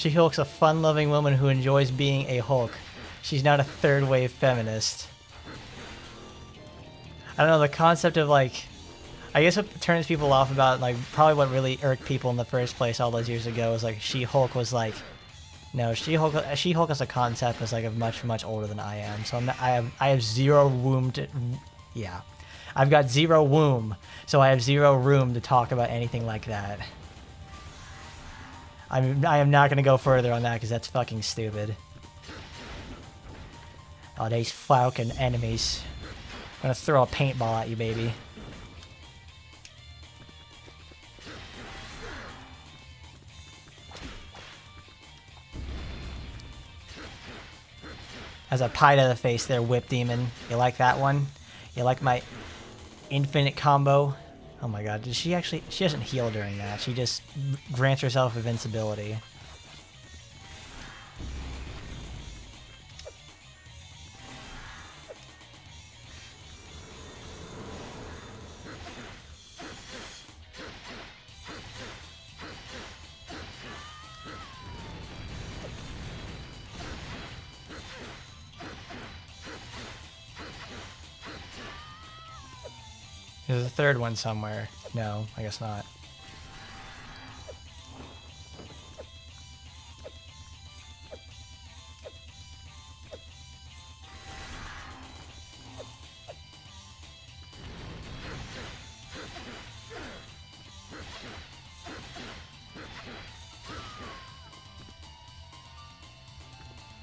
She-Hulk's a fun-loving woman who enjoys being a Hulk. She's not a third-wave feminist. I don't know, the concept of, like... I guess what turns people off about, like, probably what really irked people in the first place all those years ago was, like, She-Hulk was, like... No, She-Hulk as a concept was, like, much, much older than I am. So I have zero room to... Yeah. I've got zero womb, so I have zero room to talk about anything like that. I am not going to go further on that because that's fucking stupid. Oh, these fucking enemies. I'm going to throw a paintball at you, baby. As a pie to the face there, Whip Demon. You like that one? You like my infinite combo? Oh my god, did she actually... She doesn't heal during that. She just grants herself invincibility. There's a third one somewhere. No, I guess not.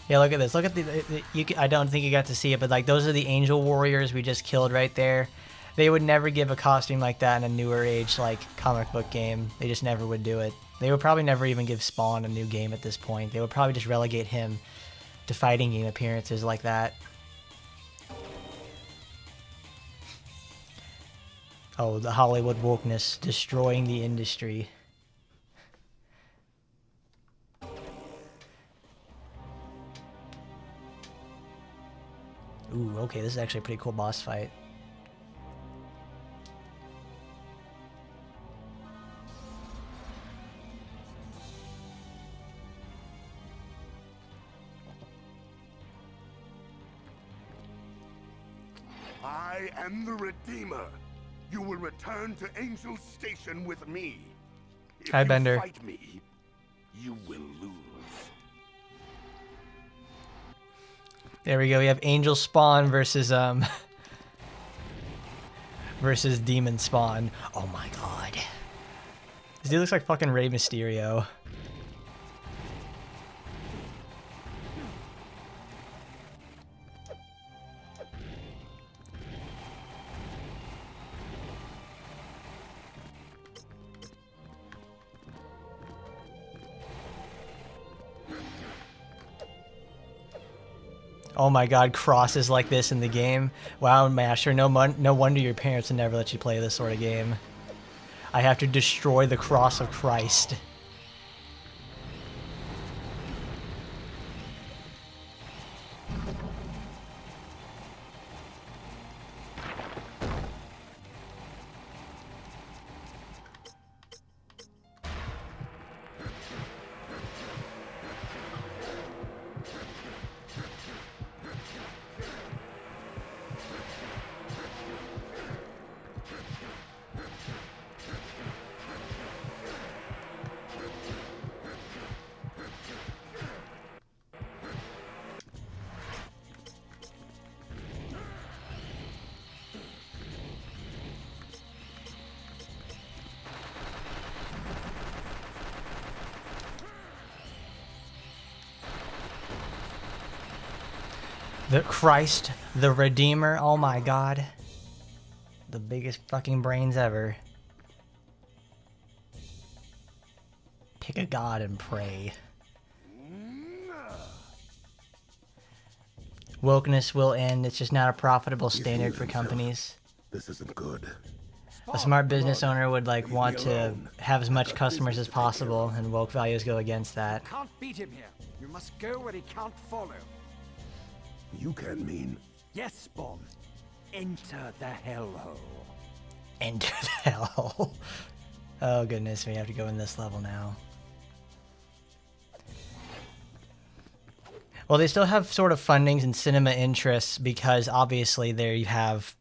Yeah, look at this. Look at I don't think you got to see it, but like those are the Angel Warriors we just killed right there. They would never give a costume like that in a newer age, like, comic book game. They just never would do it. They would probably never even give Spawn a new game at this point. They would probably just relegate him to fighting game appearances like that. Oh, the Hollywood wokeness destroying the industry. Ooh, okay, this is actually a pretty cool boss fight. I am the Redeemer. You will return to Angel Station with me. If Hi, Bender. you fight me, you will lose. There we go. We have Angel Spawn versus versus Demon Spawn. Oh my god. This dude looks like fucking Rey Mysterio. Oh my god, crosses like this in the game. Wow, Master, no wonder your parents would never let you play this sort of game. I have to destroy the cross of Christ. The Christ, the Redeemer, oh my god. The biggest fucking brains ever. Pick a god and pray. Wokeness will end. It's just not a profitable standard for companies. This isn't good. A smart business owner would like want to have as much customers as possible, and woke values go against that. Can't beat him here. You must go where he can't follow. You can mean... Yes, Spawn. Enter the hellhole. Enter the hellhole. Oh goodness, we have to go in this level now. Well, they still have sort of fundings and cinema interests because obviously there you have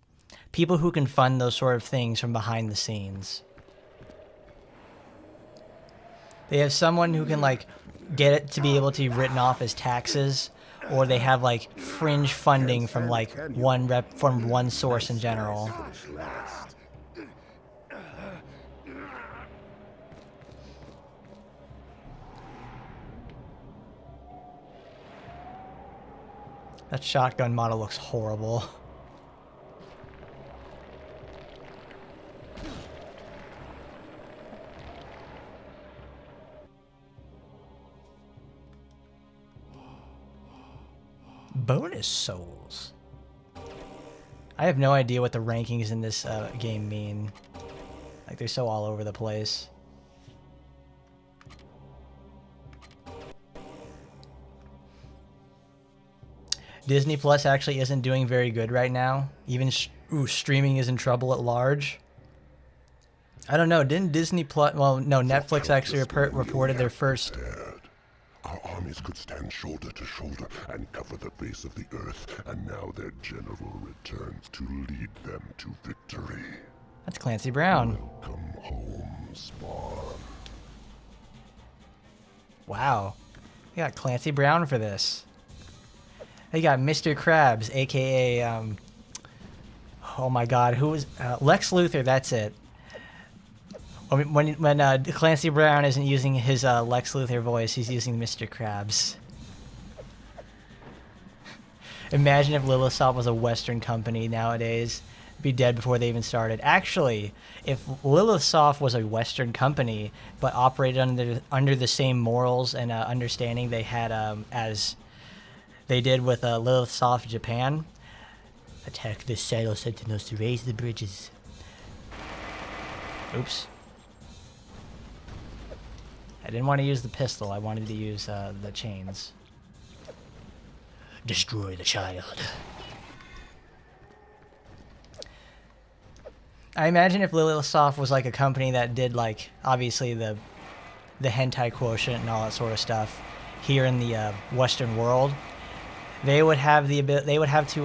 people who can fund those sort of things from behind the scenes. They have someone who can like get it to be able to be written off as taxes, or they have like fringe funding from like from one source in general. Finish last. That shotgun model looks horrible. Bonus souls. I have no idea what the rankings in this game mean. Like, they're so all over the place. Disney Plus actually isn't doing very good right now. Even streaming is in trouble at large. I don't know. Didn't Disney Plus... Well, no, Netflix actually reported their first... Our armies could stand shoulder to shoulder and cover the face of the earth, and now their general returns to lead them to victory. That's Clancy Brown. Welcome home, Spawn. Wow. We got Clancy Brown for this. They got Mr. Krabs, aka, oh my god, who was, Lex Luthor, that's it. When Clancy Brown isn't using his Lex Luthor voice, he's using Mr. Krabs. Imagine if Lilithsoft was a Western company nowadays. It'd be dead before they even started. Actually, if Lilithsoft was a Western company, but operated under the same morals and understanding they had as they did with Lilithsoft Japan, attack the Saddle Sentinels to raise the bridges. Oops. I didn't want to use the pistol, I wanted to use the chains. Destroy the child. I imagine if Lilithsoft was like a company that did like, obviously the hentai quotient and all that sort of stuff here in the Western world, they would have the ability, they would have to,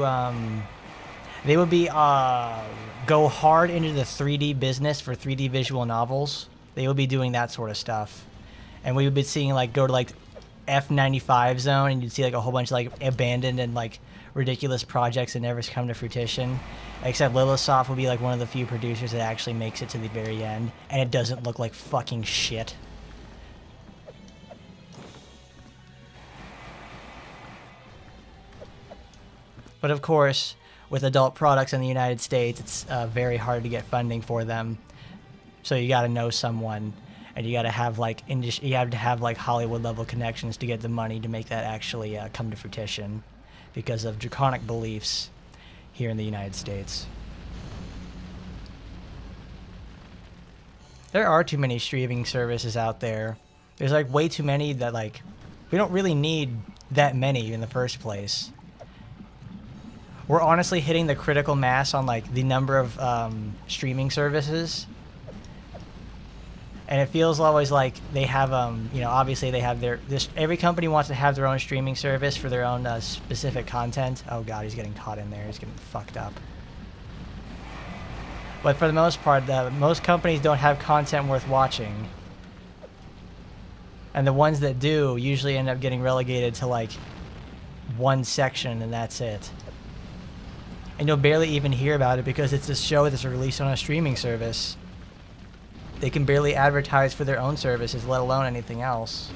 they would be, go hard into the 3D business for 3D visual novels. They would be doing that sort of stuff. And we would be seeing like go to like F95 zone, and you'd see like a whole bunch of like abandoned and like ridiculous projects that never come to fruition. Except Lilithsoft will be like one of the few producers that actually makes it to the very end, and it doesn't look like fucking shit. But of course, with adult products in the United States, it's very hard to get funding for them. So you got to know someone. And you got to have like Hollywood level connections to get the money to make that actually come to fruition, because of draconic beliefs here in the United States. There are too many streaming services out there. There's like way too many that like we don't really need that many in the first place. We're honestly hitting the critical mass on like the number of streaming services. And it feels always like they have, you know, obviously they have every company wants to have their own streaming service for their own specific content. Oh god, he's getting caught in there. He's getting fucked up. But for the most part, most companies don't have content worth watching. And the ones that do usually end up getting relegated to like one section, and that's it. And you'll barely even hear about it because it's a show that's released on a streaming service. They can barely advertise for their own services, let alone anything else.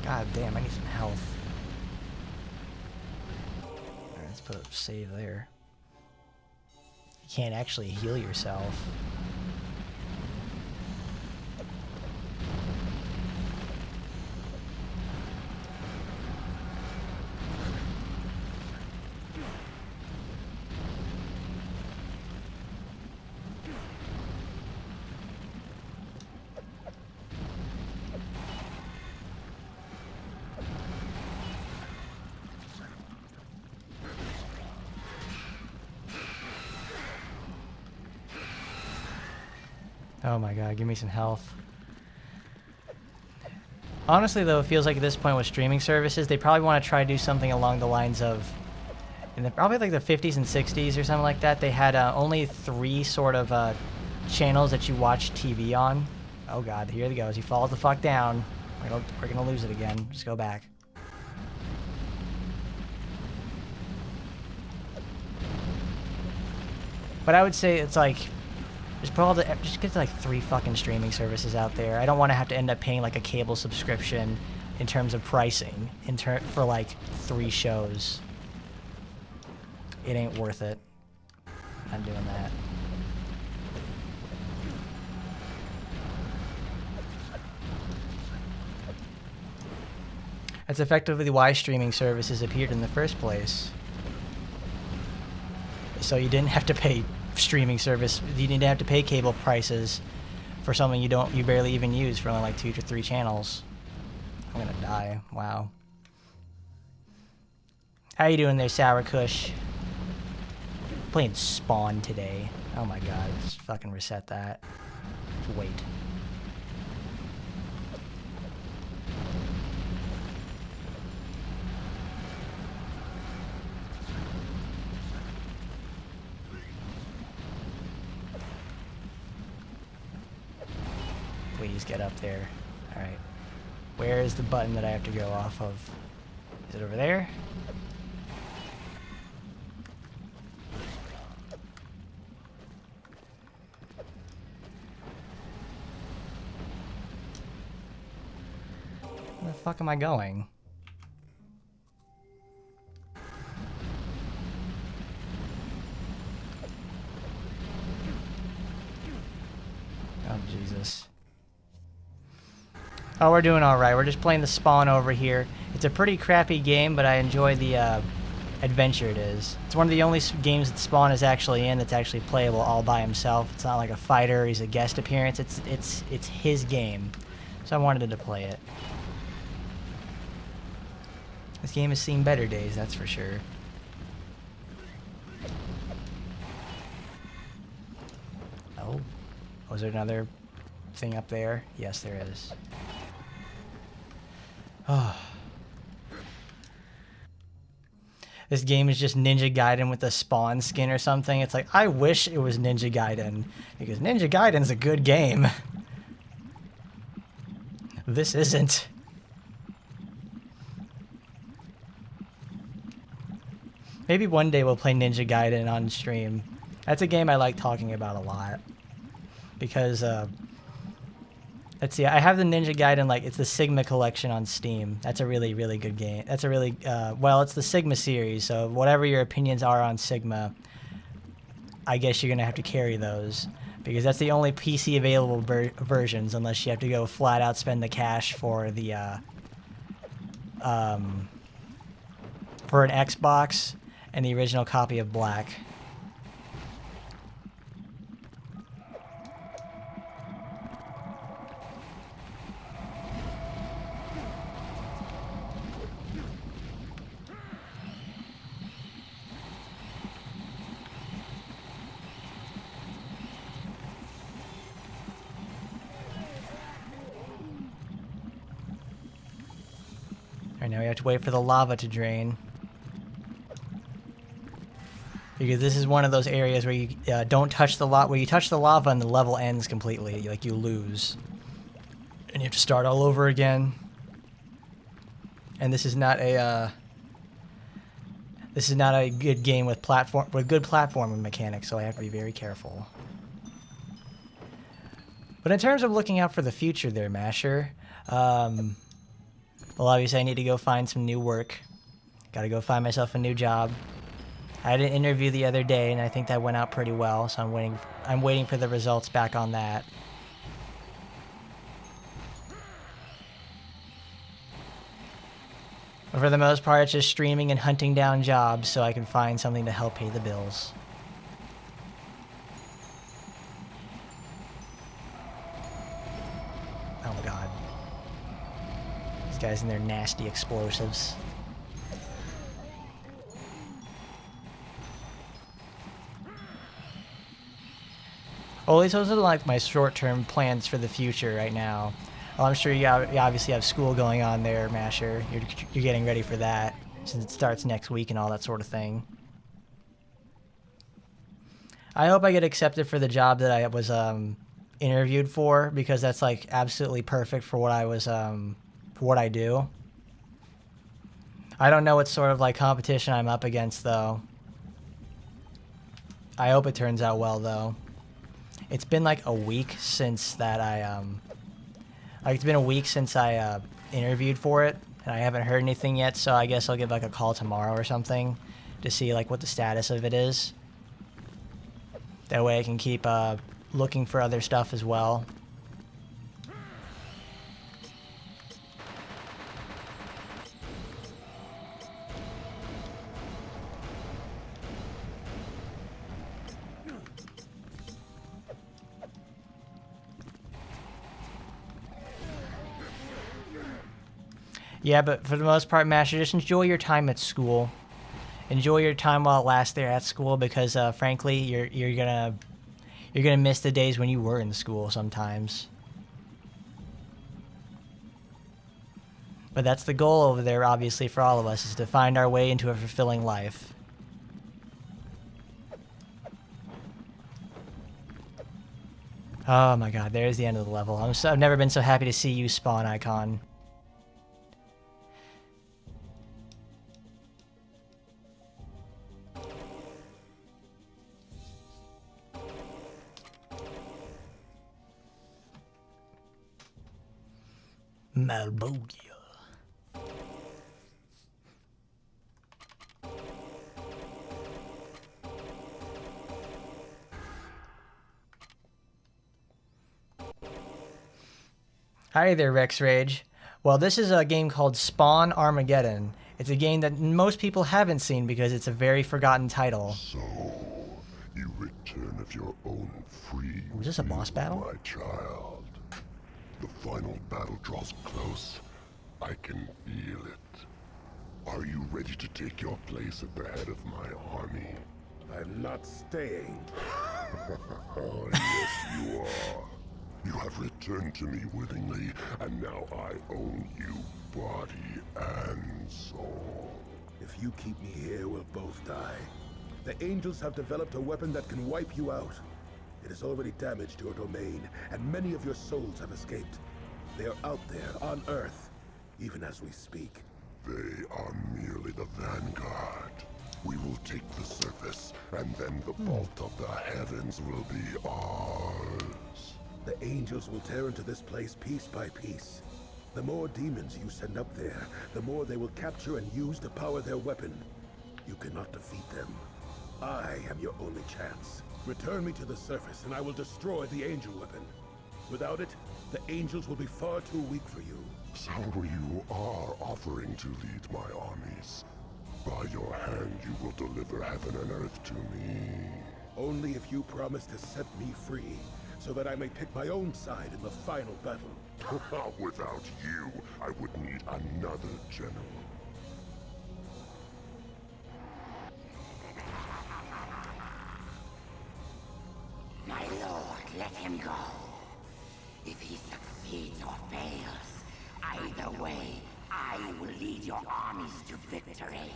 God damn, I need some health. Alright, let's put a save there. You can't actually heal yourself. Oh my god, give me some health. Honestly, though, it feels like at this point with streaming services, they probably want to try to do something along the lines of, in probably like the 50s and 60s or something like that, they had only 3 sort of channels that you watch TV on. Oh god, here he goes. He falls the fuck down. We're gonna lose it again. Just go back. But I would say it's like, just get like 3 fucking streaming services out there. I don't want to have to end up paying like a cable subscription in terms of pricing for like 3 shows. It ain't worth it. I'm doing that. That's effectively why streaming services appeared in the first place. So you didn't have to pay streaming service. You didn't have to pay cable prices for something you barely even use for only like 2 to 3 channels. I'm gonna die. Wow. How you doing there, Sour Kush? Playing Spawn today. Oh my god, just fucking reset that. Just wait. Please get up there. Alright. Where is the button that I have to go off of? Is it over there? Where the fuck am I going? Oh, Jesus. Oh, we're doing alright. We're just playing the Spawn over here. It's a pretty crappy game, but I enjoy the adventure it is. It's one of the only games that Spawn is actually in that's actually playable all by himself. It's not like a fighter, he's a guest appearance. It's his game. So I wanted to play it. This game has seen better days, that's for sure. Oh. Was there another thing up there? Yes, there is. Oh. This game is just Ninja Gaiden with a Spawn skin or something. It's like, I wish it was Ninja Gaiden, because Ninja Gaiden's a good game. This isn't. Maybe one day we'll play Ninja Gaiden on stream. That's a game I like talking about a lot. Because, let's see, I have the Ninja Gaiden, like, it's the Sigma collection on Steam. That's a really, really good game. That's a really, well, it's the Sigma series, so whatever your opinions are on Sigma, I guess you're going to have to carry those. Because that's the only PC available versions, unless you have to go flat out spend the cash for the, for an Xbox and the original copy of Black. Alright, now we have to wait for the lava to drain. Because this is one of those areas where you don't touch the lava. Where you touch the lava and the level ends completely. Like, you lose. And you have to start all over again. And this is not a good game with good platforming mechanics, so I have to be very careful. But in terms of looking out for the future there, Masher, well, obviously I need to go find some new work. Gotta go find myself a new job. I had an interview the other day, and I think that went out pretty well, so I'm waiting for the results back on that. But for the most part, it's just streaming and hunting down jobs so I can find something to help pay the bills. Oh my god. These guys and their nasty explosives. Well, at least those are like my short-term plans for the future right now. Well, I'm sure you obviously have school going on there, Masher. You're getting ready for that since it starts next week and all that sort of thing. I hope I get accepted for the job that I was interviewed for, because that's like absolutely perfect for what I was for what I do. I don't know what sort of like competition I'm up against though. I hope it turns out well though. It's been like a week since that it's been a week since I interviewed for it, and I haven't heard anything yet, so I guess I'll give like a call tomorrow or something to see like what the status of it is. That way I can keep looking for other stuff as well. Yeah, but for the most part, Master, just enjoy your time at school. Enjoy your time while it lasts there at school, because frankly, you're gonna miss the days when you were in school sometimes. But that's the goal over there, obviously, for all of us, is to find our way into a fulfilling life. Oh my god, there's the end of the level. I've never been so happy to see you spawn, Icon. Malbogia. Hi there, Rex Rage. Well, this is a game called Spawn Armageddon. It's a game that most people haven't seen because it's a very forgotten title. So, you return of your own free Was this a boss will, battle? my child. The final battle draws close. I can feel it. Are you ready to take your place at the head of my army? I'm not staying. Oh, yes, you are. You have returned to me willingly, and now I own you, body and soul. If you keep me here, we'll both die. The Angels have developed a weapon that can wipe you out. It has already damaged your domain, and many of your souls have escaped. They are out there, on Earth, even as we speak. They are merely the vanguard. We will take the surface, and then the vault of the heavens will be ours. The Angels will tear into this place piece by piece. The more demons you send up there, the more they will capture and use to power their weapon. You cannot defeat them. I am your only chance. Return me to the surface, and I will destroy the Angel weapon. Without it, the Angels will be far too weak for you. So you are offering to lead my armies. By your hand you will deliver heaven and earth to me. Only if you promise to set me free, so that I may pick my own side in the final battle. Without you, I would need another general. My lord, let him go. If he succeeds or fails, either way, I will lead your armies to victory.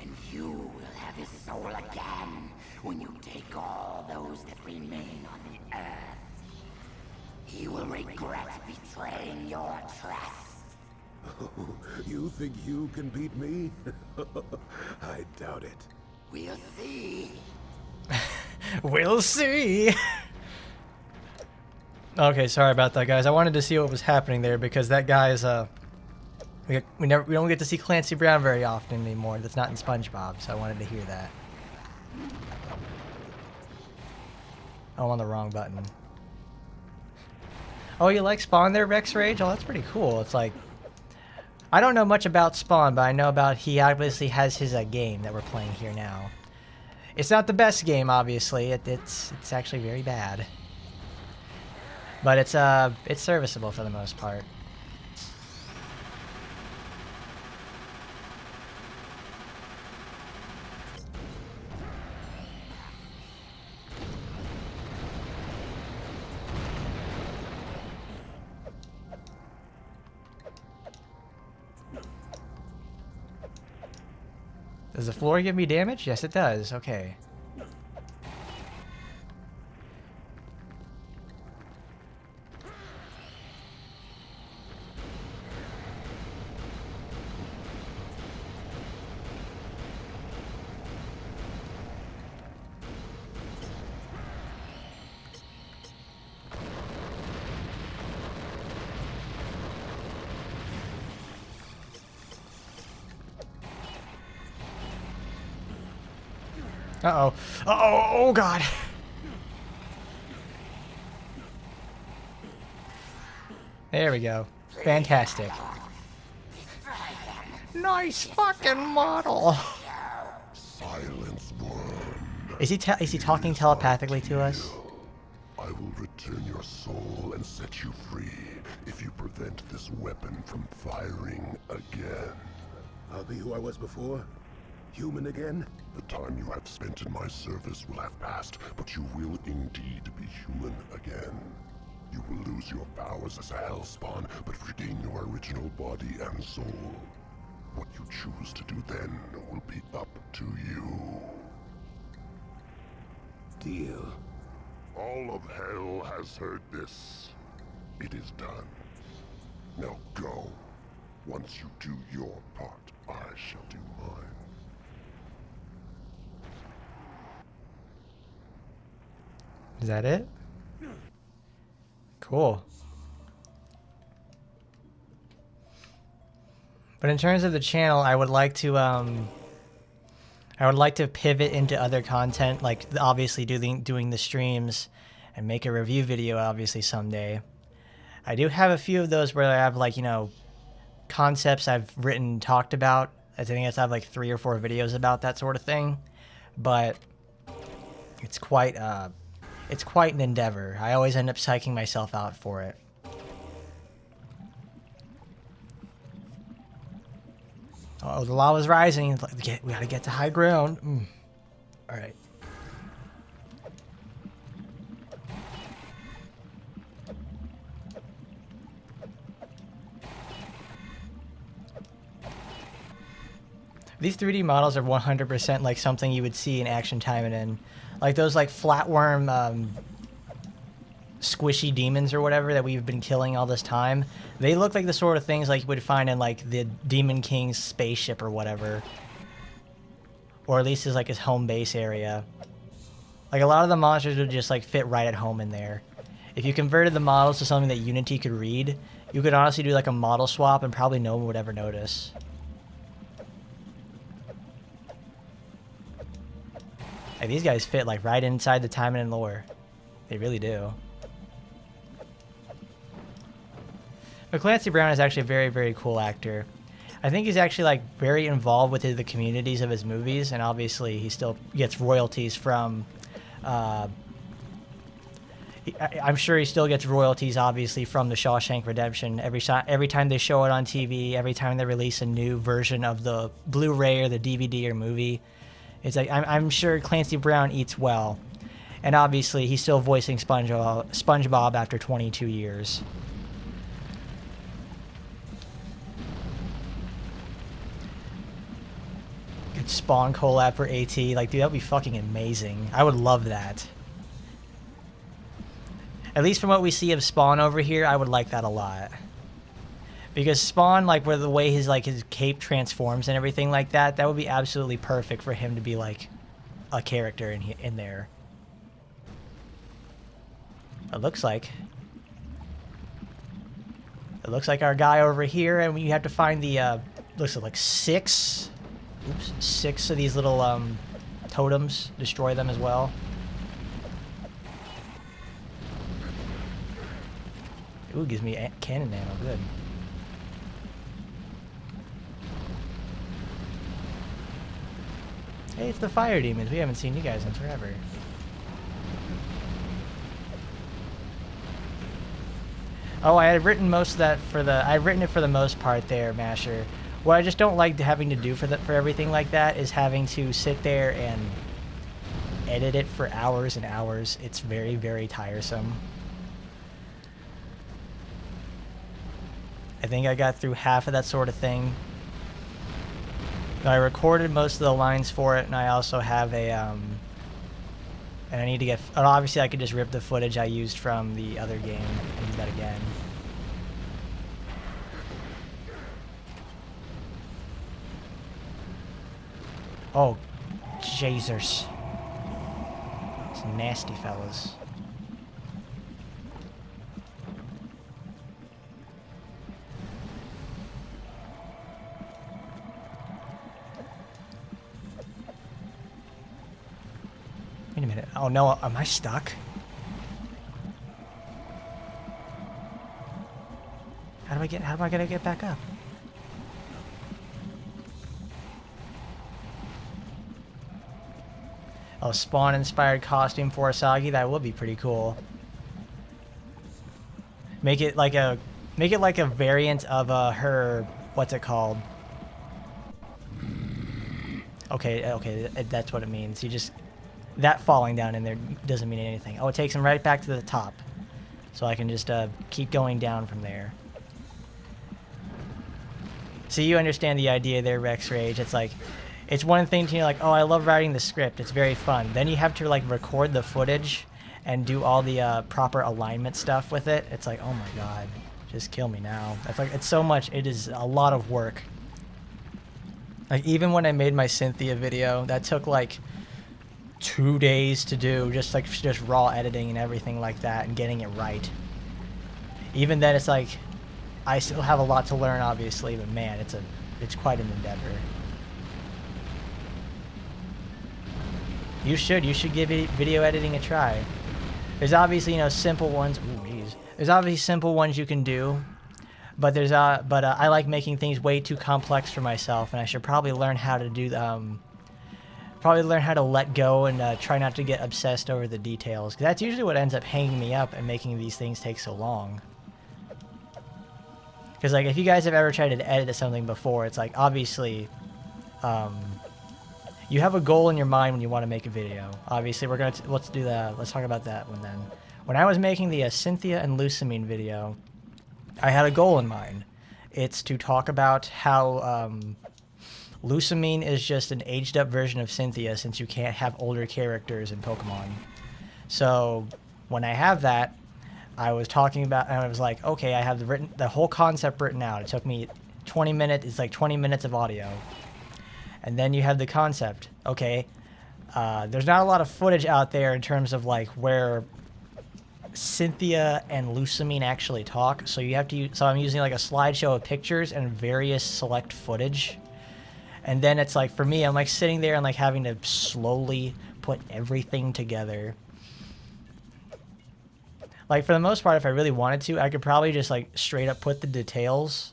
And you will have his soul again when you take all those that remain on the earth. He will regret betraying your trust. You think you can beat me? I doubt it. We'll see. We'll see. Okay, sorry about that, guys. I wanted to see what was happening there because that guy is we don't get to see Clancy Brown very often anymore. That's not in SpongeBob, so I wanted to hear that. Oh, I'm on the wrong button. Oh, you like Spawn there, Rex Rage? Oh, that's pretty cool. It's like, I don't know much about Spawn, but I know about he obviously has his game that we're playing here now. It's not the best game, obviously. It's actually very bad, but it's serviceable for the most part. Does the floor give me damage? Yes, it does. Okay. Uh-oh. Uh-oh. Oh, God. There we go. Fantastic. Nice fucking model. Silence, worm. Is he talking telepathically to us? I will return your soul and set you free if you prevent this weapon from firing again. I'll be who I was before? Human again? The time you have spent in my service will have passed, but you will indeed be human again. You will lose your powers as a Hellspawn, but regain your original body and soul. What you choose to do then will be up to you. Deal. All of hell has heard this. It is done. Now go. Once you do your part, I shall do mine. Is that it? Cool. But in terms of the channel, I would like to pivot into other content, like obviously doing the streams and make a review video obviously someday. I do have a few of those where I have, like, you know, concepts I've written, talked about. I think I have like 3 or 4 videos about that sort of thing, but it's quite an endeavor. I always end up psyching myself out for it. Oh, the lava's rising. We gotta get to high ground. All right. These 3D models are 100% like something you would see in Action Time and like those like flatworm squishy demons or whatever that we've been killing all this time. They look like the sort of things like you would find in like the Demon King's spaceship or whatever. Or at least is like his home base area. Like a lot of the monsters would just like fit right at home in there. If you converted the models to something that Unity could read, you could honestly do like a model swap and probably no one would ever notice. Like, these guys fit like right inside the Time and lore. They really do. But Clancy Brown is actually a very, very cool actor. I think he's actually like very involved with the communities of his movies, and obviously he still gets royalties from. I'm sure he still gets royalties, obviously, from the Shawshank Redemption. Every time they show it on TV, every time they release a new version of the Blu-ray or the DVD or movie, it's like I'm sure Clancy Brown eats well, and obviously he's still voicing SpongeBob after 22 years. Good Spawn collab for AT. Like, dude, that would be fucking amazing. I would love that. At least from what we see of Spawn over here, I would like that a lot. Because Spawn, like, where the way his cape transforms and everything like that, that would be absolutely perfect for him to be, like, a character in there. It looks like our guy over here, and we have to find the, looks like 6 of these little, totems. Destroy them as well. Ooh, gives me cannon ammo. Good. Hey, it's the fire demons. We haven't seen you guys in forever. Oh, I had written most of that I've written it for the most part there, Masher. What I just don't like having to do for everything like that is having to sit there and edit it for hours and hours. It's very, very tiresome. I think I got through half of that sort of thing. I recorded most of the lines for it, and I also have a and I need to get. And obviously, I could just rip the footage I used from the other game and do that again. Oh, Jesus! These nasty fellas. Wait a minute. Oh no, am I stuck? How am I gonna get back up? Oh, Spawn inspired costume for Asagi, that would be pretty cool. Make it like a variant of her, what's it called? Okay, that's what it means. You just that falling down in there doesn't mean anything. Oh, it takes him right back to the top. So I can just keep going down from there. So you understand the idea there, Rex Rage. It's like, it's one thing to, like, oh, I love writing the script. It's very fun. Then you have to, like, record the footage and do all the proper alignment stuff with it. It's like, oh my god, just kill me now. It's like, it's so much, it is a lot of work. Like, even when I made my Cynthia video, that took, like, 2 days to do, just raw editing and everything like that, and getting it right. Even then, it's like, I still have a lot to learn, obviously, but man, it's quite an endeavor. You should give video editing a try. There's obviously, you know, simple ones. Ooh, jeez. There's obviously simple ones you can do, but I like making things way too complex for myself, and I should probably learn how to do probably learn how to let go and try not to get obsessed over the details, because that's usually what ends up hanging me up and making these things take so long. Because, like, if you guys have ever tried to edit something before, it's like, obviously, you have a goal in your mind when you want to make a video. Obviously, let's talk about that one then. When I was making the Cynthia and Lusamine video, I had a goal in mind. It's to talk about how Lusamine is just an aged up version of Cynthia, since you can't have older characters in Pokemon. So when I have that, I was talking about, and I was like, okay, I have the whole concept written out. It took me 20 minutes. It's like 20 minutes of audio. And then you have the concept. Okay, there's not a lot of footage out there in terms of, like, where Cynthia and Lusamine actually talk. So you have to so I'm using, like, a slideshow of pictures and various select footage. And then it's like, for me, I'm, like, sitting there and, like, having to slowly put everything together. Like, for the most part, if I really wanted to, I could probably just, like, straight up put the details,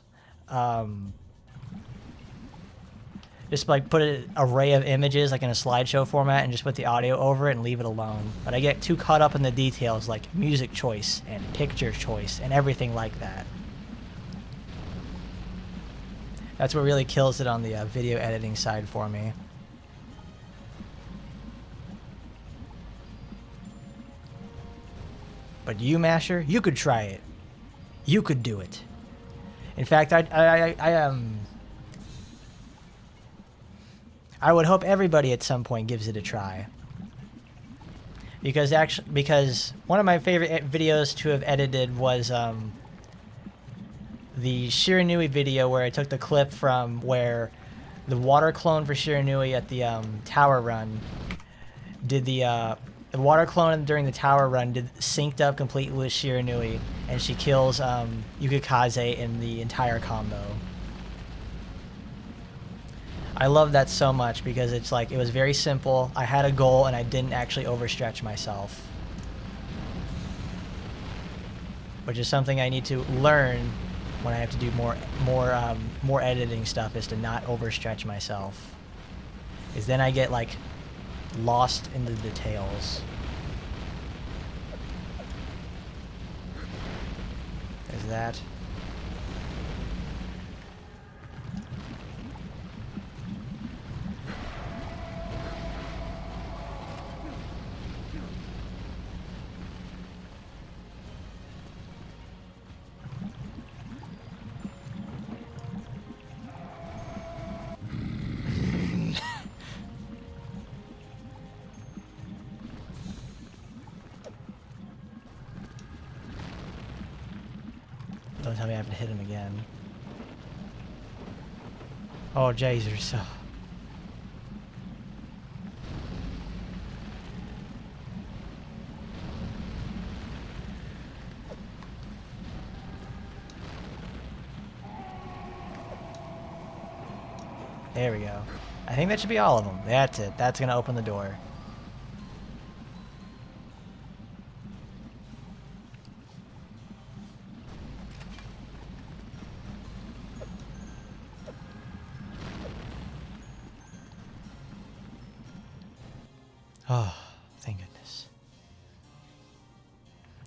just, like, put an array of images, like, in a slideshow format, and just put the audio over it and leave it alone. But I get too caught up in the details, like music choice and picture choice and everything like that. That's what really kills it on the video editing side for me. But you, Masher, you could try it. You could do it. In fact, I would hope everybody at some point gives it a try. Because one of my favorite videos to have edited was the Shiranui video, where I took the clip from where the water clone for Shiranui at the tower run did the water clone during the tower run synced up completely with Shiranui, and she kills Yukikaze in the entire combo. I love that so much because it's like, it was very simple. I had a goal and I didn't actually overstretch myself, which is something I need to learn when I have to do more editing stuff, is to not overstretch myself. Because then I get, like, lost in the details. There's that. Don't tell me I have to hit him again. Oh, Jesus. There we go. I think that should be all of them. That's it. That's going to open the door. Oh, thank goodness.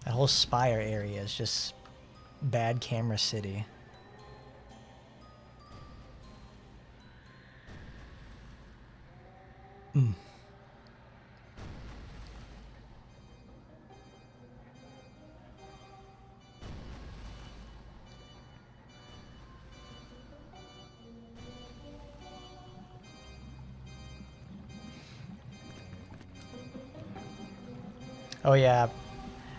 That whole Spire area is just bad camera city. Oh yeah,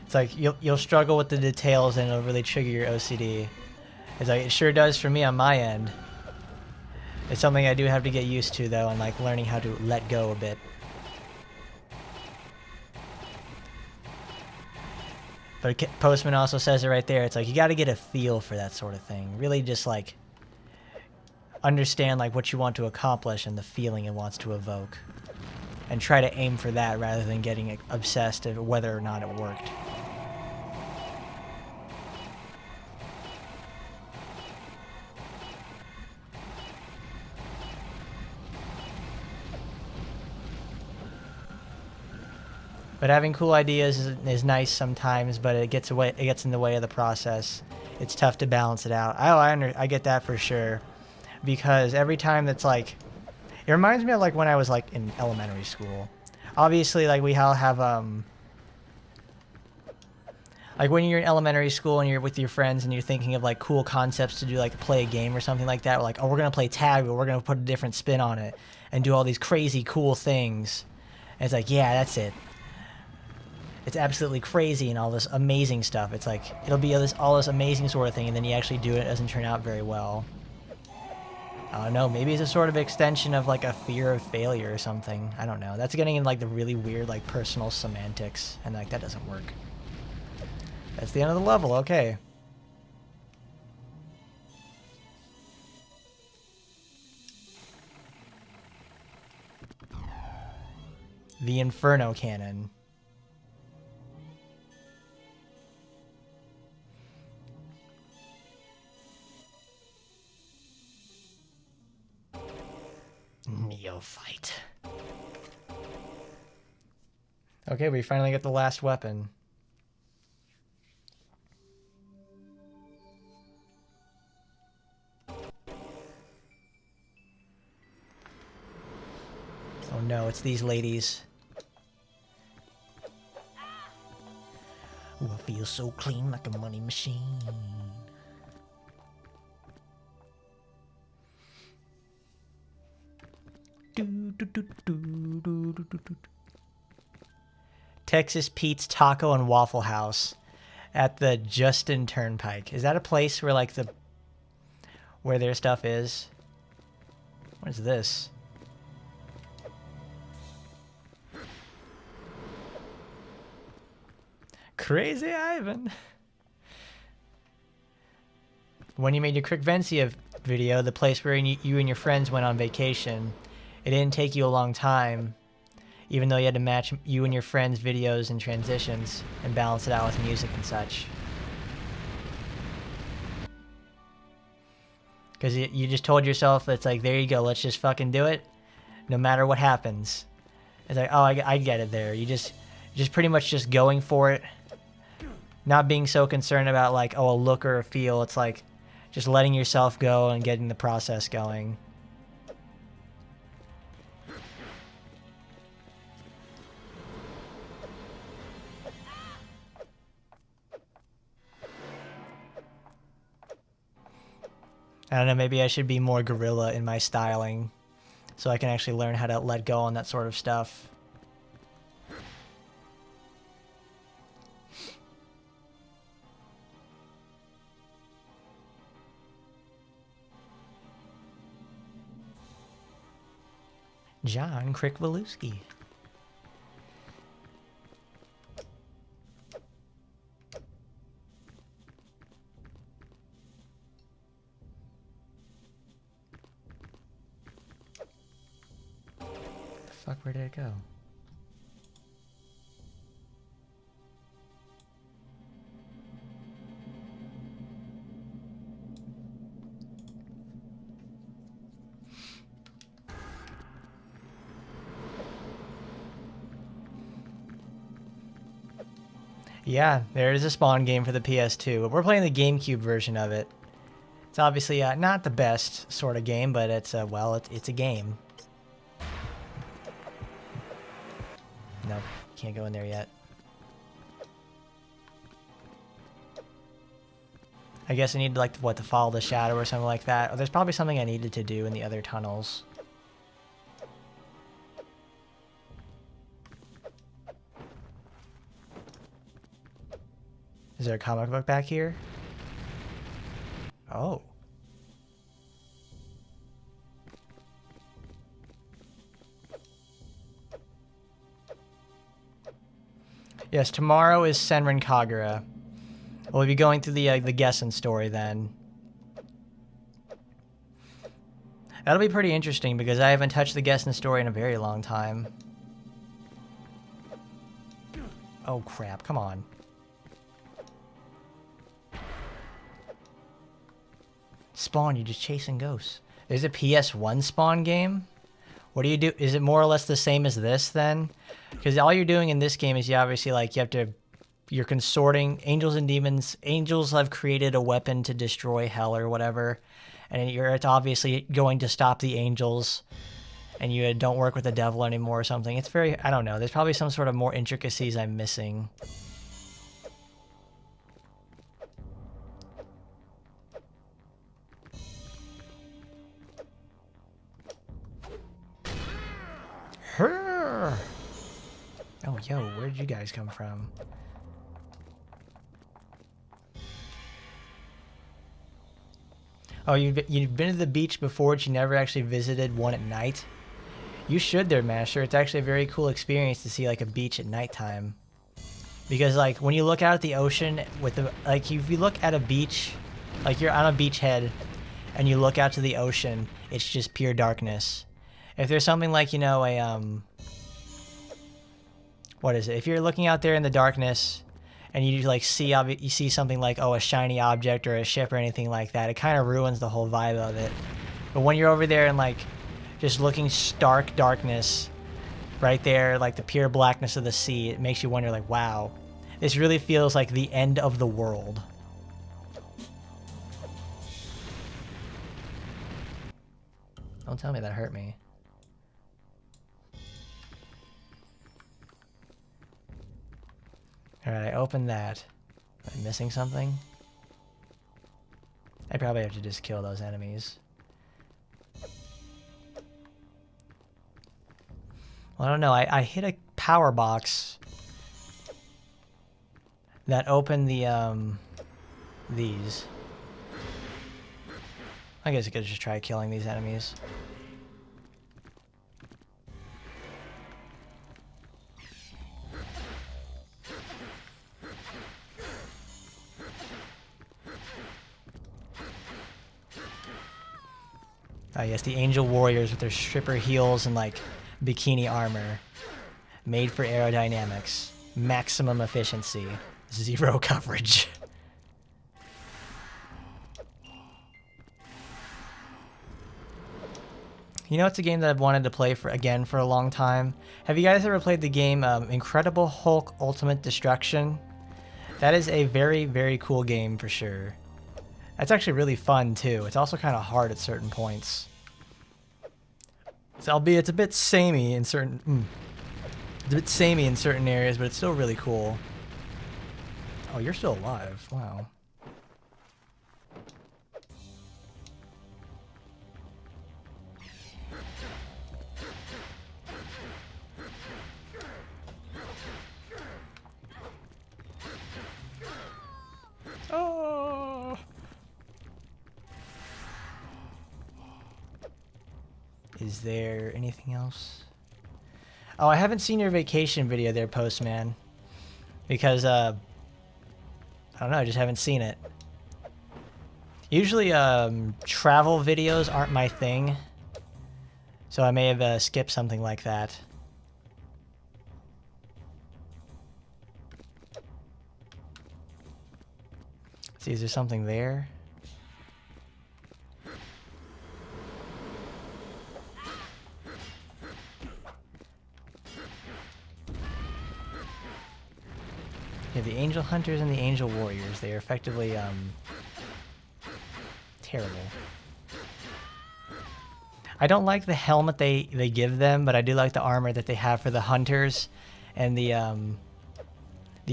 it's like you'll struggle with the details and it'll really trigger your OCD. It's like it sure does for me on my end. It's something I do have to get used to though, and like learning how to let go a bit. But Postman also says it right there. It's like you got to get a feel for that sort of thing. Really, just like understand like what you want to accomplish and the feeling it wants to evoke. And try to aim for that rather than getting obsessed with whether or not it worked. But having cool ideas is nice sometimes, but it gets in the way of the process. It's tough to balance it out. I get that for sure, because every time that's like. It reminds me of like when I was like in elementary school. Obviously, like we all have like when you're in elementary school and you're with your friends and you're thinking of like cool concepts to do, like play a game or something like that. We're like, oh, we're gonna play tag, but we're gonna put a different spin on it and do all these crazy cool things. And it's like, yeah, that's it. It's absolutely crazy and all this amazing stuff. It's like it'll be all this amazing sort of thing, and then you actually do it, it doesn't turn out very well. I don't know, maybe it's a sort of extension of like a fear of failure or something. I don't know. That's getting in like the really weird like personal semantics, and like that doesn't work. That's the end of the level, okay. The Inferno Cannon. Neophyte. Okay, we finally get the last weapon. Oh no, it's these ladies. Ooh, I feel so clean like a money machine. Texas Pete's Taco and Waffle House at the Justin Turnpike. Is that a place where like where their stuff is? What is this? Crazy Ivan. When you made your Quickvencia video, the place where you and your friends went on vacation, it didn't take you a long time, even though you had to match you and your friends' videos and transitions and balance it out with music and such. Because you just told yourself, it's like, there you go, let's just fucking do it, no matter what happens. It's like, oh, I get it there. You just pretty much just going for it, not being so concerned about like, oh, a look or a feel. It's like just letting yourself go and getting the process going. I don't know, maybe I should be more guerrilla in my styling so I can actually learn how to let go on that sort of stuff. John Krikwaluski. Fuck, where did it go? Yeah, there is a Spawn game for the PS2, but we're playing the GameCube version of it. It's obviously not the best sort of game, but it's well, it's a game. Nope, can't go in there yet. I guess I need to, like, what, to follow the shadow or something like that. Or there's probably something I needed to do in the other tunnels. Is there a comic book back here? Oh. Yes, tomorrow is Senran Kagura. We'll be going through the Gessen story then. That'll be pretty interesting because I haven't touched the Gessen story in a very long time. Oh crap, come on. Spawn, you're just chasing ghosts. There's a PS1 Spawn game? What do you do? Is it more or less the same as this then? Because all you're doing in this game is you obviously, like, you have to... You're consorting angels and demons. Angels have created a weapon to destroy hell or whatever. And it's obviously going to stop the angels. And you don't work with the devil anymore or something. It's very... I don't know. There's probably some sort of more intricacies I'm missing. Her. Oh, yo, where did you guys come from? Oh, you've been to the beach before, but you never actually visited one at night? You should there, Master. It's actually a very cool experience to see, like, a beach at nighttime. Because, like, when you look out at the ocean with the... Like, if you look at a beach, like, you're on a beachhead, and you look out to the ocean, it's just pure darkness. If there's something like, you know, a, what is it? If you're looking out there in the darkness and you, like, you see something like, oh, a shiny object or a ship or anything like that, it kind of ruins the whole vibe of it. But when you're over there and, like, just looking stark darkness right there, like the pure blackness of the sea, it makes you wonder, like, wow, this really feels like the end of the world. Don't tell me that hurt me. Alright, I opened that. Am I missing something? I probably have to just kill those enemies. Well, I don't know. I hit a power box that opened the, these. I guess I could just try killing these enemies. Ah, yes, the Angel Warriors with their stripper heels and, like, bikini armor. Made for aerodynamics. Maximum efficiency. Zero coverage. You know, it's a game that I've wanted to play for a long time. Have you guys ever played the game Incredible Hulk Ultimate Destruction? That is a very, very cool game for sure. That's actually really fun too. It's also kind of hard at certain points. Albeit it's a bit samey in certain areas, but it's still really cool. Oh, you're still alive. Wow. Is there anything else? Oh, I haven't seen your vacation video there, Postman. Because, I don't know, I just haven't seen it. Usually, travel videos aren't my thing. So I may have skipped something like that. See, is there something there? Yeah, the Angel Hunters and the Angel Warriors, they are effectively, terrible. I don't like the helmet they give them, but I do like the armor that they have for the Hunters and the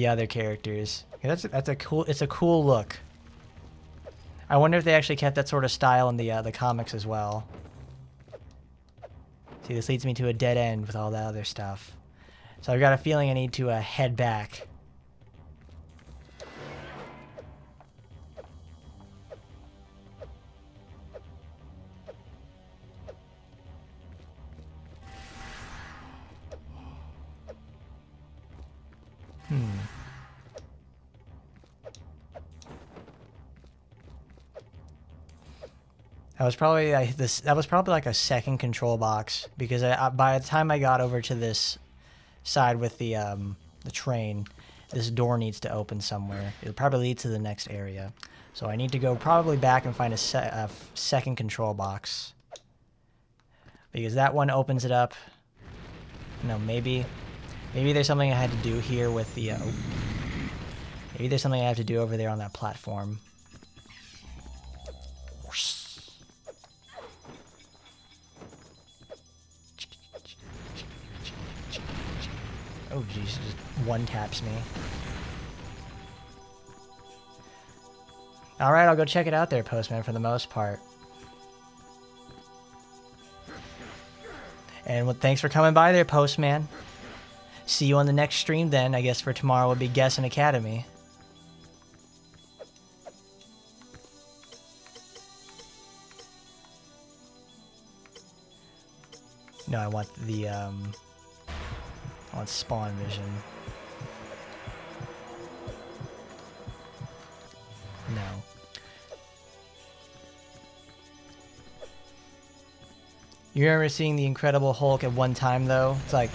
other characters. Yeah, that's a cool, it's a cool look. I wonder if they actually kept that sort of style in the comics as well. See, this leads me to a dead end with all that other stuff. So I've got a feeling I need to head back. That was probably that was probably like a second control box, because by the time I got over to this side with the train, this door needs to open somewhere. It'll probably lead to the next area, so I need to go probably back and find a second control box, because that one opens it up. No, maybe there's something I had to do here with the. Maybe there's something I have to do over there on that platform. Oh jeez, just one taps me. Alright, I'll go check it out there, Postman, for the most part. And thanks for coming by there, Postman. See you on the next stream then. I guess for tomorrow would be Guessing Academy. No, I want the, I want spawn vision. No. You remember seeing the Incredible Hulk at one time, though? It's like,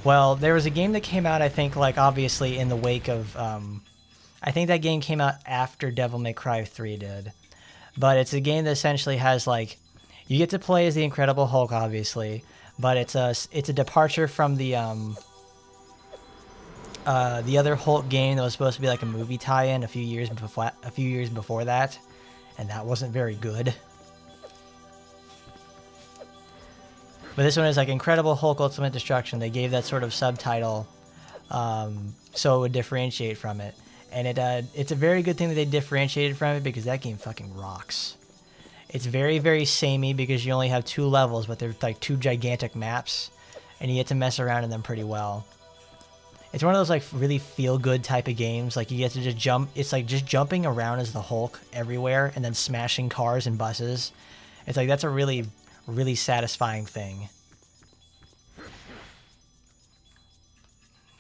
well, there was a game that came out, I think, like, obviously in the wake of, I think that game came out after Devil May Cry 3 did. But it's a game that essentially has, like, you get to play as the Incredible Hulk, obviously, but it's a departure from the other Hulk game that was supposed to be like a movie tie-in a few years before that, and that wasn't very good. But this one is like Incredible Hulk Ultimate Destruction. They gave that sort of subtitle so it would differentiate from it, and it's a very good thing that they differentiated from it, because that game fucking rocks. It's very, very samey because you only have 2 levels, but they're like 2 gigantic maps, and you get to mess around in them pretty well. It's one of those like really feel-good type of games. Like you get to just jump. It's like just jumping around as the Hulk everywhere and then smashing cars and buses. It's like that's a really, really satisfying thing.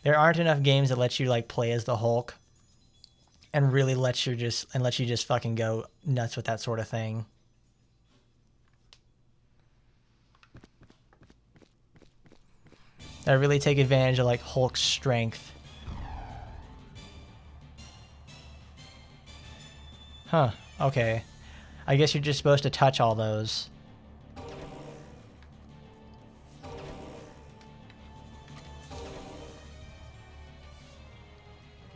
There aren't enough games that let you like play as the Hulk and really let you just fucking go nuts with that sort of thing. That really take advantage of like Hulk's strength. Huh, okay. I guess you're just supposed to touch all those.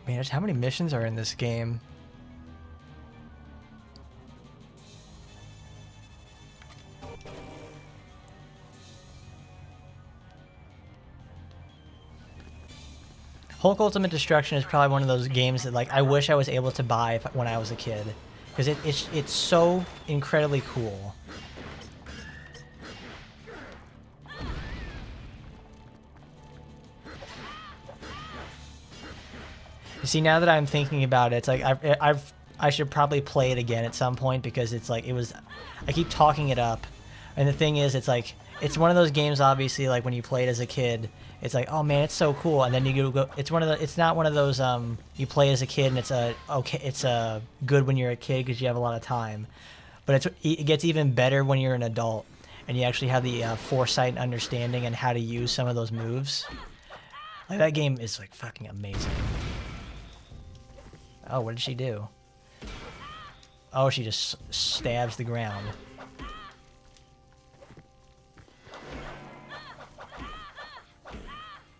Man, just how many missions are in this game? Hulk Ultimate Destruction is probably one of those games that like I wish I was able to buy when I was a kid, because it's so incredibly cool. You see, now that I'm thinking about it, it's like I should probably play it again at some point, because it's like I keep talking it up, and the thing is, it's like it's one of those games, obviously, like when you play it as a kid, it's like, oh man, it's so cool, and then you go, it's not one of those you play as a kid and it's good when you're a kid because you have a lot of time, but it gets even better when you're an adult and you actually have the foresight and understanding and how to use some of those moves. Like that game is like fucking amazing. Oh, what did she do? Oh, she just stabs the ground.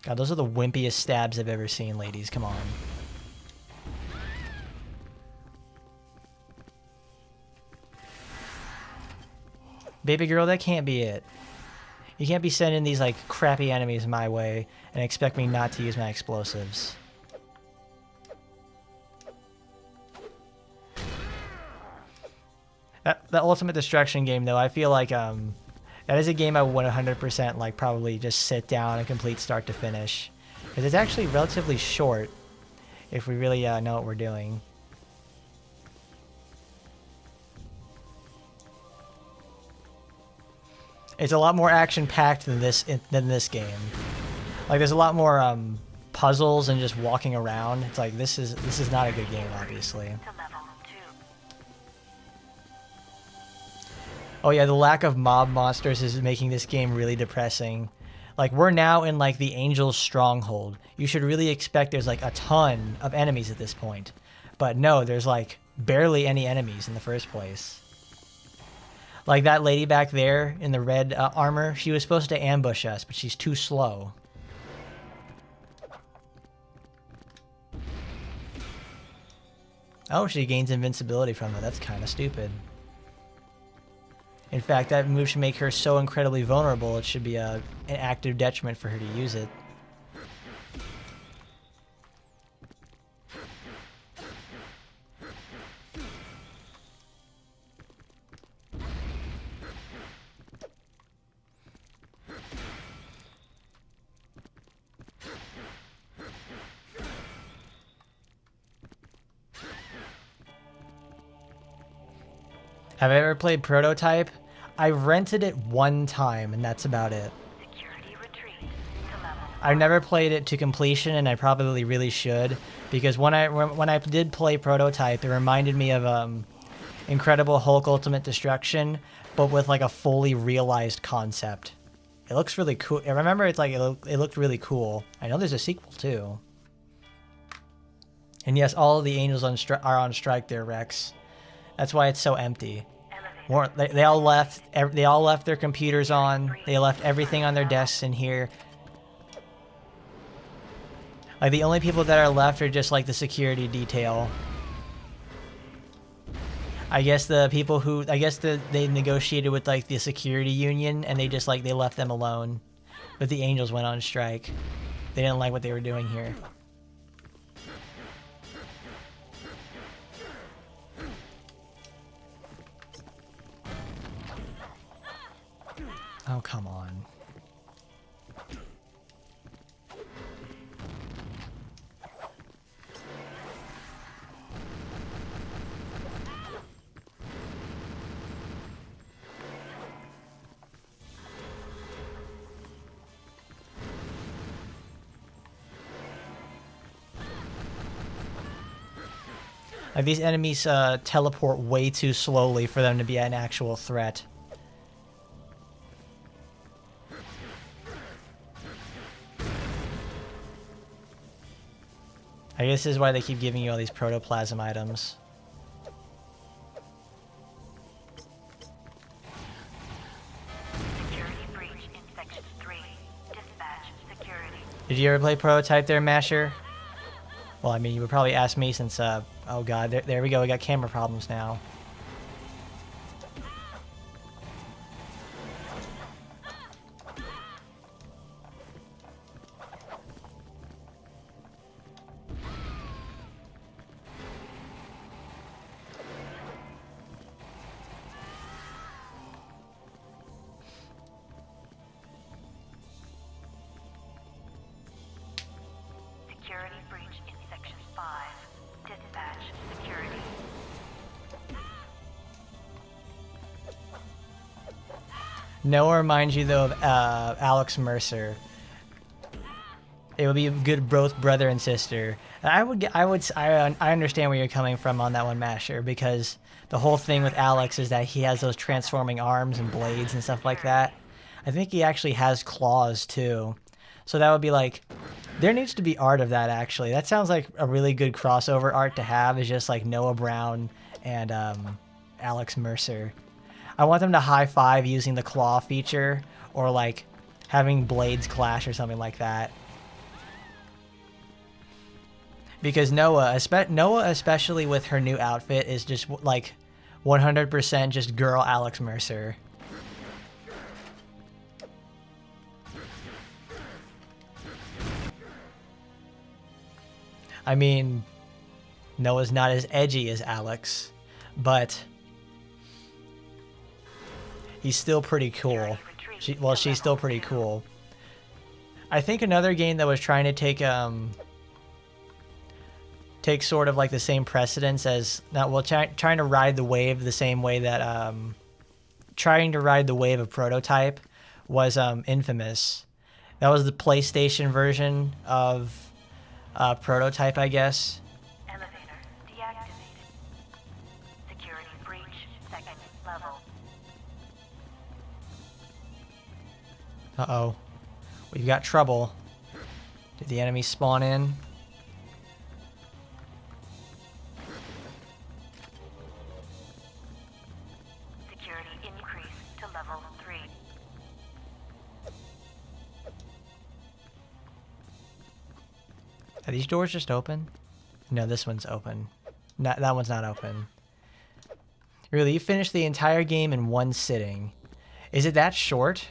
God, those are the wimpiest stabs I've ever seen, ladies. Come on. Baby girl, that can't be it. You can't be sending these, like, crappy enemies my way and expect me not to use my explosives. The Ultimate Destruction game, though, I feel like, that is a game I would 100%, like, probably just sit down and complete start to finish. Because it's actually relatively short, if we really know what we're doing. It's a lot more action-packed than this game. Like, there's a lot more puzzles and just walking around. It's like, this is not a good game, obviously. Oh yeah, the lack of mob monsters is making this game really depressing. Like, we're now in, like, the Angel's Stronghold. You should really expect there's, like, a ton of enemies at this point. But no, there's, like, barely any enemies in the first place. Like, that lady back there in the red armor, she was supposed to ambush us, but she's too slow. Oh, she gains invincibility from it. That's kind of stupid. In fact, that move should make her so incredibly vulnerable, it should be an active detriment for her to use it. Have I ever played Prototype? I rented it one time, and that's about it. I've never played it to completion, and I probably really should, because when I did play Prototype, it reminded me of Incredible Hulk Ultimate Destruction, but with like a fully realized concept. It looks really cool. I remember it's like it looked really cool. I know there's a sequel too. And yes, all of the angels are on strike there, Rex. That's why it's so empty. They all left. They all left their computers on. They left everything on their desks in here. Like, the only people that are left are just like the security detail. I guess the people who they negotiated with like the security union, and they just like they left them alone. But the angels went on strike. They didn't like what they were doing here. Oh, come on. Like, these enemies teleport way too slowly for them to be an actual threat. I guess this is why they keep giving you all these protoplasm items. Security breach in Section 3. Dispatch security. Did you ever play Prototype there, Masher? Well, I mean, you would probably ask me since, oh god, there we go, we got camera problems now. Security breach in Section 5. Dispatch security. Noah reminds you though of Alex Mercer. It would be a good both brother and sister. I understand where you're coming from on that one, Masher, because the whole thing with Alex is that he has those transforming arms and blades and stuff like that. I think he actually has claws too. So that would be like, there needs to be art of that actually. That sounds like a really good crossover art to have, is just like Noah Brown and Alex Mercer. I want them to high five using the claw feature, or like having blades clash or something like that. Because Noah, especially with her new outfit, is just like 100% just girl Alex Mercer. I mean, Noah's not as edgy as Alex, but he's still pretty cool. She's still pretty cool. I think another game that was trying to take sort of like the same precedence as trying to ride the wave the same way that trying to ride the wave of Prototype was Infamous. That was the PlayStation version of Prototype, I guess. Elevator deactivated. Security breach, 2nd level. Uh-oh. We've got trouble. Did the enemy spawn in? Security increased to level 3. Are these doors just open? No, this one's open. That one's not open. Really, you finished the entire game in one sitting. Is it that short?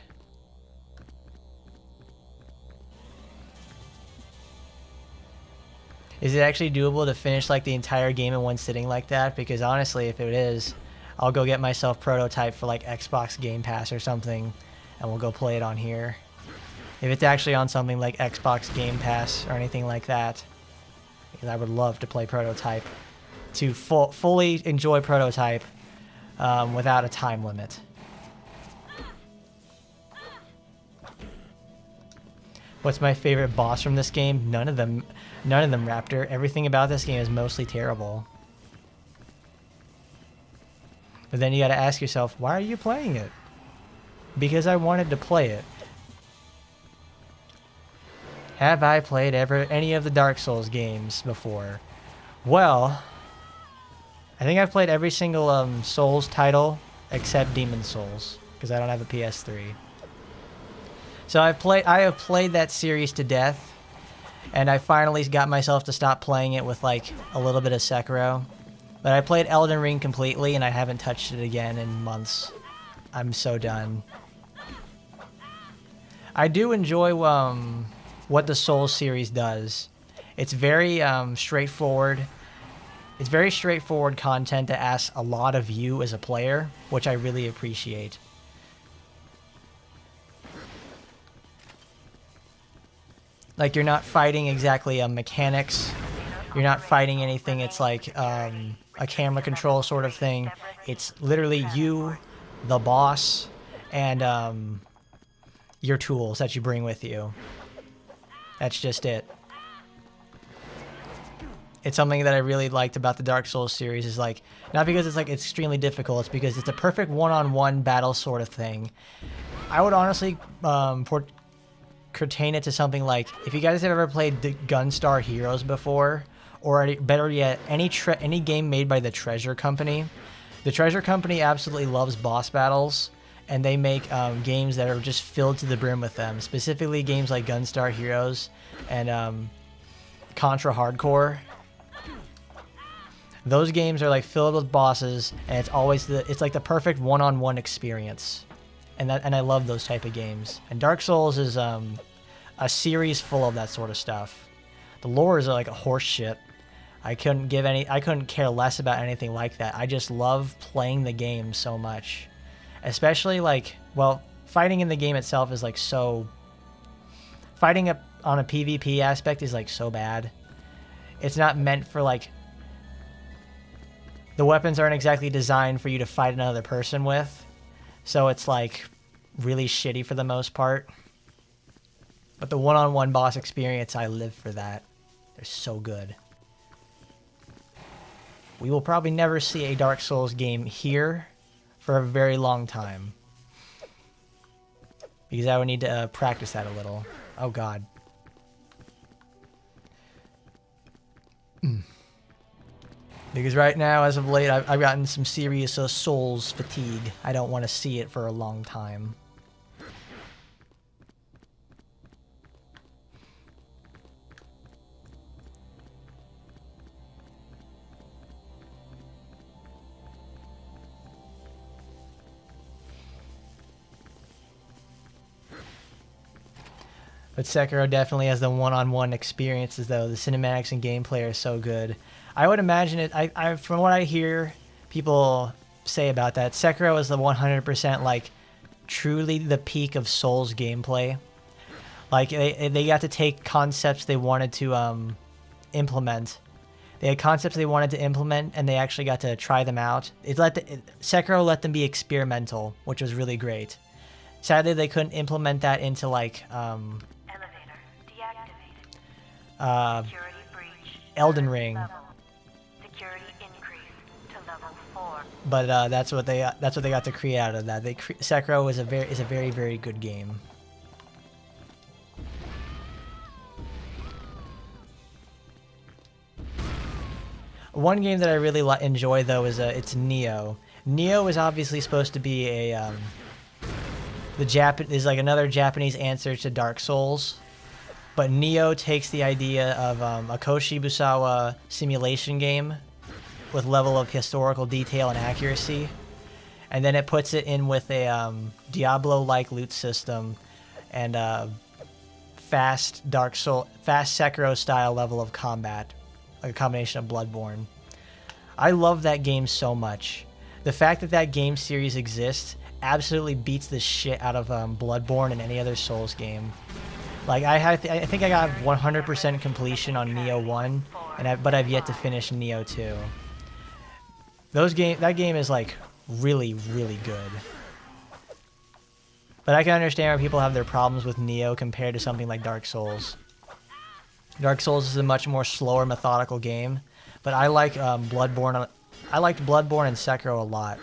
Is it actually doable to finish like the entire game in one sitting like that? Because honestly, if it is, I'll go get myself Prototype for like Xbox Game Pass or something, and we'll go play it on here. If it's actually on something like Xbox Game Pass or anything like that, because I would love to play Prototype, to fully enjoy Prototype without a time limit. What's my favorite boss from this game? None of them, Raptor. Everything about this game is mostly terrible. But then you gotta ask yourself, why are you playing it? Because I wanted to play it. Have I played any of the Dark Souls games before? Well, I think I've played every single Souls title except Demon Souls, because I don't have a PS3. So I have played that series to death, and I finally got myself to stop playing it with like a little bit of Sekiro. But I played Elden Ring completely, and I haven't touched it again in months. I'm so done. I do enjoy what the Souls series does. It's very straightforward. It's very straightforward content that asks a lot of you as a player, which I really appreciate. Like, you're not fighting exactly mechanics. You're not fighting anything. It's like a camera control sort of thing. It's literally you, the boss, and your tools that you bring with you. That's just it. It's something that I really liked about the Dark Souls series, is like, not because it's like extremely difficult, it's because it's a perfect one-on-one battle sort of thing. I would honestly pertain it to something like, if you guys have ever played the Gunstar Heroes before, or better yet, any game made by the Treasure Company. The Treasure Company absolutely loves boss battles, and they make games that are just filled to the brim with them. Specifically games like Gunstar Heroes and Contra Hardcore. Those games are like filled with bosses, and it's like the perfect one-on-one experience. And I love those type of games. And Dark Souls is a series full of that sort of stuff. The lore is like a horse shit. I couldn't care less about anything like that. I just love playing the game so much. Especially like, well, fighting in the game itself is like so... Fighting on a PvP aspect is like so bad. It's not meant for like... The weapons aren't exactly designed for you to fight another person with. So it's like, really shitty for the most part. But the one-on-one boss experience, I live for that. They're so good. We will probably never see a Dark Souls game here for a very long time. Because I would need to practice that a little. Oh god. Because right now, as of late, I've gotten some serious Souls fatigue. I don't want to see it for a long time. But Sekiro definitely has the one-on-one experiences, though. The cinematics and gameplay are so good. I would imagine it. From what I hear people say about that, Sekiro is the 100% like truly the peak of Souls gameplay. Like they got to take concepts they wanted to implement. They had concepts they wanted to implement, and they actually got to try them out. Sekiro let them be experimental, which was really great. Sadly, they couldn't implement that into like Elevator deactivated. Security breach. Elden Ring. Level. Security increase to level 4. But that's what they got to create out of that. Sekiro is a very very good game. One game that I really enjoy though is it's Nioh. Nioh is obviously supposed to be a is like another Japanese answer to Dark Souls, but Nioh takes the idea of a Koshibusawa simulation game with level of historical detail and accuracy, and then it puts it in with a Diablo-like loot system and fast Sekiro style level of combat, like a combination of Bloodborne. I love that game so much. The fact that that game series exists absolutely beats the shit out of Bloodborne and any other Souls game. Like I think I got 100% completion on Nioh 1, but I've yet to finish Nioh 2. That game is like really really good. But I can understand why people have their problems with Nioh compared to something like Dark Souls. Dark Souls is a much more slower, methodical game, but I like Bloodborne. I liked Bloodborne and Sekiro a lot.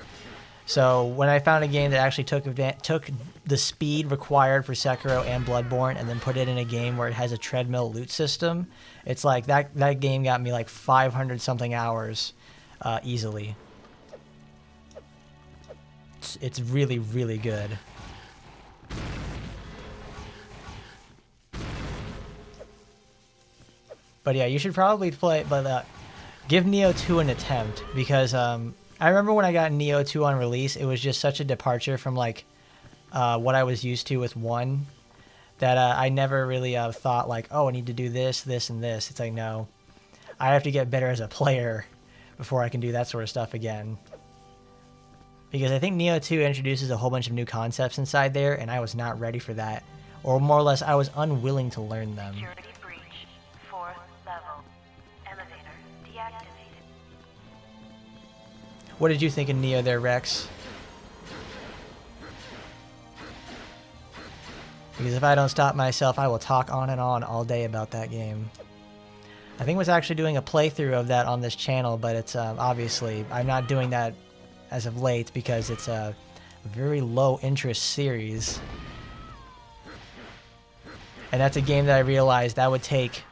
So when I found a game that actually took the speed required for Sekiro and Bloodborne and then put it in a game where it has a treadmill loot system, it's like that game got me like 500 something hours easily. It's really really good. But yeah, you should probably play, but give Nioh 2 an attempt, because I remember when I got Nioh 2 on release, it was just such a departure from like what I was used to with 1 that I never really thought like, oh, I need to do this, this, and this. It's like, no, I have to get better as a player before I can do that sort of stuff again. Because I think Nioh 2 introduces a whole bunch of new concepts inside there, and I was not ready for that. Or more or less, I was unwilling to learn them. Security breach. 4th level. Elevator deactivated. What did you think of Nioh there, Rex? Because if I don't stop myself, I will talk on and on all day about that game. I think I was actually doing a playthrough of that on this channel, but it's obviously, I'm not doing that as of late because it's a very low interest series. And that's a game that I realized that would take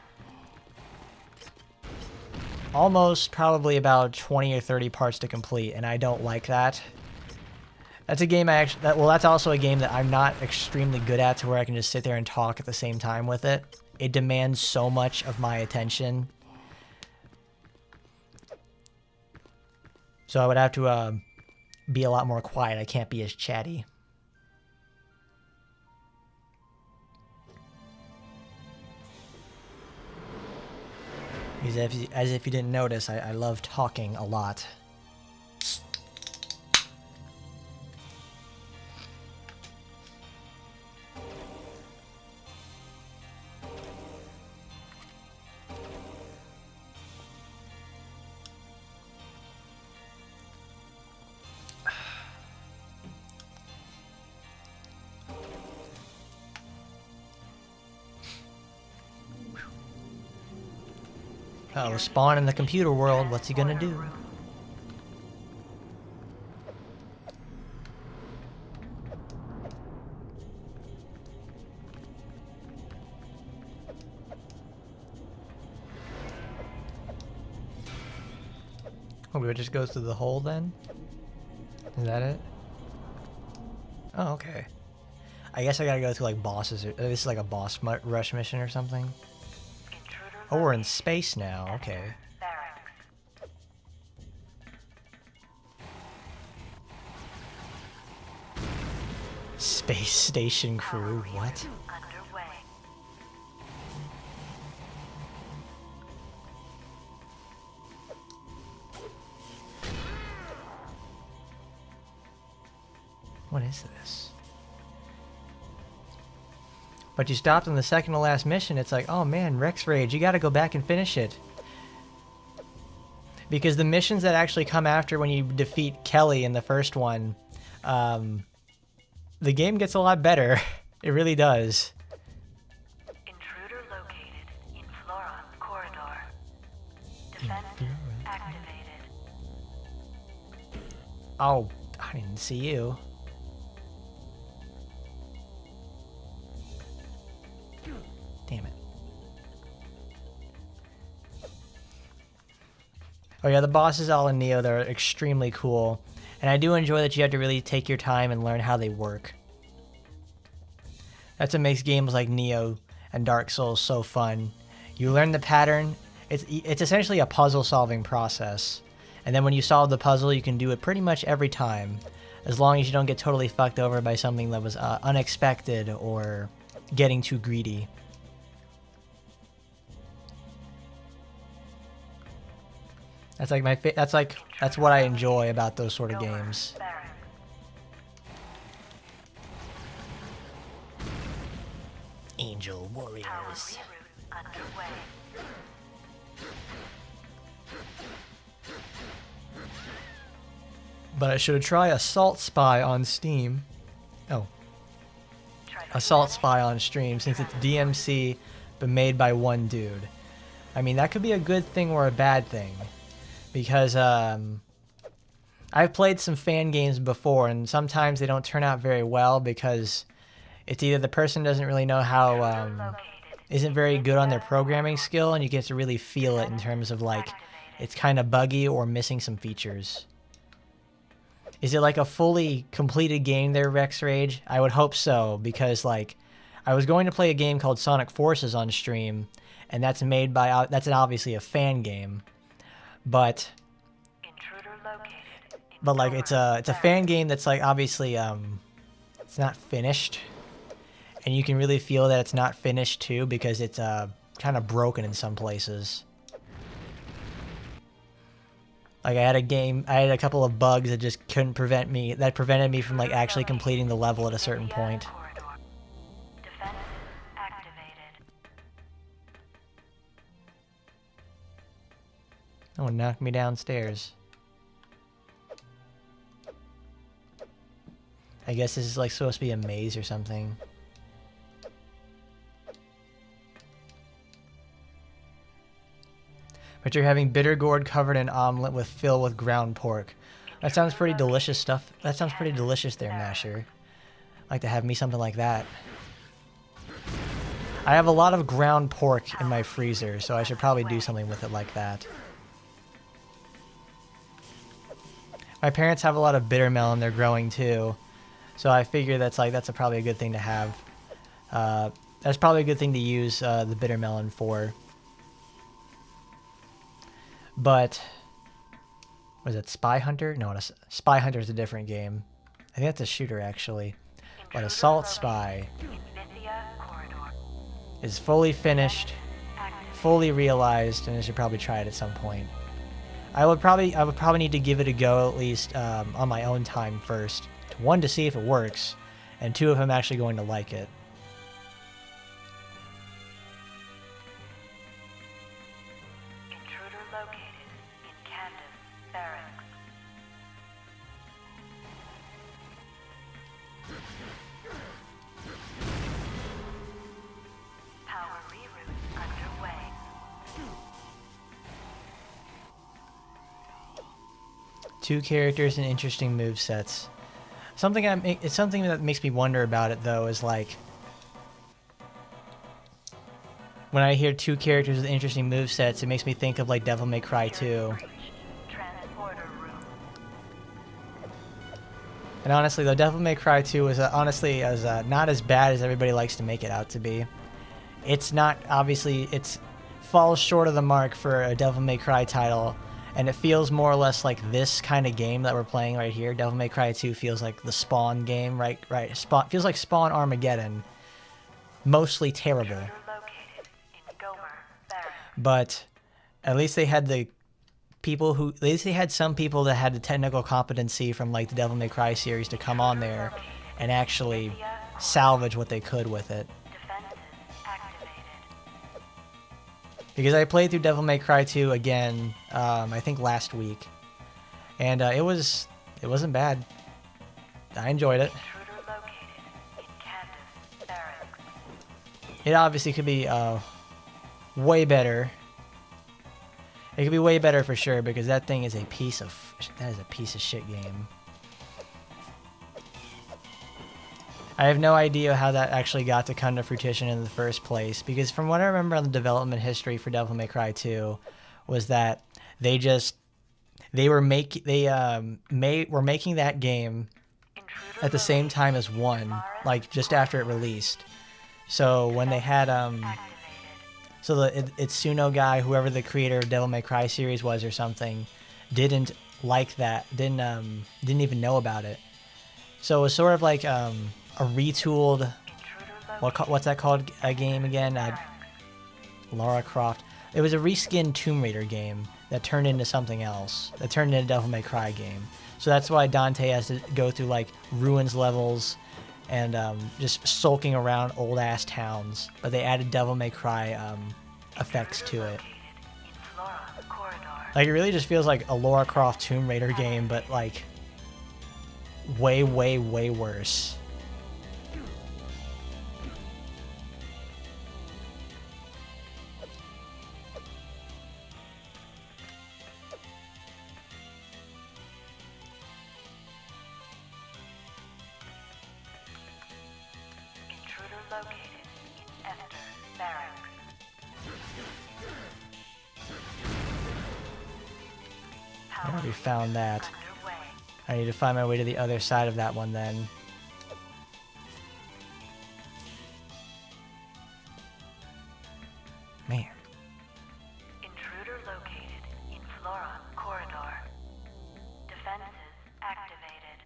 almost probably about 20 or 30 parts to complete, and I don't like that. That's a game that's also a game that I'm not extremely good at, to where I can just sit there and talk at the same time with it. It demands so much of my attention. So I would have to be a lot more quiet. I can't be as chatty. As if you didn't notice, I love talking a lot. Oh, Spawn in the computer world. What's he gonna do? Oh, it just goes through the hole then? Is that it? Oh, okay. I guess I gotta go through like bosses. This is like a boss rush mission or something. Oh, we're in space now. Okay. Space station crew. What? What is this? But you stopped on the second to last mission. It's like, oh man, Rex Rage, you gotta go back and finish it. Because the missions that actually come after when you defeat Kelly in the first one, the game gets a lot better. It really does. Intruder located in Floron corridor. Defense activated. Oh, I didn't see you. Damn it. Oh yeah, the bosses all in Neo, they're extremely cool. And I do enjoy that you have to really take your time and learn how they work. That's what makes games like Neo and Dark Souls so fun. You learn the pattern. It's essentially a puzzle solving process. And then when you solve the puzzle, you can do it pretty much every time. As long as you don't get totally fucked over by something that was unexpected or getting too greedy. That's like that's what I enjoy about those sort of games. Angel Warriors. But I should try Assault Spy on Steam. Oh. Assault Spy on stream, since it's DMC but made by one dude. I mean, that could be a good thing or a bad thing. Because I've played some fan games before, and sometimes they don't turn out very well because it's either the person doesn't really know how, isn't very good on their programming skill, and you get to really feel it in terms of like, it's kind of buggy or missing some features. Is it like a fully completed game there, Rex Rage? I would hope so, because like, I was going to play a game called Sonic Forces on stream, and that's made by, that's obviously a fan game. But like it's a fan game that's like obviously it's not finished, and you can really feel that it's not finished too because it's kind of broken in some places. Like I had a couple of bugs that just prevented me from like actually completing the level at a certain point. Oh, knocked me downstairs. I guess this is like supposed to be a maze or something. But you're having bitter gourd covered in omelet filled with ground pork. That sounds pretty delicious stuff. That sounds pretty delicious there, Masher. I'd like to have me something like that. I have a lot of ground pork in my freezer, so I should probably do something with it like that. My parents have a lot of bitter melon they're growing too, so I figure that's probably a good thing to have. That's probably a good thing to use the bitter melon for. But was it Spy Hunter? No, Spy Hunter is a different game. I think that's a shooter actually. But Assault Spy is fully finished, fully realized, and I should probably try it at some point. I would probably need to give it a go at least on my own time first. One, to see if it works, and two, if I'm actually going to like it. Intruder located in Candace Barracks. Power reroute underway. 2 characters and interesting move sets. It's something that makes me wonder about it though is like when I hear 2 characters with interesting move sets, it makes me think of like Devil May Cry 2. Transporter room. And honestly, though, Devil May Cry 2 is honestly as not as bad as everybody likes to make it out to be. It's not, obviously, it falls short of the mark for a Devil May Cry title, and it feels more or less like this kind of game that we're playing right here. Devil May Cry 2 feels like the Spawn game, right? Feels like Spawn Armageddon. Mostly terrible. Located in Gomer Barracks. But at least they had at least they had some people that had the technical competency from like the Devil May Cry series to come on there and actually salvage what they could with it. Defenses activated. Because I played through Devil May Cry 2 again, I think last week, and it wasn't bad. I enjoyed it. Intruder located in Candace Barracks. It obviously could be way better. It could be way better for sure because that thing is a piece of shit game. I have no idea how that actually got to come to fruition in the first place because from what I remember on the development history for Devil May Cry 2 was that they were making that game Intruder at the same time as 1, like just after it released. So when they had activated. so the Itsuno guy, whoever the creator of Devil May Cry series was or something, didn't like that, didn't even know about it. So it was sort of like a retooled, what's that called, a game again? Lara Croft. It was a reskinned Tomb Raider game that turned into something else, that turned into a Devil May Cry game. So that's why Dante has to go through like ruins levels and just sulking around old ass towns. But they added Devil May Cry effects to it. In Flora corridor. Like it really just feels like a Lara Croft Tomb Raider game, but like way, way, way worse. Intruder located in Esther Barracks. I already found that. Underway. I need to find my way to the other side of that one then. Man. Intruder located in Flora corridor. Defenses activated.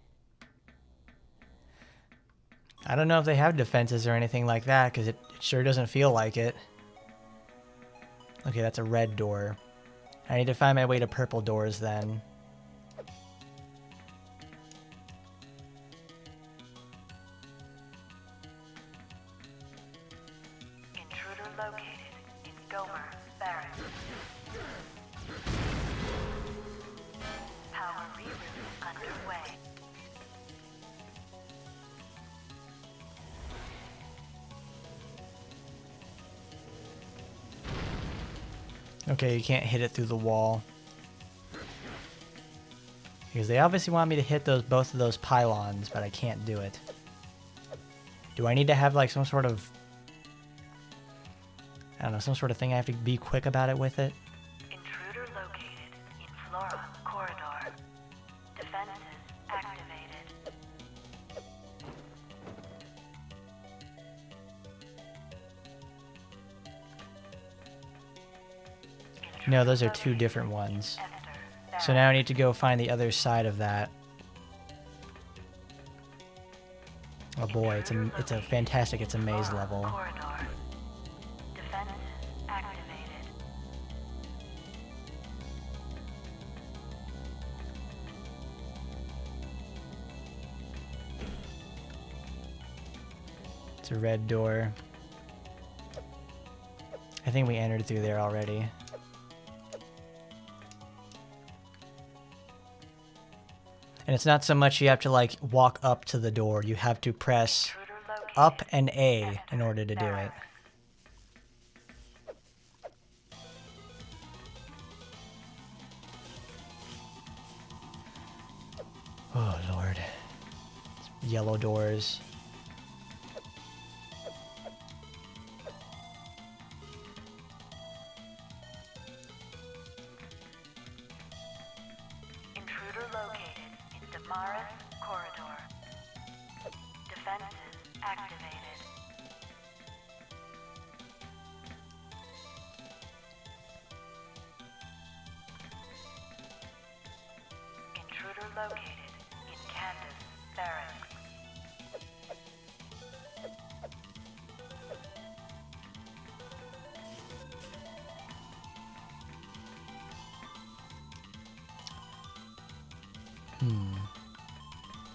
I don't know if they have defenses or anything like that, because it sure doesn't feel like it. Okay, that's a red door. I need to find my way to purple doors then. Intruder located in Gomer Barracks. Power reroute underway. Okay, you can't hit it through the wall. Because they obviously want me to hit both of those pylons, but I can't do it. Do I need to have like some sort of, I don't know, some sort of thing I have to be quick about it with it? Intruder located in Flora corridor. Defenses activated. No, those are two different ones. So now I need to go find the other side of that. Oh boy, it's a fantastic, it's a maze level. Corridor. Defenses activated. It's a red door. I think we entered through there already. And it's not so much you have to like walk up to the door, you have to press Intruder located. up and A in order to do it. yellow doors. Intruder located in Damaris corridor. Defenses activated. Intruder located in Candace barracks.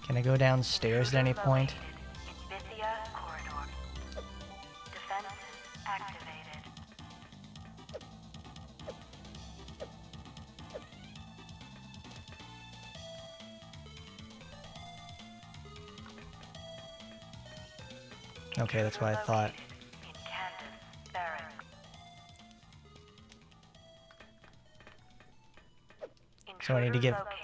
Can I go downstairs at any point? In Bithia corridor. Defenses activated. Okay, that's what I thought. In Candace barracks. So I need to Intruder get... located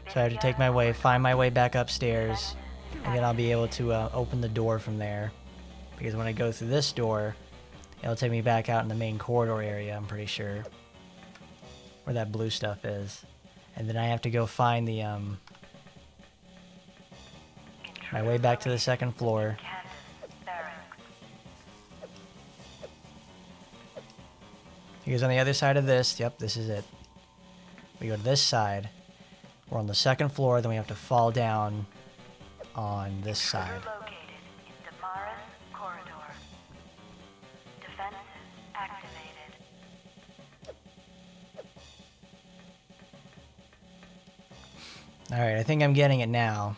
in So I have to Bithia take my way, find my way back upstairs, and then I'll be able to open the door from there. Because when I go through this door, it'll take me back out in the main corridor area, I'm pretty sure. Where that blue stuff is. And then I have to go find the, my way back to the second floor. Candace barracks. Because on the other side of this, yep, this is it. We go to this side. We're on the second floor, then we have to fall down on this side. Intruder located in Damaris corridor. Defenses activated. Alright, I think I'm getting it now.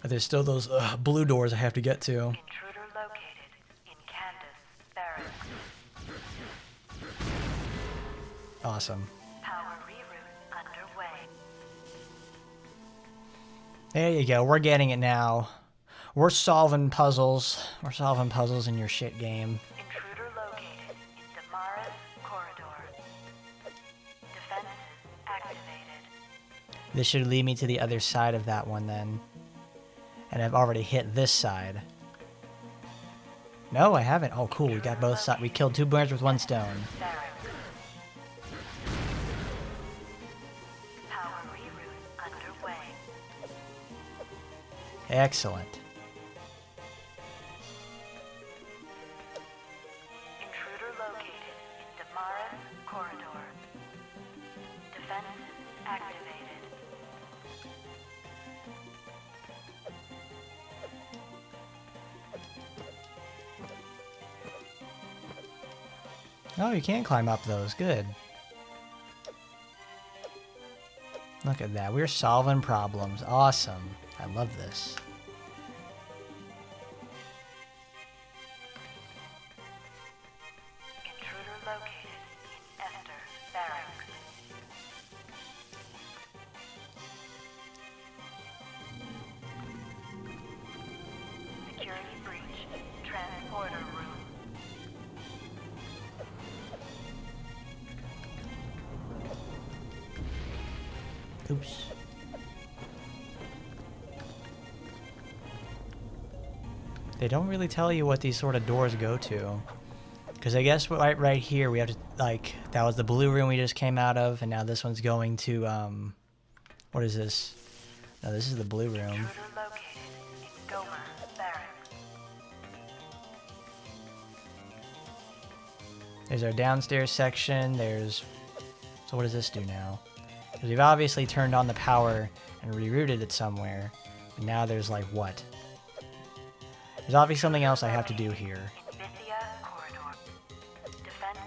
But there's still those blue doors I have to get to. Intruder located in Candace barracks. Awesome. Power reroute underway. There you go, we're getting it now. We're solving puzzles. We're solving puzzles in your shit game. Intruder located in Damaris corridor. Defenses activated. This should lead me to the other side of that one then. And I've already hit this side. No, I haven't. Oh, cool. We got both sides. We killed two birds with one stone. Barracks. Power reroute underway. Excellent. Intruder located in Damaris corridor. Defenses activated. Oh, you can climb up those. Good. Look at that. We're solving problems. Awesome. I love this. Intruder located in Esther barracks. Security breach. Transporter room. Oops. They don't really tell you what these sort of doors go to. Because I guess right here we have to, like, that was the blue room we just came out of, and now this one's going to, what is this? No, this is the blue room. Intruder located in Gomer barracks. There's our downstairs section, there's, so what does this do now? Because we've obviously turned on the power and rerouted it somewhere, and now there's like what? There's obviously something else I have to do here. In Bithia corridor. Defenses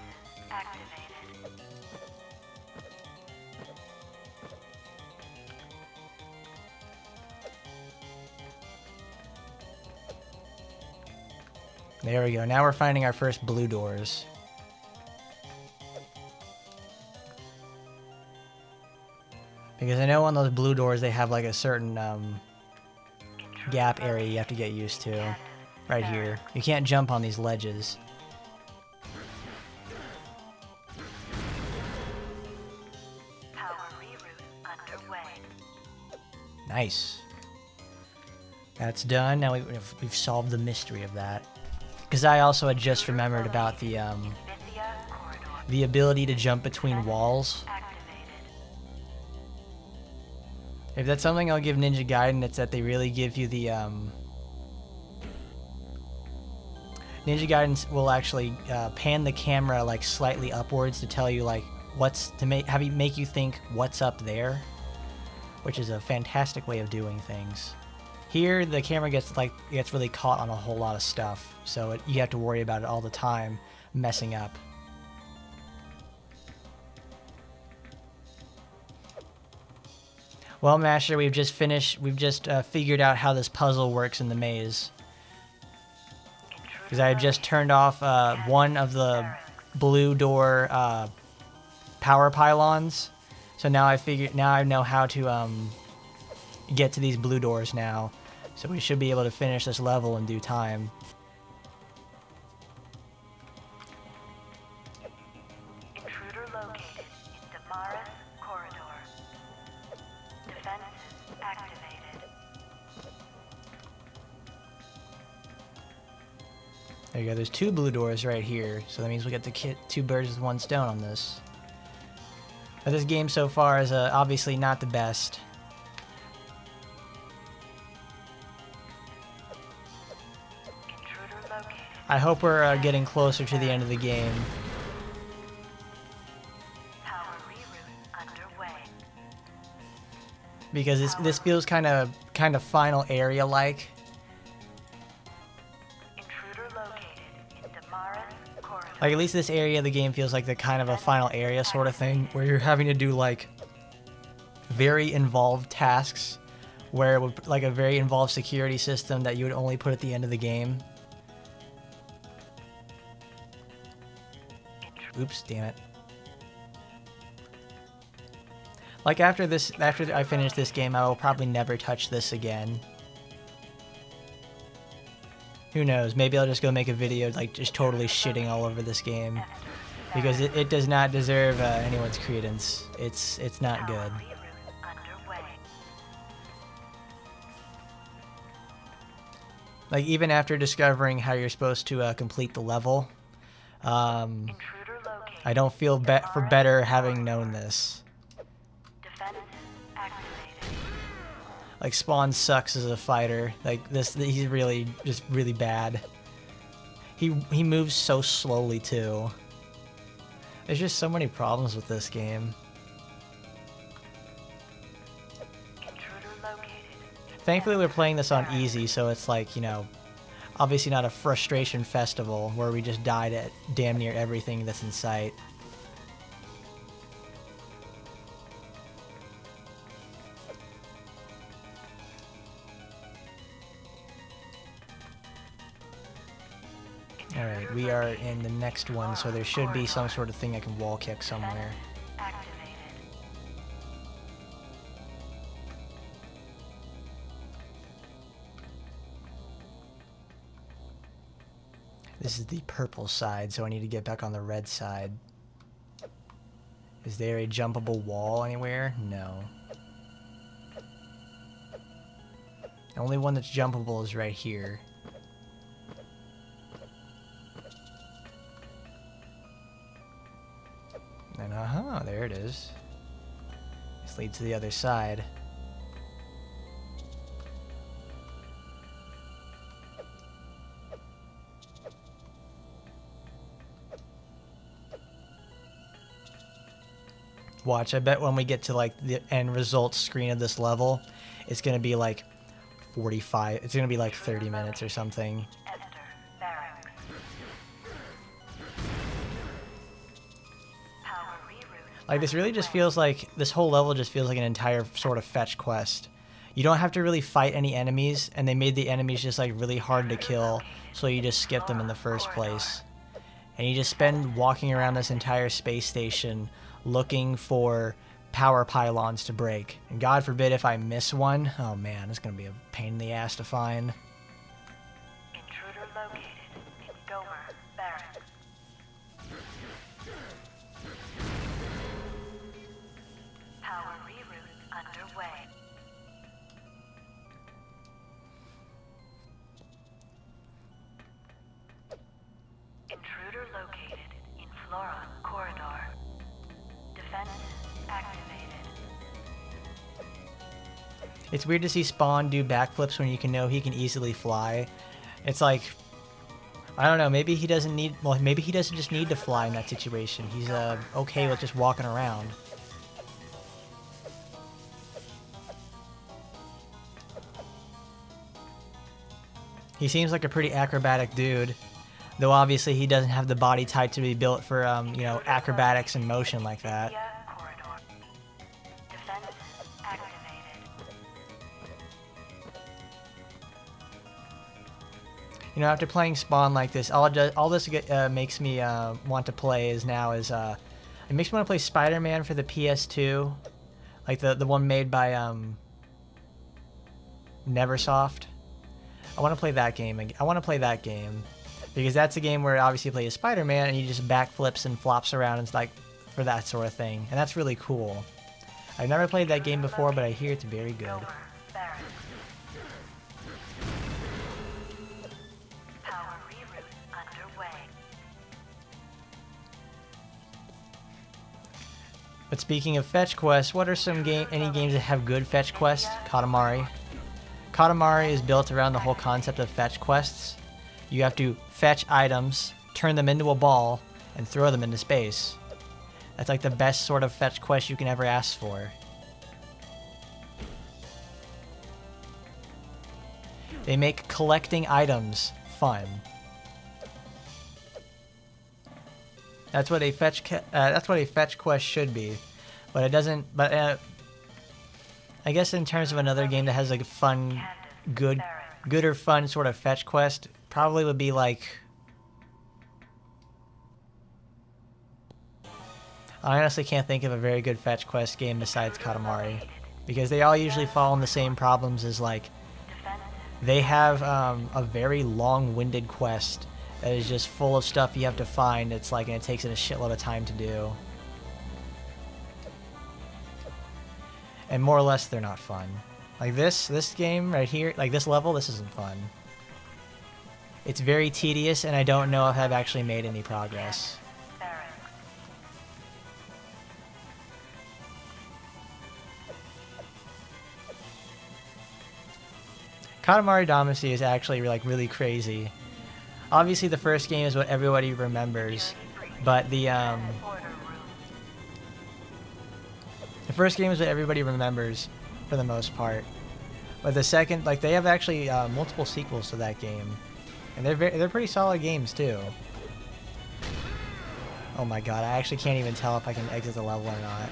activated. There we go, now we're finding our first blue doors. Because I know on those blue doors they have like a certain gap area you have to get used to. Right here. You can't jump on these ledges. Power reroute underway. Nice. That's done. Now we've solved the mystery of that. Because I also had just remembered about the ability to jump between walls. If that's something I'll give Ninja Gaiden, it's that they really give you the Ninja Gaiden will actually pan the camera like slightly upwards to tell you like make you think what's up there, which is a fantastic way of doing things. Here the camera gets really caught on a whole lot of stuff, so you have to worry about it all the time, messing up. Well, Master, we've just figured out how this puzzle works in the maze. Because I have just turned off one of the blue door power pylons. So now I know how to get to these blue doors now. So we should be able to finish this level in due time. Intruder located in Damara's corridor. Defenses activated. There you go. There's 2 blue doors right here. So that means we get to 2 birds with 1 stone on this. But this game so far is obviously not the best. Intruder located. I hope we're getting closer to the end of the game. Power reroute underway. Because this feels kind of final area like. Intruder located in Damara's corridor. Like at least this area of the game feels like the kind of a final area sort of thing where you're having to do like very involved tasks where it would like a very involved security system that you would only put at the end of the game. Oops, damn it. Like after I finish this game, I will probably never touch this again. Who knows? Maybe I'll just go make a video like just totally shitting all over this game because it does not deserve anyone's credence. It's not good. Reroute underway. Like even after discovering how you're supposed to complete the level, Intruder located. I don't feel better having known this. Defenses activated. Like Spawn sucks as a fighter. Like he's really just really bad. He moves so slowly too. There's just so many problems with this game. Intruder located. Thankfully we're playing this on easy, so it's like, you know, obviously not a frustration festival where we just died at damn near everything that's in sight. Alright, we are in the next one, so there should be some sort of thing I can wall kick somewhere. Activated. This is the purple side, so I need to get back on the red side. Is there a jumpable wall anywhere? No. The only one that's jumpable is right here. And there it is. This leads to the other side. Watch, I bet when we get to like the end results screen of this level, it's gonna be like 45, it's gonna be like 30 minutes or something. Enter barracks. Power reroute. Like this really just feels like, this whole level just feels like an entire sort of fetch quest. You don't have to really fight any enemies, and they made the enemies just like really hard to kill, so you just skip them in the first place. And you just spend walking around this entire space station looking for power pylons to break. And God forbid if I miss one, oh man, it's gonna be a pain in the ass to find. Intruder located in Gomer barracks. Power reroute underway. located in Flora Corridor. Defenses activated. It's weird to see Spawn do backflips when you can know he can easily fly. It's like, I don't know, maybe he doesn't need, well, maybe he doesn't just need to fly in that situation. He's okay with just walking around. He seems like a pretty acrobatic dude, though obviously he doesn't have the body type to be built for, you know, acrobatics and motion like that. Corridor. Defenses activated. You know, after playing Spawn like this, all this makes me want to play is it makes me want to play Spider-Man for the PS2, like the one made by Neversoft. I want to play that game. I want to play that game because that's a game where obviously you play as Spider-Man and you just backflips and flops around and like for that sort of thing, and that's really cool. I've never played that game before, but I hear it's very good. Lower barracks. Power reroute underway. But speaking of fetch quests, what are any games that have good fetch quests? Katamari. Katamari is built around the whole concept of fetch quests. You have to fetch items, turn them into a ball, and throw them into space. That's like the best sort of fetch quest you can ever ask for. They make collecting items fun. That's what a fetch quest should be, but it doesn't. But I guess in terms of another game that has like a fun, good or fun sort of fetch quest, probably would be like. I honestly can't think of a very good fetch quest game besides Katamari, because they all usually fall in the same problems as like. They have a very long-winded quest that is just full of stuff you have to find. It's like, and it takes it a shitload of time to do. And more or less, they're not fun. Like this game right here, like this level, this isn't fun. It's very tedious, and I don't know if I've actually made any progress. Barracks. Katamari Damacy is actually like really crazy. Obviously, the first game is what everybody remembers, but the first game is what everybody remembers for the most part. But the second, like they have actually multiple sequels to that game, and they're pretty solid games too. Oh my god, I actually can't even tell if I can exit the level or not.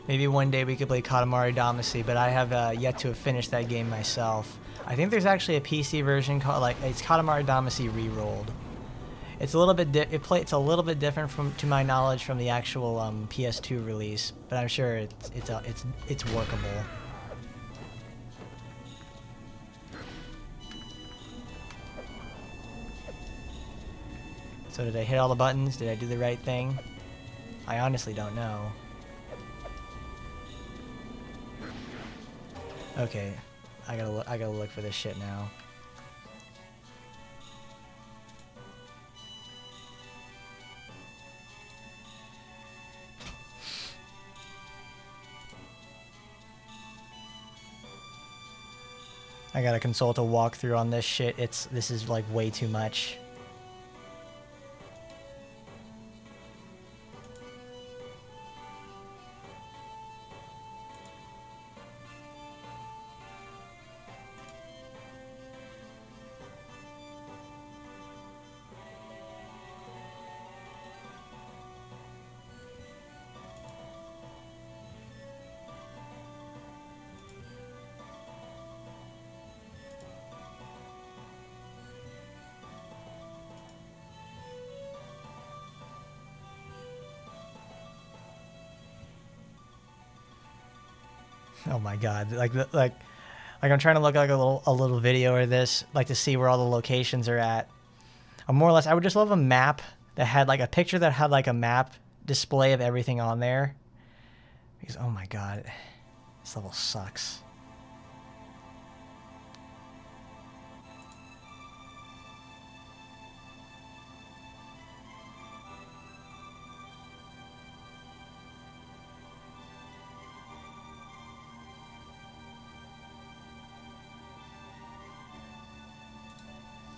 Maybe one day we could play Katamari Damacy, but I have yet to have finished that game myself. I think there's actually a PC version called it's Katamari Damacy Rerolled. It's a little bit it's a little bit different to my knowledge from the actual PS2 release, but I'm sure it's workable. So did I hit all the buttons? Did I do the right thing? I honestly don't know. Okay, I gotta look for this shit now. I gotta consult a walkthrough on this shit. This is like way too much. Oh my god! Like I'm trying to look like a little video of this, like to see where all the locations are at. Or more or less, I would just love a map that had like a picture that had like a map display of everything on there. Because oh my god, this level sucks.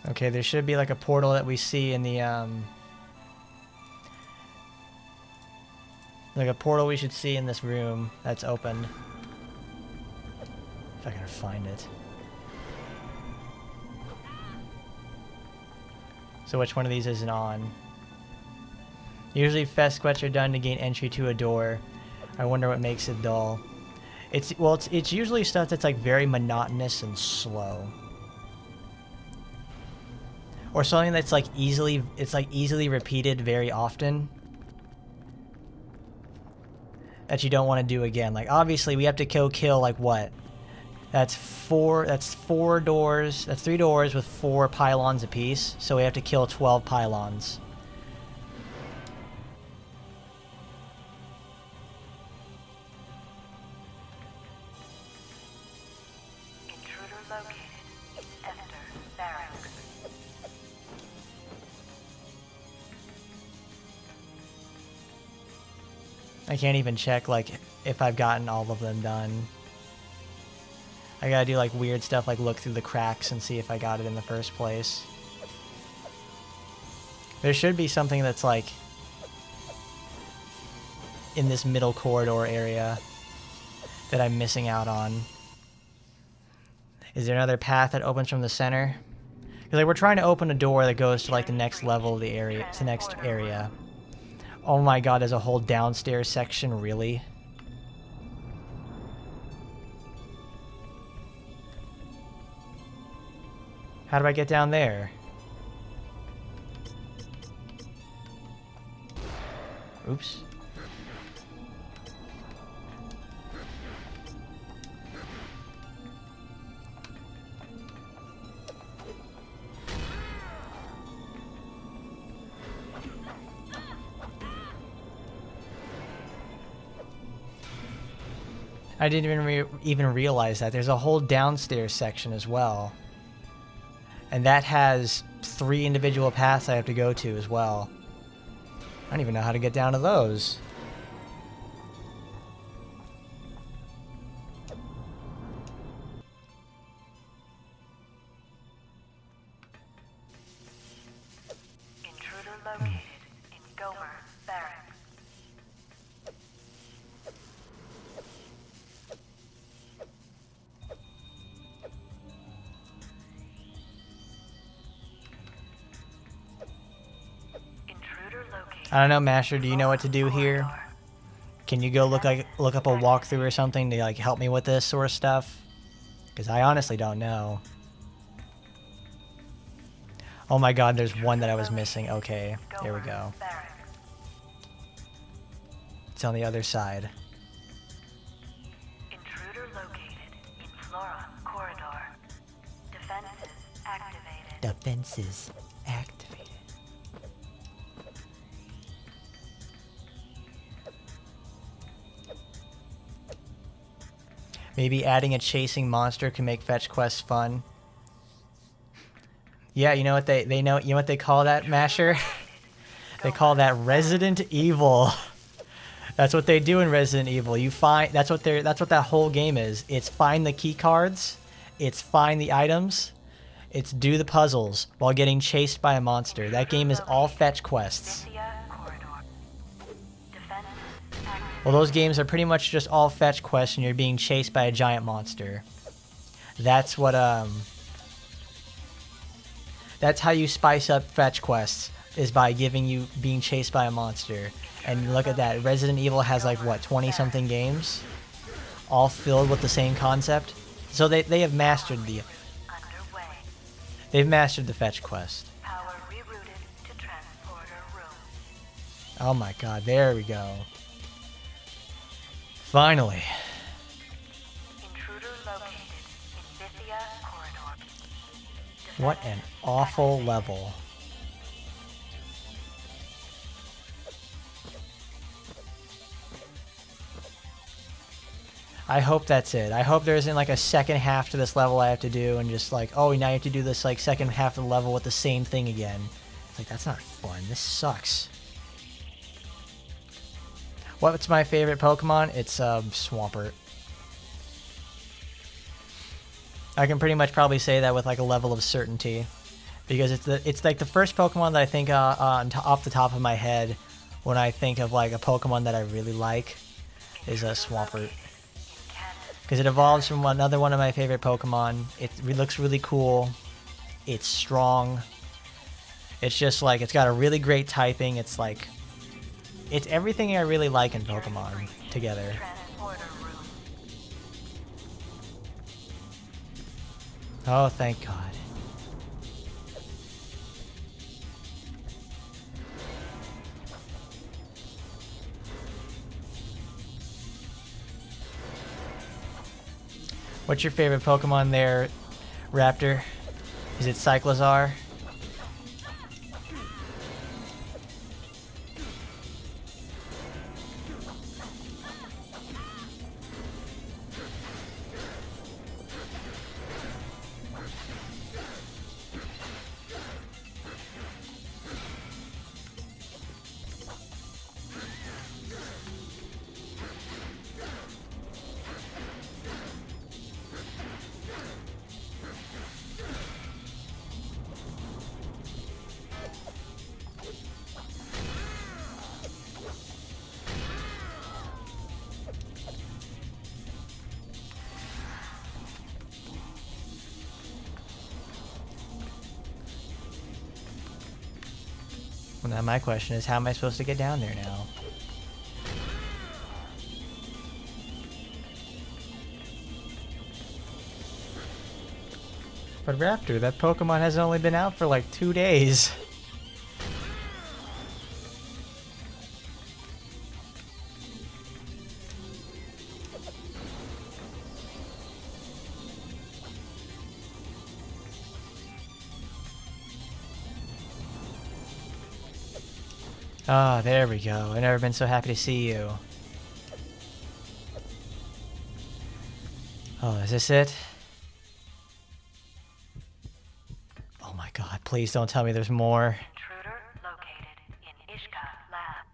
Okay, there should be like a portal that we see in the like a portal we should see in this room that's opened. If I can find it. So which one of these isn't on? Usually fest quests are done to gain entry to a door. I wonder what makes it dull. It's usually stuff that's like very monotonous and slow. Or something that's like easily repeated very often. That you don't want to do again. Like obviously we have to kill like what? That's four doors. That's 3 doors with 4 pylons apiece. So we have to kill 12 pylons. Intruder located. Enter barracks. I can't even check like if I've gotten all of them done. I gotta do like weird stuff like look through the cracks and see if I got it in the first place. There should be something that's like in this middle corridor area that I'm missing out on. Is there another path that opens from the center? Because like we're trying to open a door that goes to like the next level of the area, to the next area. Oh my god, there's a whole downstairs section, really? How do I get down there? Oops. I didn't even realize that. There's a whole downstairs section as well. And that has 3 individual paths I have to go to as well. I don't even know how to get down to those. Intruder located in Gomer barracks. Intruder located. I don't know, Masher, do you know what to do here? Can you go look up a walkthrough or something to like help me with this sort of stuff? Because I honestly don't know. Oh my god, there's one that I was missing. Okay, there we go. It's on the other side. Intruder located in Flora corridor. Defenses activated. Defenses activated. Maybe adding a chasing monster can make fetch quests fun. Yeah, you know what you know what they call that, Masher? They call that Resident Evil. That's what they do in Resident Evil. You find that's what that whole game is. It's find the key cards, it's find the items, it's do the puzzles while getting chased by a monster. That game is all fetch quests. Well, those games are pretty much just all fetch quests and you're being chased by a giant monster. That's what that's how you spice up fetch quests, is by being chased by a monster. And look at that, Resident Evil has like what, 20 something games, all filled with the same concept. So they have mastered the fetch quest. Power rerouted to transporter room. Oh my god, there we go. Finally. What an awful level. I hope that's it. I hope there isn't like a second half to this level I have to do and just like, oh, now you have to do this like second half of the level with the same thing again. It's like, that's not fun. This sucks. What's my favorite Pokemon? It's Swampert. I can pretty much probably say that with like a level of certainty, because it's like the first Pokemon that I think off the top of my head when I think of like a Pokemon that I really like is Swampert. Because it evolves from another one of my favorite Pokemon. It looks really cool. It's strong. It's just like, it's got a really great typing. It's like, it's everything I really like in Pokemon together. Oh, thank God. What's your favorite Pokemon there, Raptor? Is it Cyclizar? Well, now my question is, how am I supposed to get down there now? But Raptor, that Pokemon has only been out for like 2 days. Ah, there we go. I've never been so happy to see you. Oh, is this it? Oh my God, please don't tell me there's more. Intruder located in Ishka lab.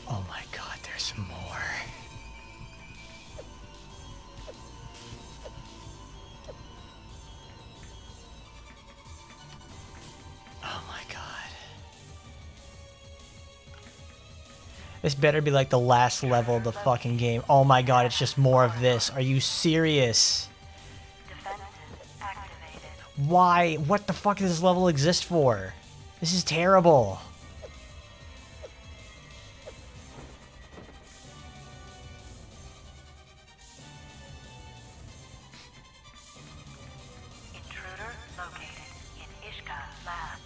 Oh my God, there's more. Oh my God. This better be like the last level of the fucking game. Oh my God, it's just more of this. Are you serious? Defenses activated. Why? What the fuck does this level exist for? This is terrible. Intruder located in Ishka lab.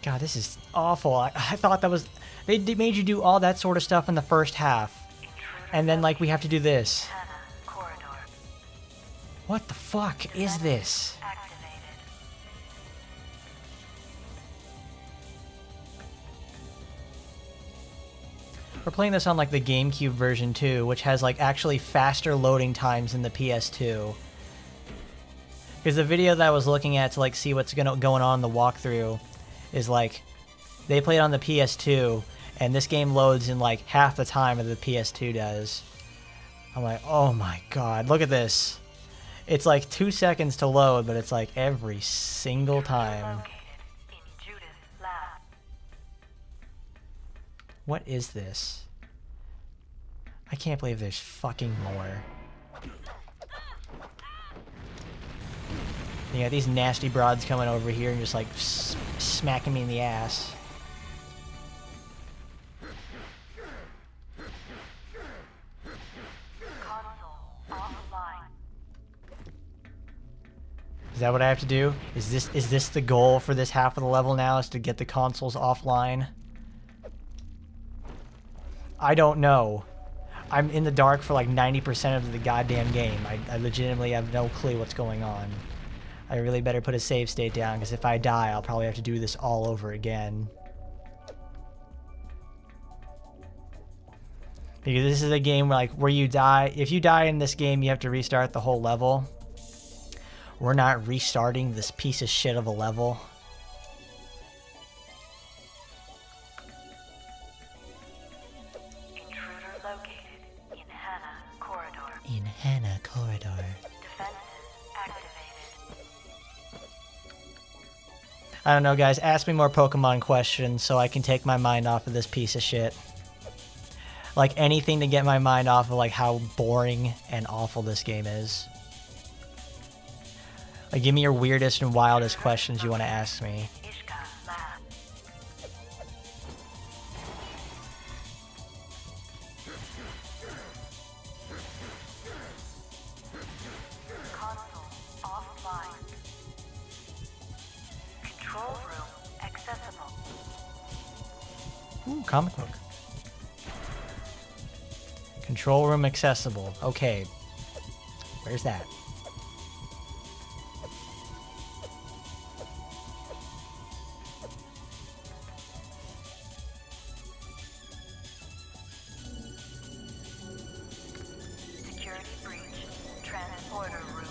God, this is awful. I thought that was... They made you do all that sort of stuff in the first half. Intruder And then, like, we have to do this. Hannah corridor What the fuck is this? activated. We're playing this on, like, the GameCube version, too, which has, like, actually faster loading times than the PS2. Because the video that I was looking at to, like, see what's going on in the walkthrough is, like, they played on the PS2, and this game loads in, like, half the time that the PS2 does. I'm like, oh my God, look at this. It's, like, 2 seconds to load, but it's, like, every single time. Located in Judith lab. What is this? I can't believe there's fucking more. You got these nasty broads coming over here and just like smacking me in the ass. Console offline. Is that what I have to do? Is this the goal for this half of the level now, is to get the consoles offline? I don't know. I'm in the dark for like 90% of the goddamn game. I legitimately have no clue what's going on. I really better put a save state down, because if I die, I'll probably have to do this all over again. Because this is a game where you die. If you die in this game, you have to restart the whole level. We're not restarting this piece of shit of a level. Intruder located in Hannah Corridor. In Hannah Corridor. Defenses activated. I don't know, guys. Ask me more Pokemon questions so I can take my mind off of this piece of shit. Like anything to get my mind off of like how boring and awful this game is. Like, give me your weirdest and wildest questions you want to ask me. Ishka Lab. Console offline. Control room accessible. Ooh, comic book. Control room accessible. Okay. Where's that? Security breach. Transporter room.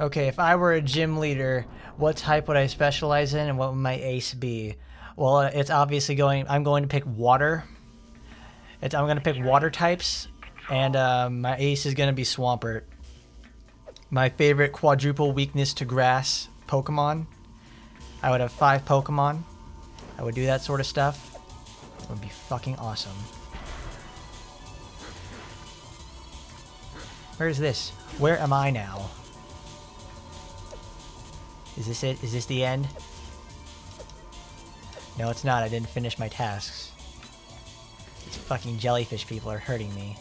Okay, if I were a gym leader, what type would I specialize in and what would my ace be? Well, it's obviously I'm going to pick water. I'm going to pick water types, and my ace is going to be Swampert. My favorite quadruple weakness to grass Pokemon. I would have 5 Pokemon. I would do that sort of stuff. It would be fucking awesome. Where is this? Where am I now? Is this it? Is this the end? No, it's not. I didn't finish my tasks. These fucking jellyfish people are hurting me.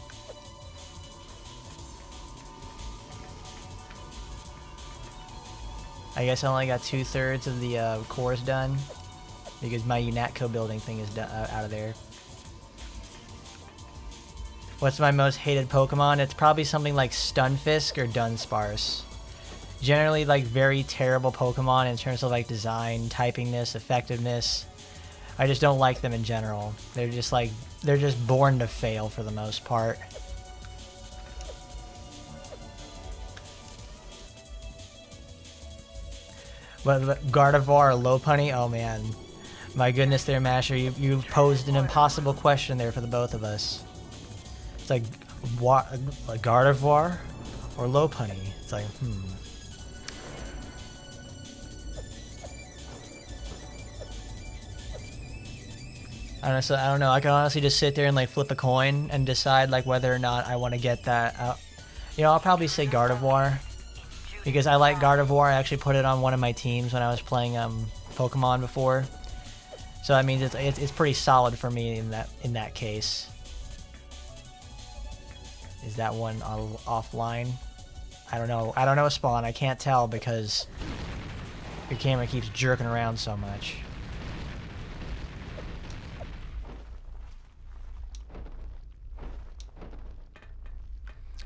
I guess I only got 2/3 of the cores done because my UNATCO building thing is out of there. What's my most hated Pokemon? It's probably something like Stunfisk or Dunsparce. Generally, like, very terrible Pokemon in terms of, like, design, typingness, effectiveness. I just don't like them in general. They're just, like, they're just born to fail for the most part. But Gardevoir or Lopunny, oh man. My goodness there, Masher, you've posed an impossible question there for the both of us. It's like, Gardevoir or Lopunny? It's like, Honestly, I don't know. I can honestly just sit there and like flip a coin and decide like whether or not I want to get that out. You know, I'll probably say Gardevoir because I like Gardevoir. I actually put it on one of my teams when I was playing Pokemon before. So that means it's pretty solid for me in that case. Is that one offline? I don't know. I don't know, Spawn. I can't tell because your camera keeps jerking around so much.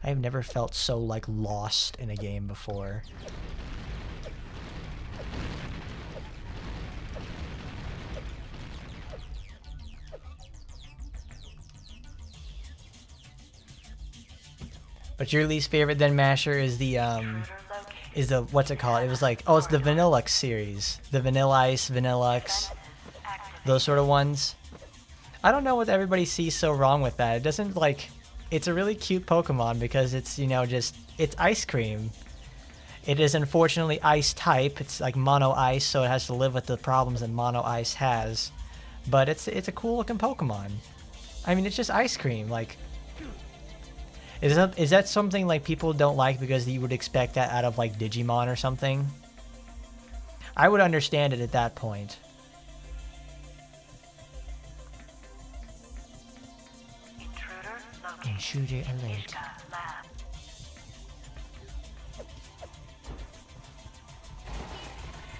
I've never felt so, like, lost in a game before. But your least favorite then, Masher, is the what's it called? It was like, oh, it's the Vanillux series. The Vanilla Ice, Vanillux, those sort of ones. I don't know what everybody sees so wrong with that. It doesn't, like... It's a really cute Pokemon because it's, you know, it's ice cream. It is unfortunately ice type. It's like mono ice, so it has to live with the problems that mono ice has. But it's a cool looking Pokemon. I mean, it's just ice cream. Like, is that something like people don't like because you would expect that out of like Digimon or something? I would understand it at that point. Intruder alert. Ishka Lab.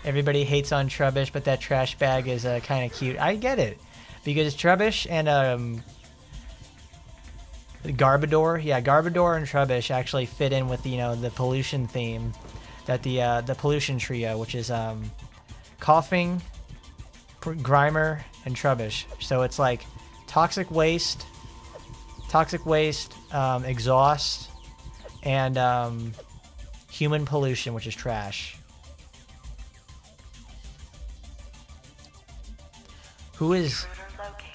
Everybody hates on Trubbish, but that trash bag is kind of cute. I get it. Because Trubbish and Garbodor, yeah, Garbodor and Trubbish actually fit in with the pollution theme, that the pollution trio, which is Coughing, Grimer, and Trubbish. So it's like toxic waste, exhaust, and human pollution, which is trash. Who is Intruder located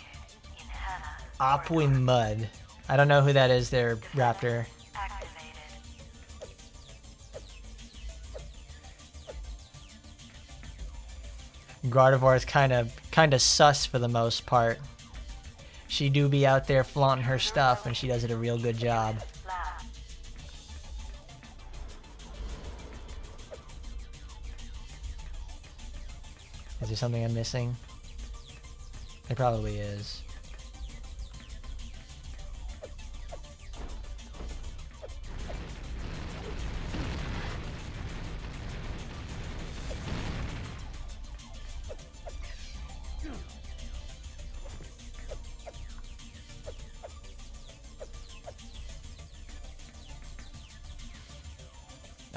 in Hannah. Apwin Mud? I don't know who that is there, Raptor. Activated. Gardevoir is kind of sus for the most part. She do be out there flaunting her stuff, and she does it a real good job. Lab. Is there something I'm missing? There probably is.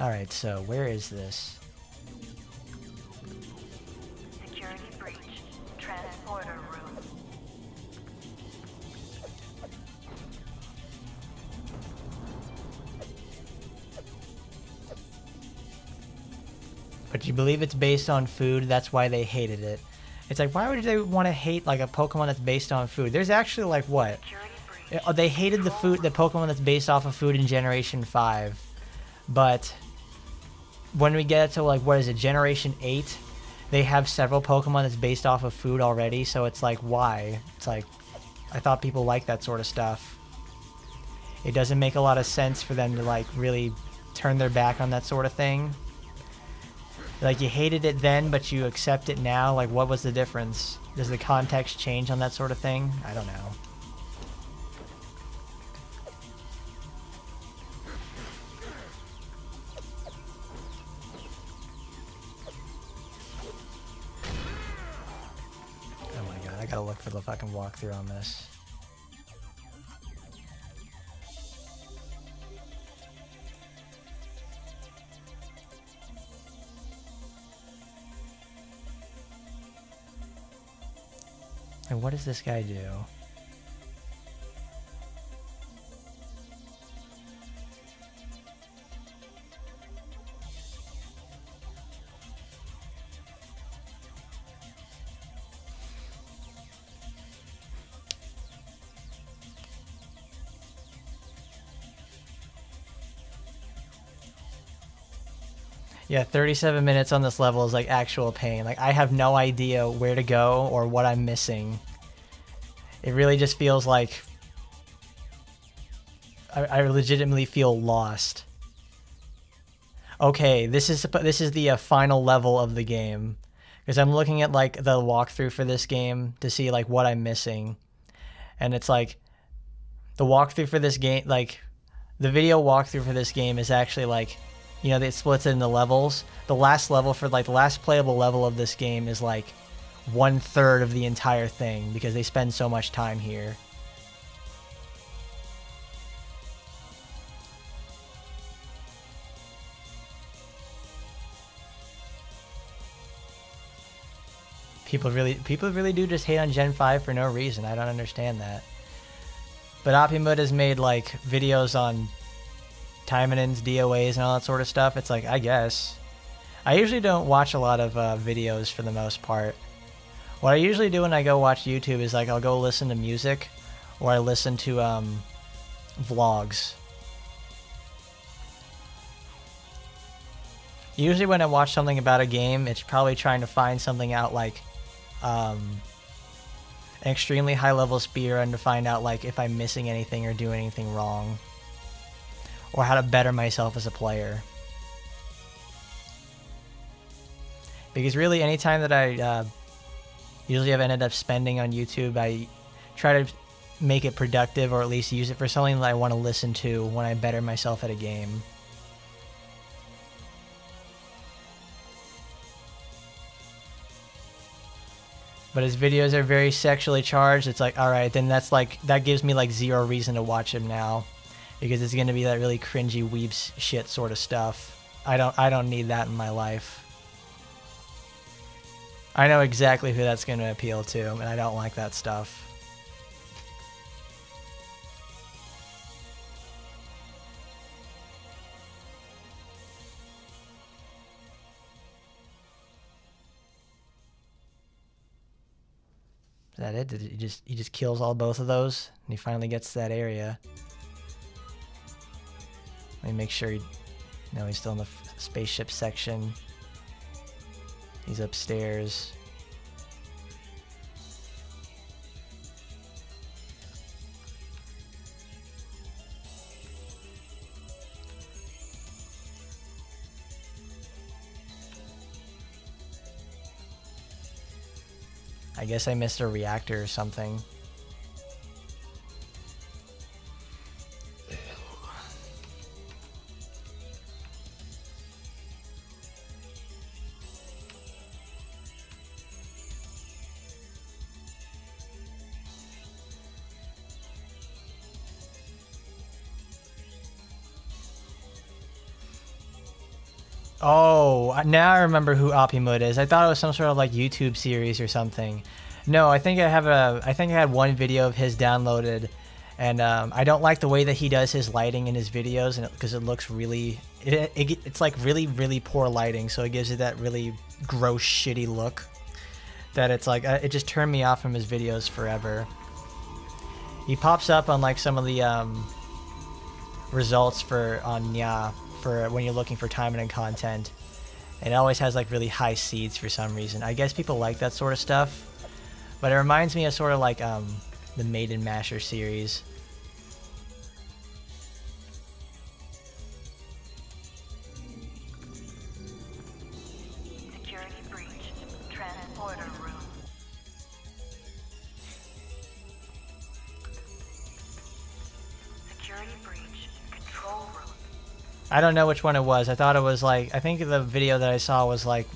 Alright, so where is this? Security breach. Transporter room. But you believe it's based on food, that's why they hated it. It's like, why would they want to hate like a Pokemon that's based on food? There's actually like what? Security breach. They hated the Pokemon that's based off of food in Generation 5. But when we get to like, what is it, Generation 8, they have several Pokemon that's based off of food already, so it's like, why? It's like, I thought people liked that sort of stuff. It doesn't make a lot of sense for them to like really turn their back on that sort of thing. Like, you hated it then, but you accept it now. Like, what was the difference? Does the context change on that sort of thing? I don't know. Oh my god, I gotta look for the fucking walkthrough on this. And what does this guy do? Yeah, 37 minutes on this level is like actual pain. Like, I have no idea where to go or what I'm missing. It really just feels like I legitimately feel lost. Okay, this is the final level of the game, because I'm looking at like the walkthrough for this game to see like what I'm missing, and it's like the walkthrough for this game, like the video walkthrough for this game is actually like, you know, it splits it into levels. The last level for like the last playable level of this game is like 1/3 of the entire thing, because they spend so much time here. People really do just hate on Gen 5 for no reason. I don't understand that. But Opimut has made like videos on Taimanins, DOAs, and all that sort of stuff. It's like, I guess. I usually don't watch a lot of videos for the most part. What I usually do when I go watch YouTube is like I'll go listen to music, or I listen to vlogs. Usually when I watch something about a game, it's probably trying to find something out like an extremely high level speedrun to find out like if I'm missing anything or doing anything wrong, or how to better myself as a player. Because really, anytime that I usually have ended up spending on YouTube, I try to make it productive, or at least use it for something that I want to listen to when I better myself at a game. But his videos are very sexually charged. It's like, all right, then that's like, that gives me like zero reason to watch him now, because it's going to be that really cringy weeps shit sort of stuff. I don't need that in my life. I know exactly who that's going to appeal to, and I don't like that stuff. Is that it? He just kills both of those, and he finally gets to that area. Let me make sure no, he's still in the spaceship section. He's upstairs. I guess I missed a reactor or something. Oh, now I remember who Opimut is. I thought it was some sort of like YouTube series or something. No, I think I had one video of his downloaded, and I don't like the way that he does his lighting in his videos, and because it looks really, it's like really poor lighting, so it gives it that really gross, shitty look. That it's like it just turned me off from his videos forever. He pops up on like some of the results on Nya for when you're looking for timing and content. And it always has like really high seeds for some reason. I guess people like that sort of stuff. But it reminds me of sort of like the Maiden Masher series. Security breached. Transporter room. Security breach. Control room. I don't know which one it was. I thought it was like, I think the video that I saw was like,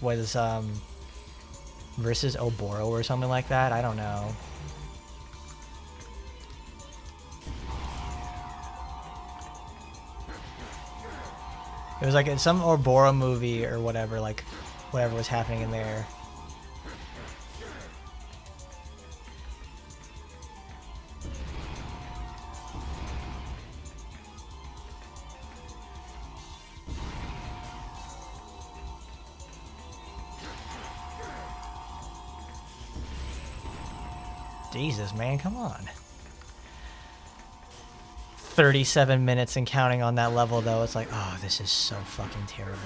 versus Oboro or something like that. I don't know. It was like in some Oboro movie or whatever, like whatever was happening in there. Jesus, man, come on. 37 minutes and counting on that level, though. It's like, oh, this is so fucking terrible.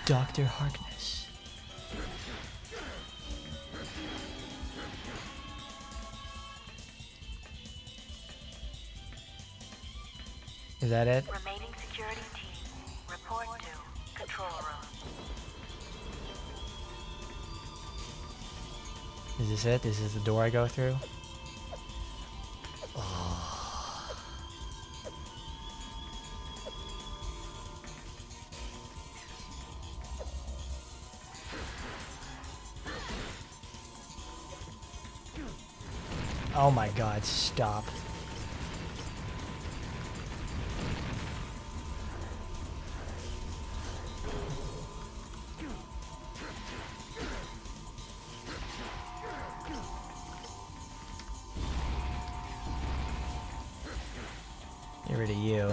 Dr. Harkness. Is that it? Remaining security team. Report to control room. Is this it? Is this the door I go through? Oh my god, stop. Get rid of you.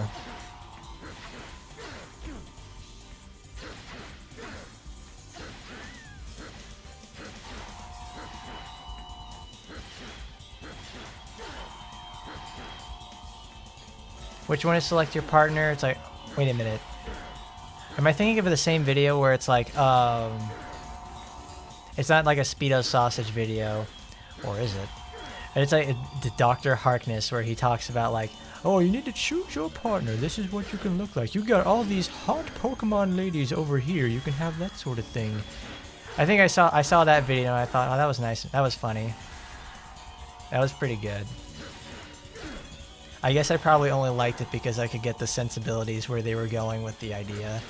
Which one is select your partner? It's like, wait a minute. Am I thinking of the same video where it's like, it's not like a Speedo sausage video, or is it? And it's like the Dr. Harkness where he talks about like, oh, you need to choose your partner. This is what you can look like. You got all these hot Pokemon ladies over here. You can have that sort of thing. I think I saw that video and I thought, oh, that was nice. That was funny. That was pretty good. I guess I probably only liked it because I could get the sensibilities where they were going with the idea.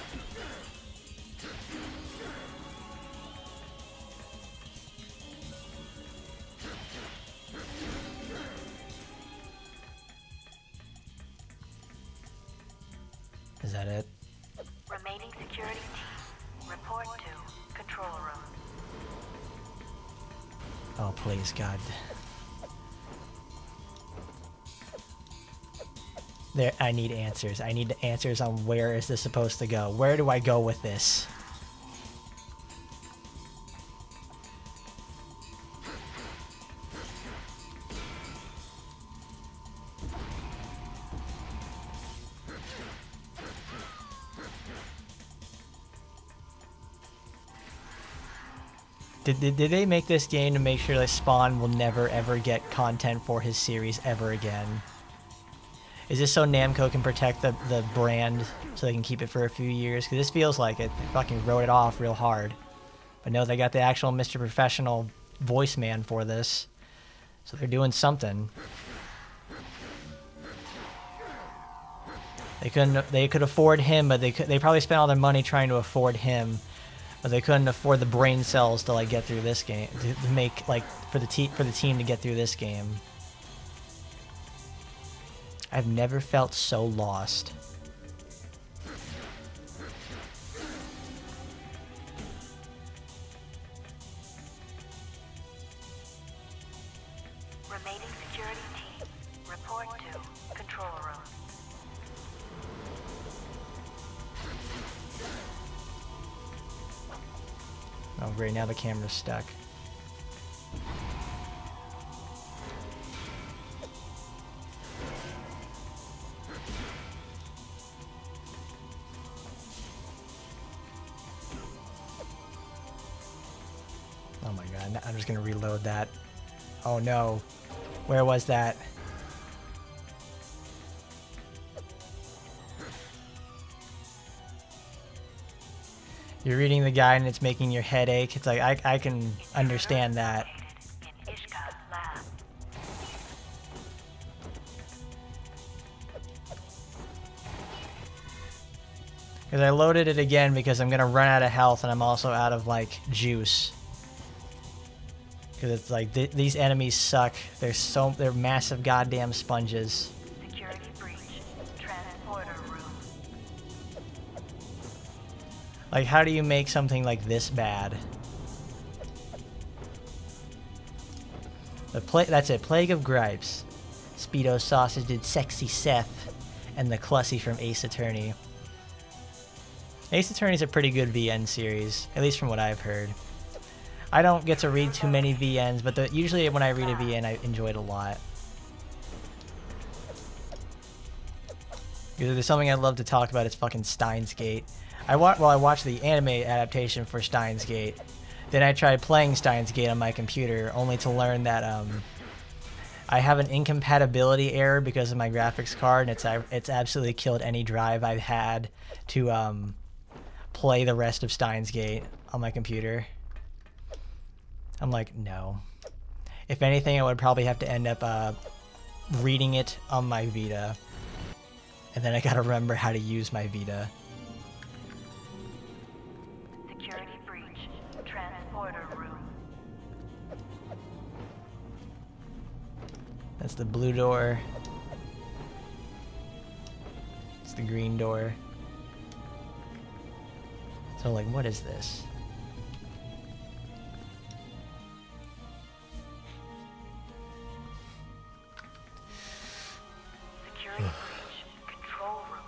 Is that it? Remaining security team, report to control room. Oh, please, God. There, I need answers. I need answers on where is this supposed to go. Where do I go with this? Did they make this game to make sure that Spawn will never ever get content for his series ever again? Is this so Namco can protect the brand so they can keep it for a few years? Because this feels like it. They fucking wrote it off real hard. But no, they got the actual Mr. Professional voice man for this. So they're doing something. They could afford him, but they probably spent all their money trying to afford him. But they couldn't afford the brain cells to like get through this game, to make like for the team to get through this game. I've never felt so lost. Remaining security team, report to control room. Oh great, now the camera's stuck. Oh my god, I'm just gonna reload that. Oh no. Where was that? You're reading the guide and it's making your head ache. It's like, I can understand that. In Ishka's lab. Because I loaded it again because I'm gonna run out of health and I'm also out of like juice. Because it's like these enemies suck. They're massive goddamn sponges. Security breach. Transporter room. Like, how do you make something like this bad? That's it. Plague of Gripes. Speedo Sausage did Sexy Seth, and the Clussy from Ace Attorney. Ace Attorney's a pretty good VN series, at least from what I've heard. I don't get to read too many VNs, but usually when I read a VN, I enjoy it a lot. Because there's something I'd love to talk about, it's fucking Steins Gate. I watched the anime adaptation for Steins Gate. Then I tried playing Steins Gate on my computer, only to learn that I have an incompatibility error because of my graphics card, and it's absolutely killed any drive I've had to play the rest of Steins Gate on my computer. I'm like, no. If anything, I would probably have to end up reading it on my Vita. And then I gotta remember how to use my Vita. Security breach. Transporter room. That's the blue door. It's the green door. So like, what is this? Security breach. Control room.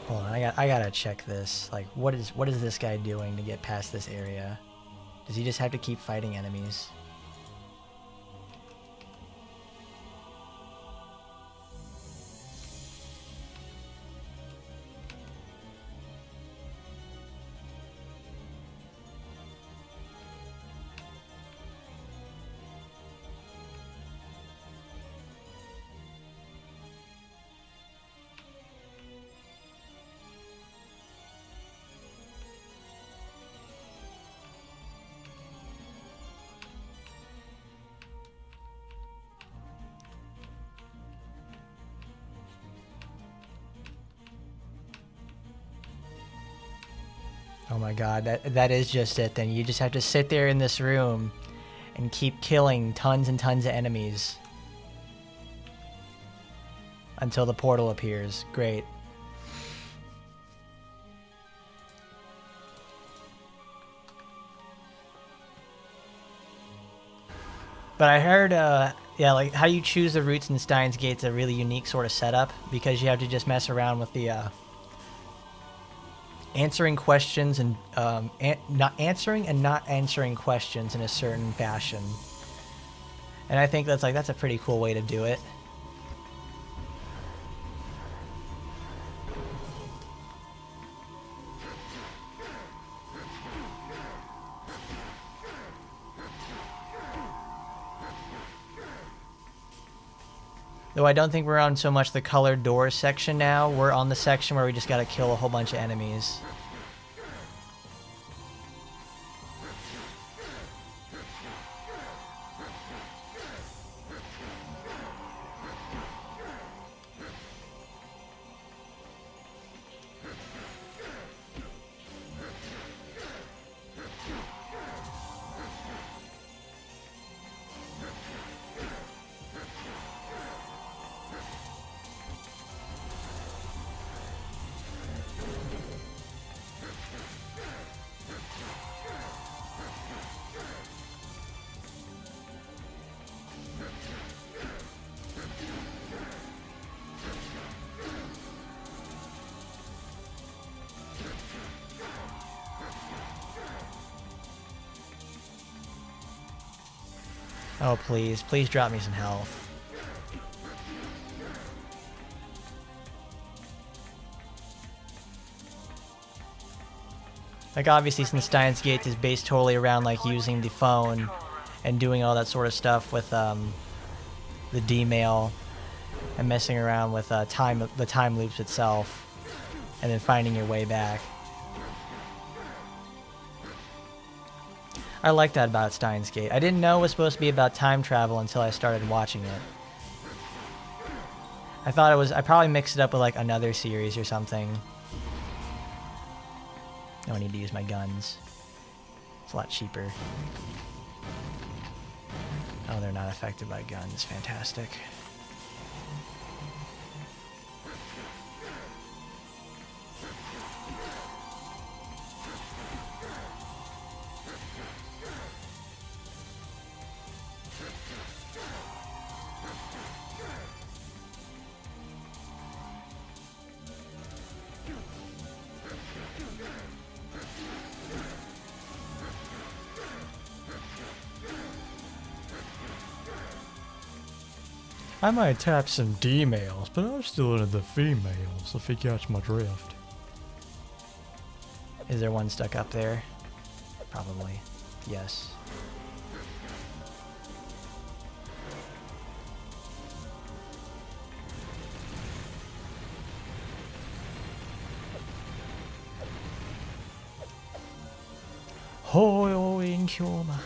Hold on, I gotta check this. Like, what is this guy doing to get past this area? Does he just have to keep fighting enemies? my god, that is just it then. You just have to sit there in this room and keep killing tons and tons of enemies until the portal appears. Great. But I heard, yeah, like how you choose the routes in Steins Gate's a really unique sort of setup, because you have to just mess around with the answering questions and not answering questions in a certain fashion. And I think that's a pretty cool way to do it. Though I don't think we're on so much the colored doors section now. We're on the section where we just gotta kill a whole bunch of enemies. Oh, please. Please drop me some health. Like, obviously, since Steins Gate is based totally around, like, using the phone and doing all that sort of stuff with, the D-mail and messing around with, the time loops itself, and then finding your way back. I like that about Steins Gate. I didn't know it was supposed to be about time travel until I started watching it. I thought it was... I probably mixed it up with, like, another series or something. No, I need to use my guns. It's a lot cheaper. Oh, they're not affected by guns. Fantastic. I might tap some D-males, but I'm still into the females, if you catch my drift. Is there one stuck up there? Probably. Yes. Hoi in Kyoma.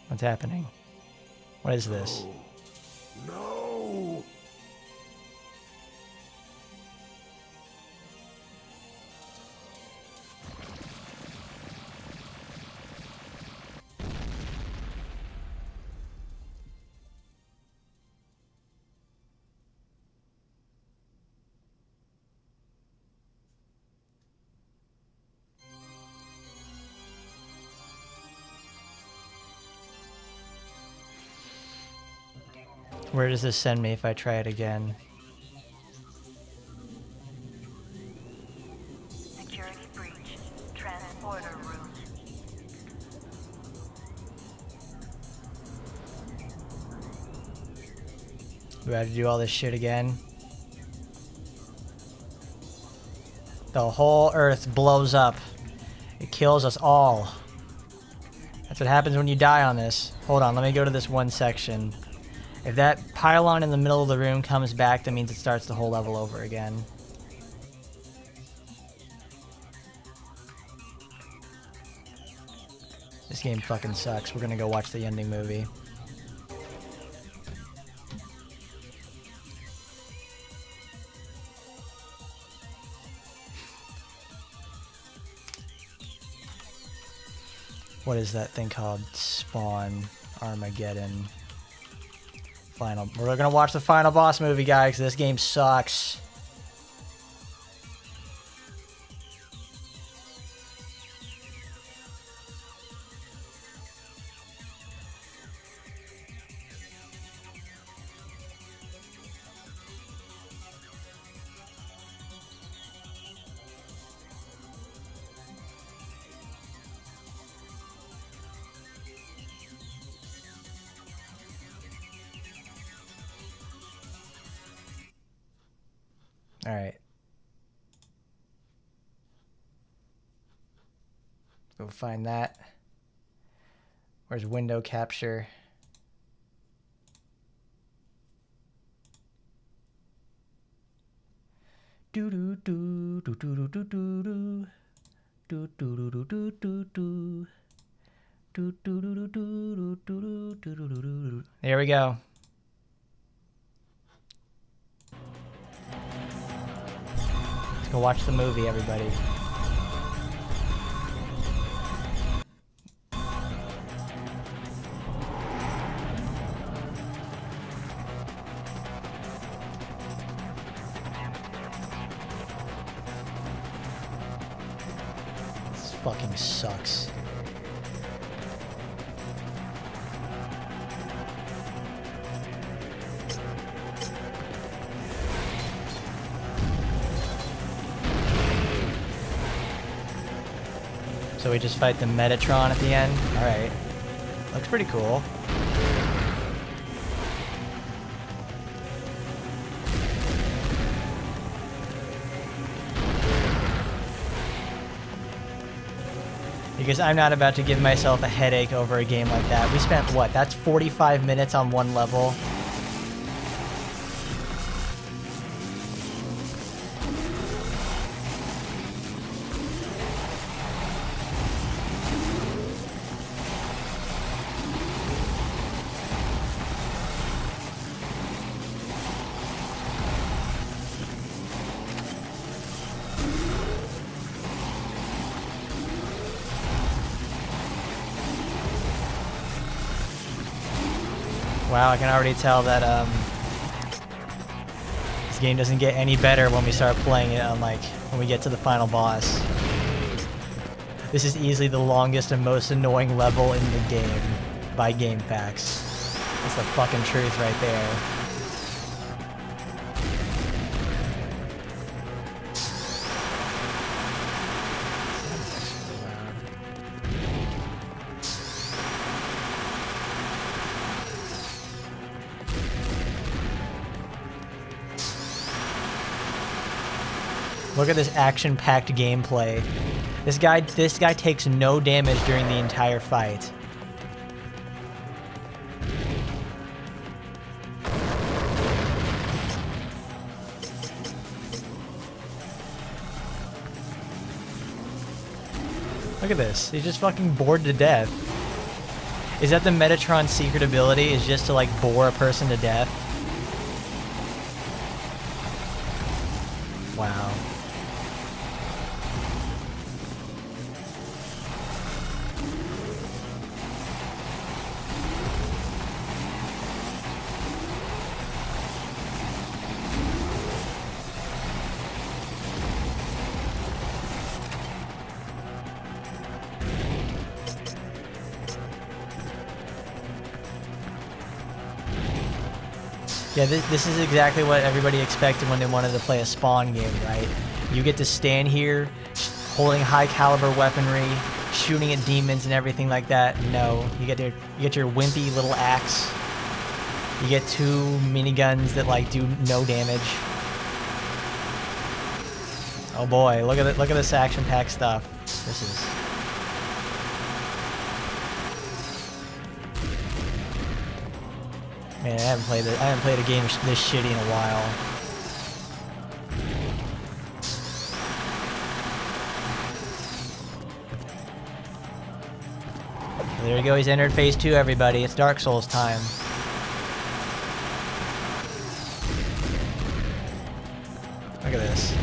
What's happening? What is this? No! Where does this send me if I try it again? Security breach. Transporter room. Do I have to do all this shit again? The whole Earth blows up. It kills us all. That's what happens when you die on this. Hold on, let me go to this one section. If that pylon in the middle of the room comes back, that means it starts the whole level over again. This game fucking sucks. We're gonna go watch the ending movie. What is that thing called? Spawn, Armageddon. Final. We're gonna watch the final boss movie, guys. This game sucks. All right. Go find that. Where's window capture? Do do do do do do do do do do do do do do do. There we go. Let's go watch the movie, everybody. This fucking sucks. So we just fight the Metatron at the end? Alright. Looks pretty cool. Because I'm not about to give myself a headache over a game like that. We spent, what, that's 45 minutes on one level? Wow, I can already tell that this game doesn't get any better when we start playing it on, like, when we get to the final boss. This is easily the longest and most annoying level in the game by game facts. That's the fucking truth right there. Look at this action-packed gameplay. This guy takes no damage during the entire fight. Look at this. He's just fucking bored to death. Is that the Metatron's secret ability? Is just to, like, bore a person to death? Wow. Yeah, this is exactly what everybody expected when they wanted to play a Spawn game, right? You get to stand here, holding high caliber weaponry, shooting at demons and everything like that. No, you get your wimpy little axe. You get two miniguns that, like, do no damage. Oh boy, look at this action-packed stuff. This is. Man, I haven't played a game this shitty in a while. There we go, he's entered phase 2, everybody. It's Dark Souls time. Look at this.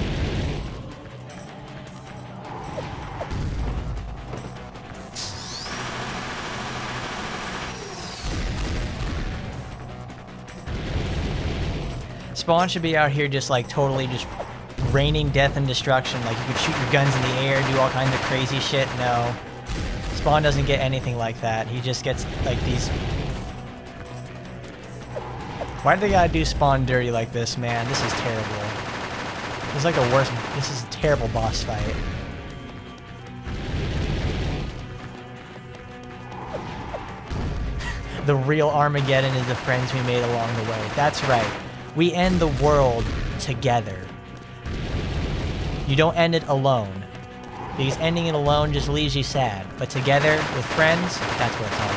Spawn should be out here just like totally just raining death and destruction. Like you could shoot your guns in the air, do all kinds of crazy shit. No. Spawn doesn't get anything like that. He just gets like these... Why do they gotta do Spawn dirty like this, man? This is terrible. This is like the worst... This is a terrible boss fight. The real Armageddon is the friends we made along the way. That's right. We end the world together. You don't end it alone. Because ending it alone just leaves you sad. But together, with friends, that's what it's all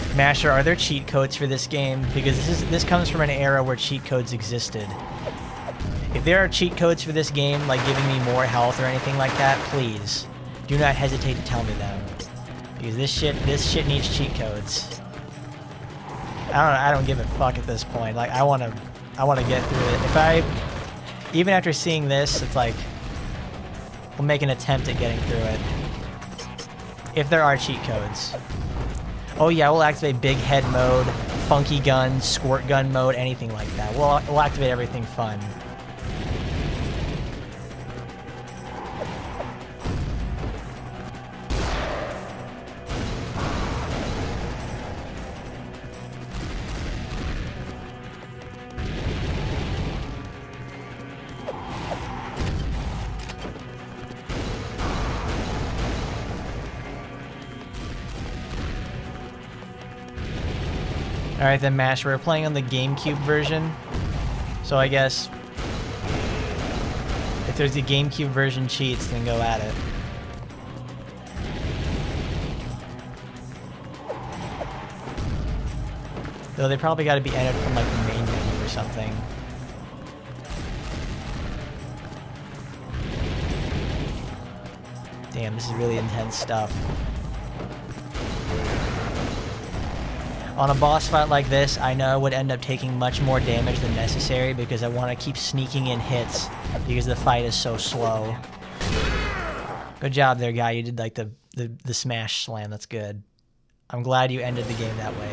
about. Masher, are there cheat codes for this game? Because this comes from an era where cheat codes existed. If there are cheat codes for this game, like giving me more health or anything like that, please, do not hesitate to tell me them. Because this shit needs cheat codes. I don't give a fuck at this point. Like I wanna get through it. Even after seeing this, it's like we'll make an attempt at getting through it. If there are cheat codes. Oh yeah, we'll activate big head mode, funky gun, squirt gun mode, anything like that. We'll activate everything fun. Alright then, Mash, we're playing on the GameCube version. So I guess if there's the GameCube version cheats, then go at it. Though they probably gotta be entered from like the main menu or something. Damn, this is really intense stuff. On a boss fight like this, I know I would end up taking much more damage than necessary because I want to keep sneaking in hits because the fight is so slow. Good job there, guy. You did like the smash slam. That's good. I'm glad you ended the game that way.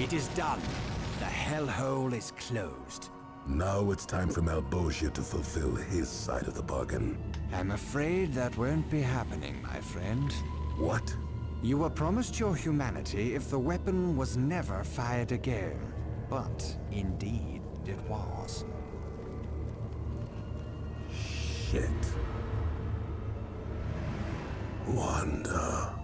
It is done. The hellhole is closed. Now it's time for Malbosia to fulfill his side of the bargain. I'm afraid that won't be happening, my friend. What? You were promised your humanity if the weapon was never fired again. But, indeed, it was. Shit. Wanda.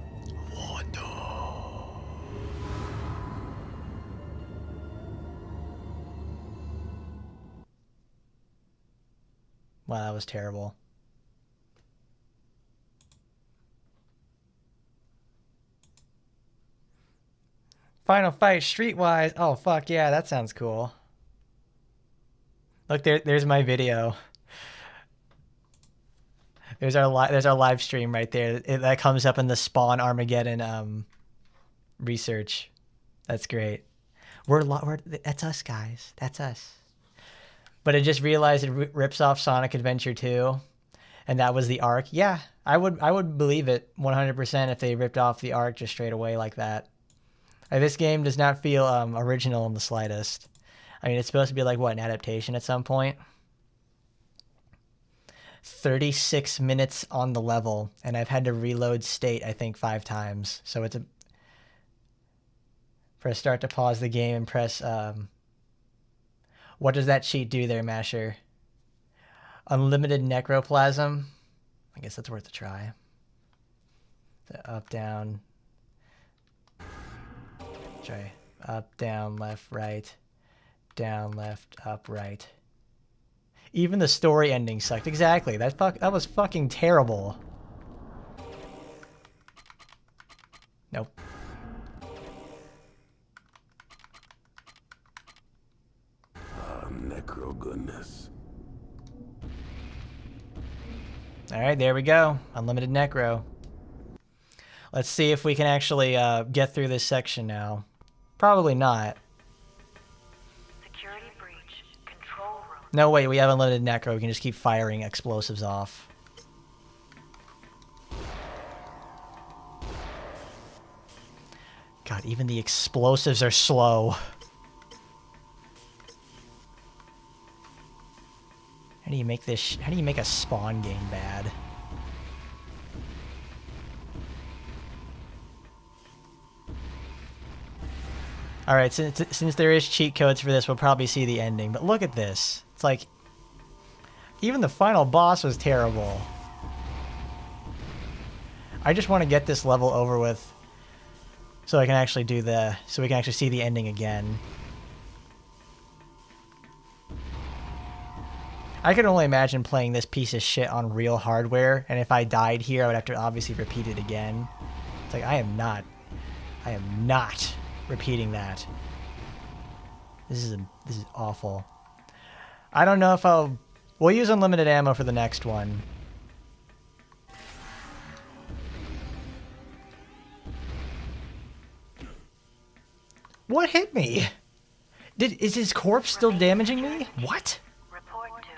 Wow, that was terrible. Final fight, Streetwise. Oh, fuck yeah, that sounds cool. Look, there's my video. There's our live stream right there. That comes up in the Spawn Armageddon research. That's great. That's us, guys. That's us. But I just realized it rips off Sonic Adventure 2, and that was the arc. Yeah, I would believe it 100% if they ripped off the arc just straight away like that. This game does not feel original in the slightest. I mean, it's supposed to be like, what, an adaptation at some point? 36 minutes on the level, and I've had to reload state, I think, 5 times. So it's press start to pause the game and press... What does that cheat do there, Masher? Unlimited necroplasm. I guess that's worth a try. The up, down. Try up, down, left, right. Down, left, up, right. Even the story ending sucked. Exactly. That was fucking terrible. Nope. Necro goodness. Alright, there we go. Unlimited necro. Let's see if we can actually get through this section now. Probably not. Security breach. Control room. No, wait, we have unlimited necro. We can just keep firing explosives off. God, even the explosives are slow. How do you make this? How do you make a spawn game bad? Alright, since there is cheat codes for this, we'll probably see the ending. But look at this. It's like... even the final boss was terrible. I just want to get this level over with so I can actually do the... so we can actually see the ending again. I can only imagine playing this piece of shit on real hardware, and if I died here, I would have to obviously repeat it again. It's like, I am not repeating that. This is awful. I don't know if we'll use unlimited ammo for the next one. What hit me? Is his corpse still damaging me? What? Report to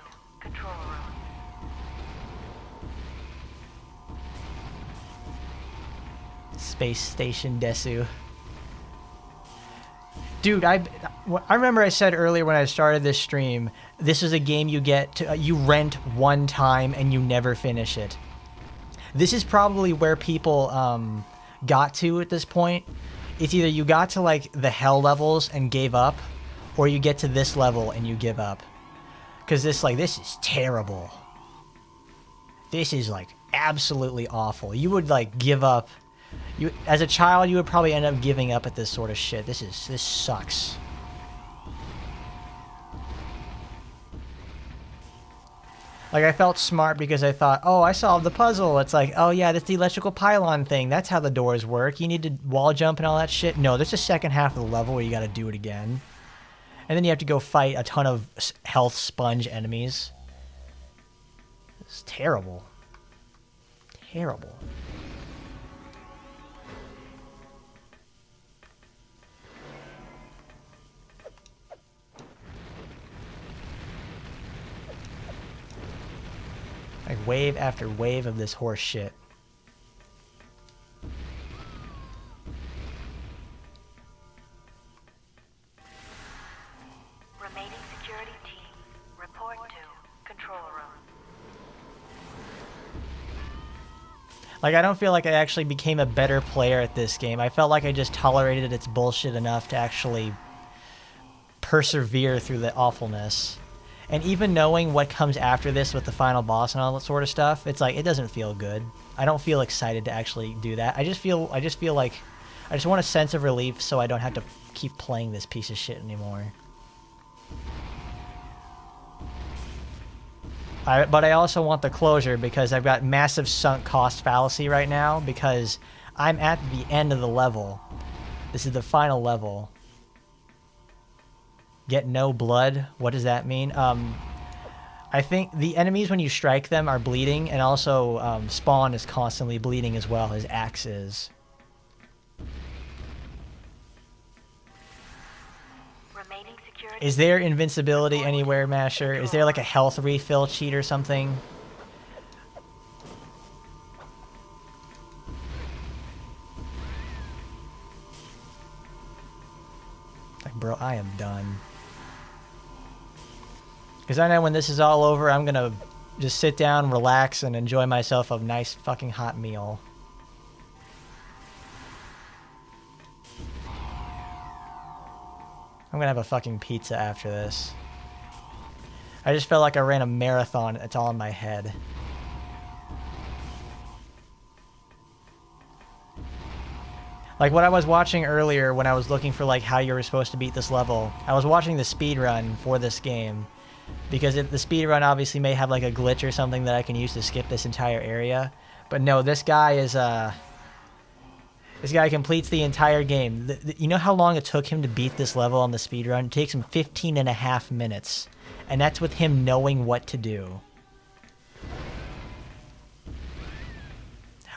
control room. Space Station Desu. Dude, I remember I said earlier when I started this stream, this is a game you get to, you rent one time and you never finish it. This is probably where people got to at this point. It's either you got to like the hell levels and gave up, or you get to this level and you give up. Because this is terrible. This is like absolutely awful. You would like give up. As a child, you would probably end up giving up at this sort of shit. This sucks. Like, I felt smart because I thought, oh, I solved the puzzle. It's like, oh yeah, that's the electrical pylon thing. That's how the doors work. You need to wall jump and all that shit. No, there's a second half of the level where you gotta do it again. And then you have to go fight a ton of health sponge enemies. It's terrible. Terrible. Like wave after wave of this horse shit. Remaining security team. Report to control room. Like, I don't feel like I actually became a better player at this game. I felt like I just tolerated its bullshit enough to actually persevere through the awfulness. And even knowing what comes after this with the final boss and all that sort of stuff, it's like, it doesn't feel good. I don't feel excited to actually do that. I just feel like I just want a sense of relief so I don't have to keep playing this piece of shit anymore. But I also want the closure because I've got massive sunk cost fallacy right now because I'm at the end of the level. This is the final level. Get no blood. What does that mean? I think the enemies, when you strike them, are bleeding, and also Spawn is constantly bleeding as well. His axe is. Remaining security. Is there invincibility anywhere, Masher? Is there like a health refill cheat or something? Like, bro, I am done. Because I know when this is all over, I'm going to just sit down, relax, and enjoy myself a nice fucking hot meal. I'm going to have a fucking pizza after this. I just felt like I ran a marathon. It's all in my head. Like what I was watching earlier when I was looking for like how you were supposed to beat this level, I was watching the speed run for this game because the speed run obviously may have like a glitch or something that I can use to skip this entire area. But no, this guy is this guy completes the entire game. You know how long it took him to beat this level on the speed run? It takes him 15.5 minutes, and that's with him knowing what to do.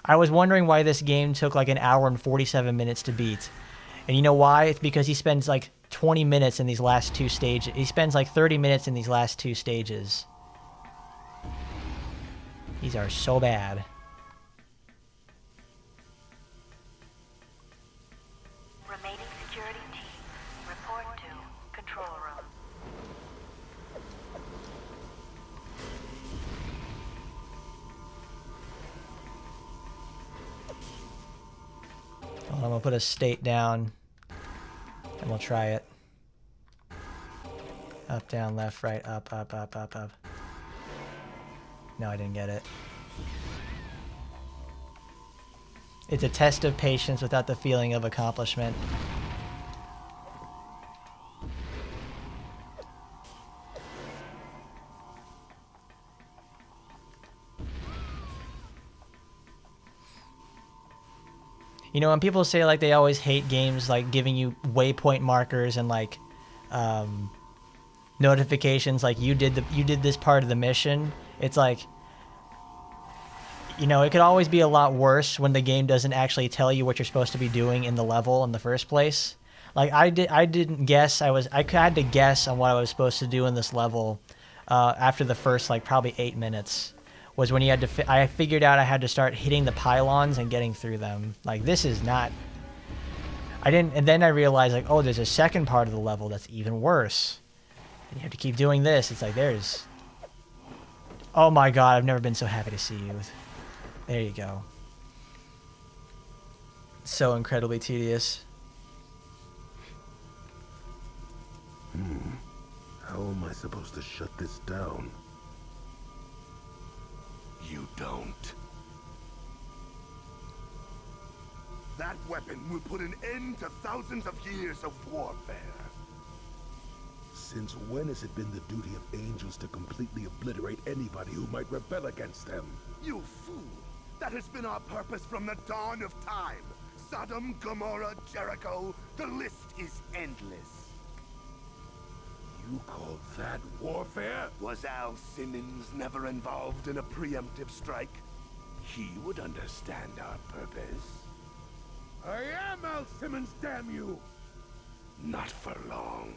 I was wondering why this game took like an hour and 47 minutes to beat. And you know why? It's because he spends like 20 minutes in these last two stages. He spends like 30 minutes in these last two stages. These are so bad. Remaining security team, report to control room. Well, I'm gonna put a state down, and we'll try it. Up, down, left, right, up, up, up, up, up. No, I didn't get it. It's a test of patience without the feeling of accomplishment. You know, when people say like they always hate games like giving you waypoint markers and like notifications like you did this part of the mission, it's like, you know, it could always be a lot worse when the game doesn't actually tell you what you're supposed to be doing in the level in the first place. Like I didn't guess. I had to guess on what I was supposed to do in this level after the first like probably 8 minutes. Was when you had to. I figured out I had to start hitting the pylons and getting through them. Like this is not. I didn't, and then I realized like, oh, there's a second part of the level that's even worse. And you have to keep doing this. It's like there's. Oh my God! I've never been so happy to see you. There you go. So incredibly tedious. How am I supposed to shut this down? You don't. That weapon will put an end to thousands of years of warfare. Since when has it been the duty of angels to completely obliterate anybody who might rebel against them? You fool! That has been our purpose from the dawn of time. Sodom, Gomorrah, Jericho, the list is endless. You call that warfare? Was Al Simmons never involved in a preemptive strike? He would understand our purpose. I am Al Simmons, damn you! Not for long.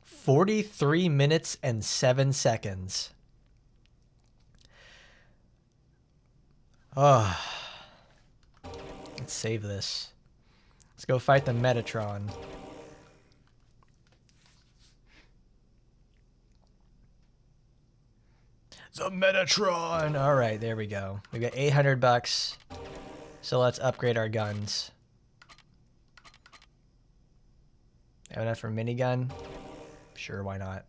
"43 minutes and 7 seconds. Oh. Let's save this. Let's go fight the Metatron. The Metatron! Alright, there we go. We got 800 bucks. So let's upgrade our guns. Have enough for minigun? Sure, why not?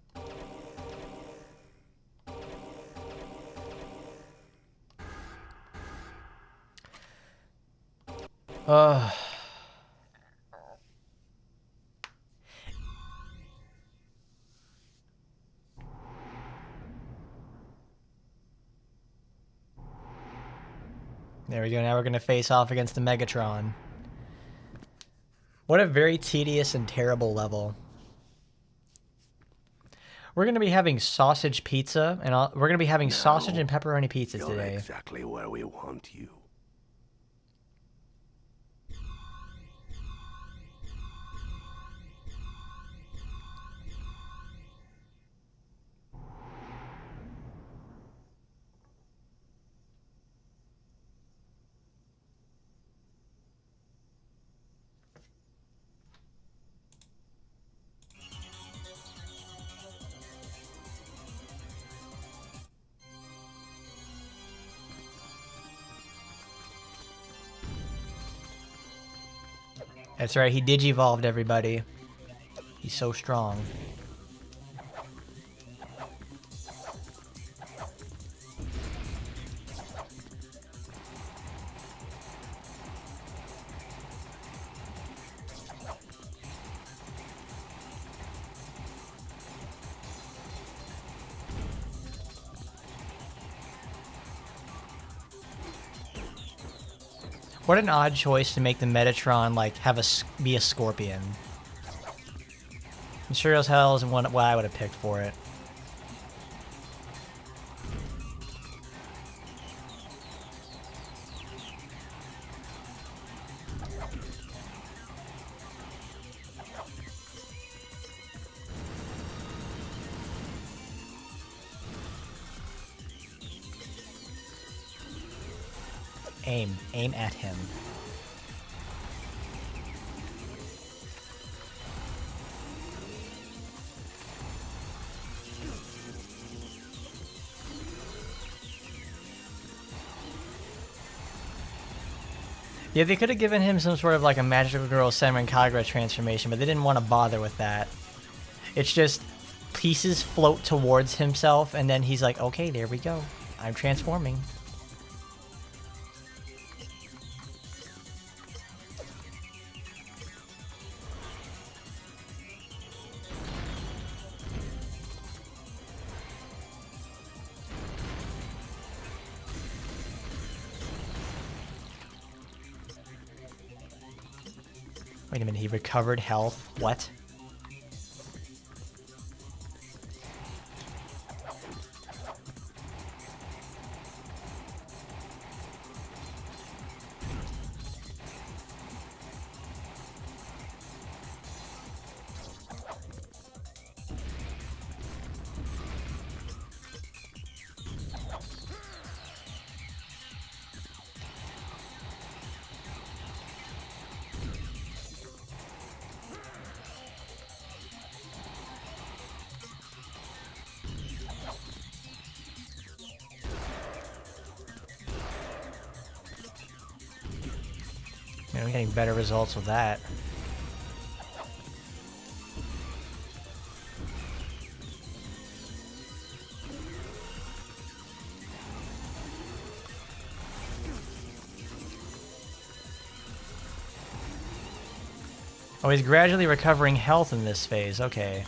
There we go. Now we're going to face off against the Megatron. What a very tedious and terrible level. We're going to be having sausage pizza, and we're going to be having sausage and pepperoni pizza today. You're exactly where we want you. That's right, he digivolved everybody. He's so strong. What an odd choice to make the Metatron like have be a scorpion. I'm sure as hell isn't what I would have picked for it. Aim at him. Yeah, they could have given him some sort of like a Magical Girl Senran Kagura transformation, but they didn't want to bother with that. It's just pieces float towards himself, and then he's like, okay, there we go. I'm transforming. Wait a minute, he recovered health. What? I'm getting better results with that. Oh, he's gradually recovering health in this phase. Okay.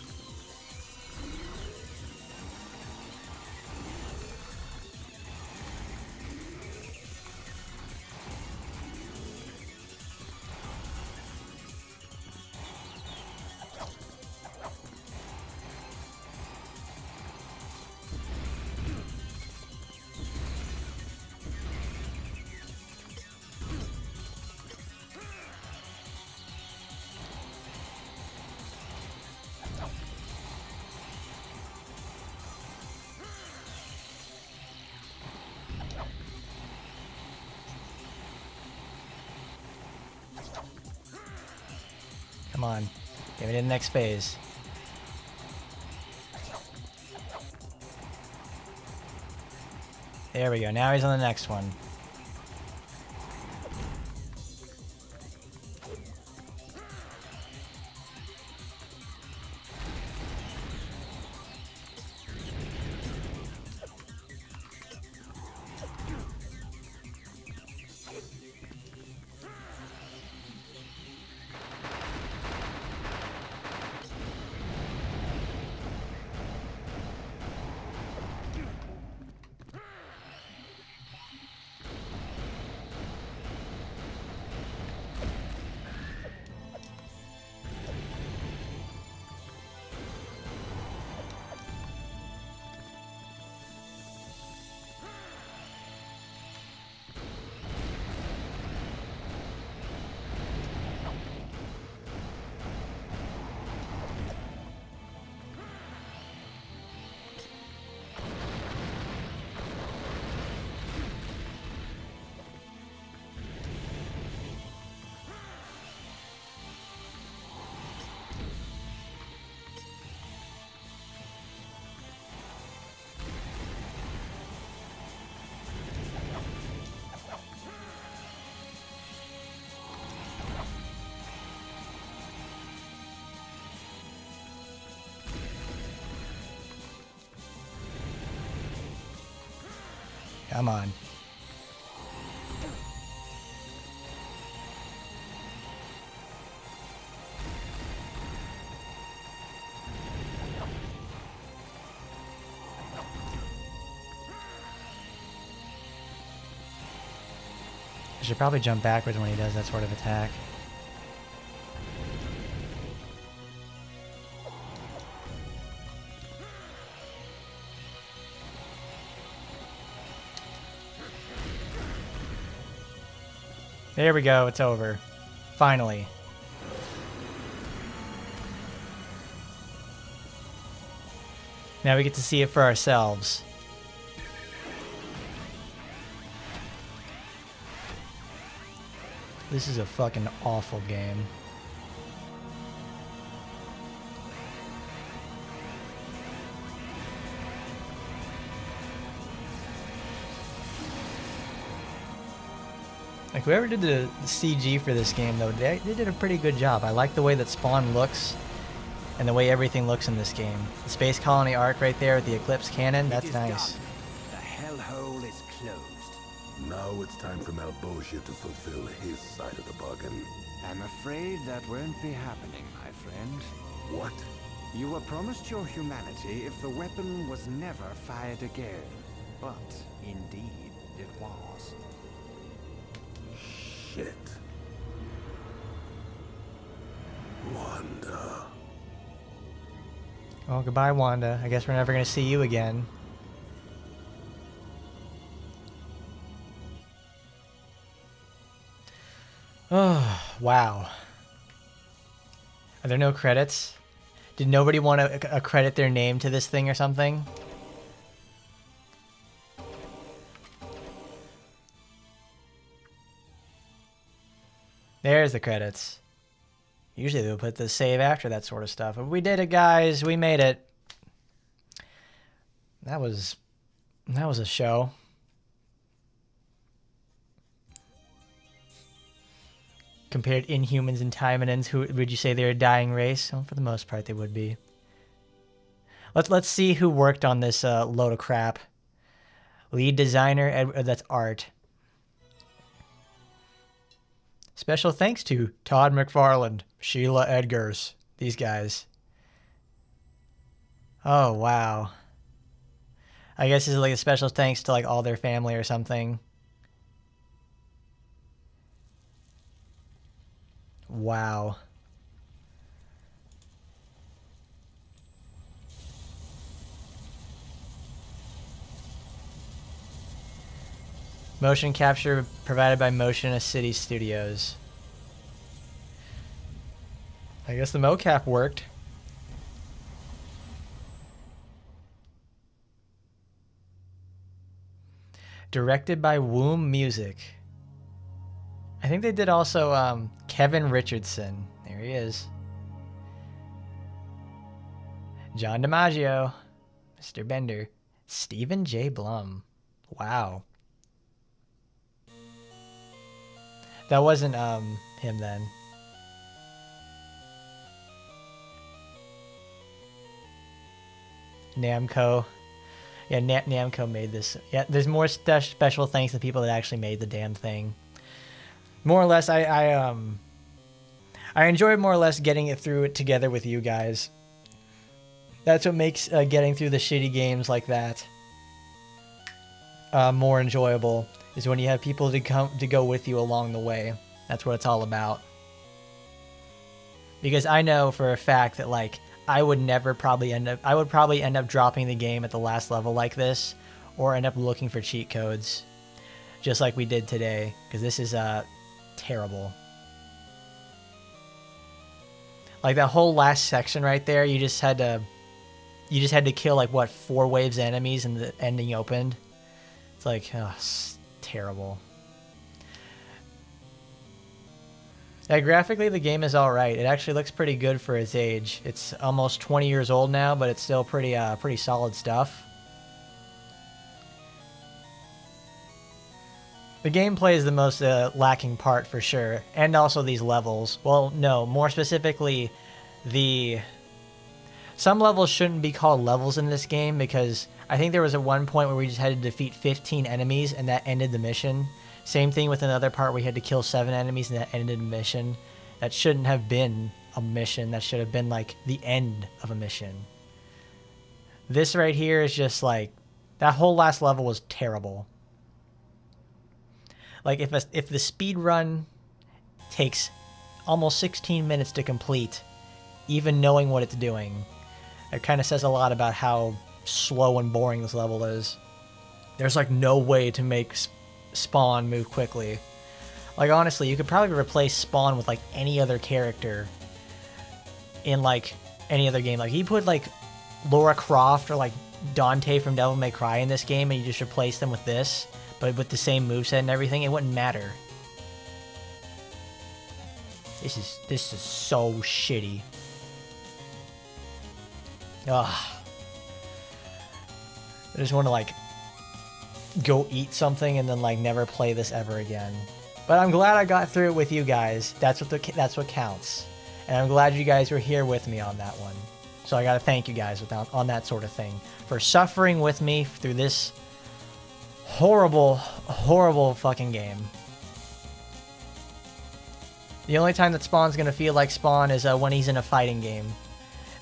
Come on. Get me to the next phase. There we go. Now he's on the next one. Come on. I should probably jump backwards when he does that sort of attack. There we go, it's over. Finally. Now we get to see it for ourselves. This is a fucking awful game. Like, whoever did the CG for this game, though, they did a pretty good job. I like the way that Spawn looks and the way everything looks in this game. The Space Colony arc right there with the Eclipse cannon, that's nice. Done. The hellhole is closed. Now it's time for Malbosia to fulfill his side of the bargain. I'm afraid that won't be happening, my friend. What? You were promised your humanity if the weapon was never fired again. But, indeed, it was. Shit. Wanda. Well, goodbye, Wanda. I guess we're never going to see you again. Oh, wow. Are there no credits? Did nobody want to credit their name to this thing or something? There's the credits. Usually they'll put the save after that sort of stuff. But we did it, guys. We made it. That was a show. Compared Inhumans and Tymanians, who would you say they're a dying race? Well, for the most part, they would be. Let's see who worked on this load of crap. Lead designer, that's Art. Special thanks to Todd McFarland, Sheila Edgars, these guys. Oh, wow. I guess this is like a special thanks to like all their family or something. Wow. Motion capture provided by Motion City Studios. I guess the mocap worked. Directed by Womb Music. I think they did also Kevin Richardson. There he is. John DiMaggio. Mr. Bender. Stephen J. Blum. Wow. That wasn't him then. Namco. Yeah, Namco made this. Yeah, there's more special thanks to people that actually made the damn thing. More or less, I enjoyed more or less getting it through it together with you guys. That's what makes getting through the shitty games like that more enjoyable. Is when you have people to go with you along the way. That's what it's all about. Because I know for a fact that like I would probably end up dropping the game at the last level like this, or end up looking for cheat codes, just like we did today. Because this is terrible. Like that whole last section right there, you just had to kill like what 4 waves of enemies and the ending opened. It's like terrible. Yeah, graphically the game is alright. It actually looks pretty good for its age. It's almost 20 years old now, but it's still pretty solid stuff. The gameplay is the most lacking part for sure, and also these levels. Well, no, more specifically, some levels shouldn't be called levels in this game because I think there was at one point where we just had to defeat 15 enemies and that ended the mission. Same thing with another part where we had to kill 7 enemies and that ended the mission. That shouldn't have been a mission. That should have been like the end of a mission. This right here is just like, that whole last level was terrible. Like if the speed run takes almost 16 minutes to complete, even knowing what it's doing, it kind of says a lot about how slow and boring this level is. There's like no way to make Spawn move quickly. Like honestly, you could probably replace Spawn with like any other character in like any other game. Like you put like Lara Croft or like Dante from Devil May Cry in this game and you just replace them with this, but with the same moveset and everything, it wouldn't matter. This is so shitty. Ugh. I just want to like go eat something and then like never play this ever again. But I'm glad I got through it with you guys. That's what counts. And I'm glad you guys were here with me on that one. So I gotta thank you guys on that sort of thing for suffering with me through this horrible, horrible fucking game. The only time that Spawn's gonna feel like Spawn is when he's in a fighting game.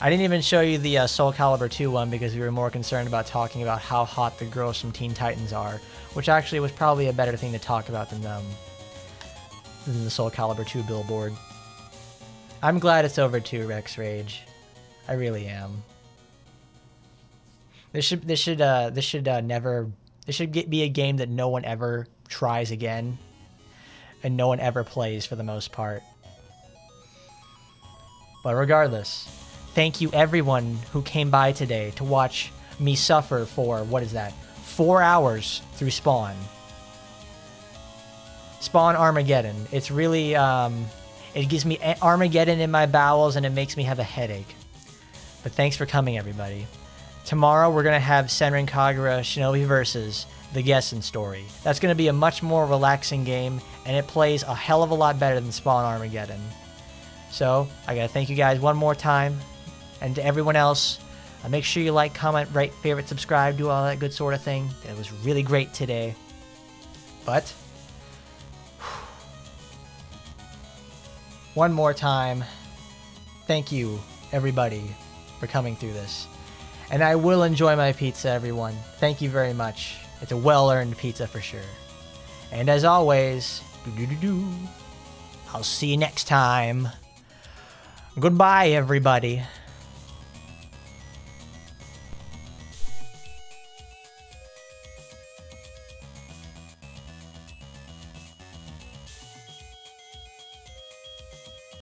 I didn't even show you the Soul Calibur 2 one because we were more concerned about talking about how hot the girls from Teen Titans are, which actually was probably a better thing to talk about than the Soul Calibur 2 billboard. I'm glad it's over too, Rex Rage. I really am. This should be a game that no one ever tries again, and no one ever plays for the most part. But regardless, thank you everyone who came by today to watch me suffer for, what is that, 4 hours through Spawn. Spawn Armageddon. It's really, it gives me Armageddon in my bowels and it makes me have a headache. But thanks for coming, everybody. Tomorrow we're going to have Senran Kagura Shinobi Versus The Gessen Story. That's going to be a much more relaxing game, and it plays a hell of a lot better than Spawn Armageddon. So, I got to thank you guys one more time. And to everyone else, make sure you like, comment, rate, favorite, subscribe, do all that good sort of thing. It was really great today. But one more time, thank you, everybody, for coming through this. And I will enjoy my pizza, everyone. Thank you very much. It's a well-earned pizza for sure. And as always, I'll see you next time. Goodbye, everybody.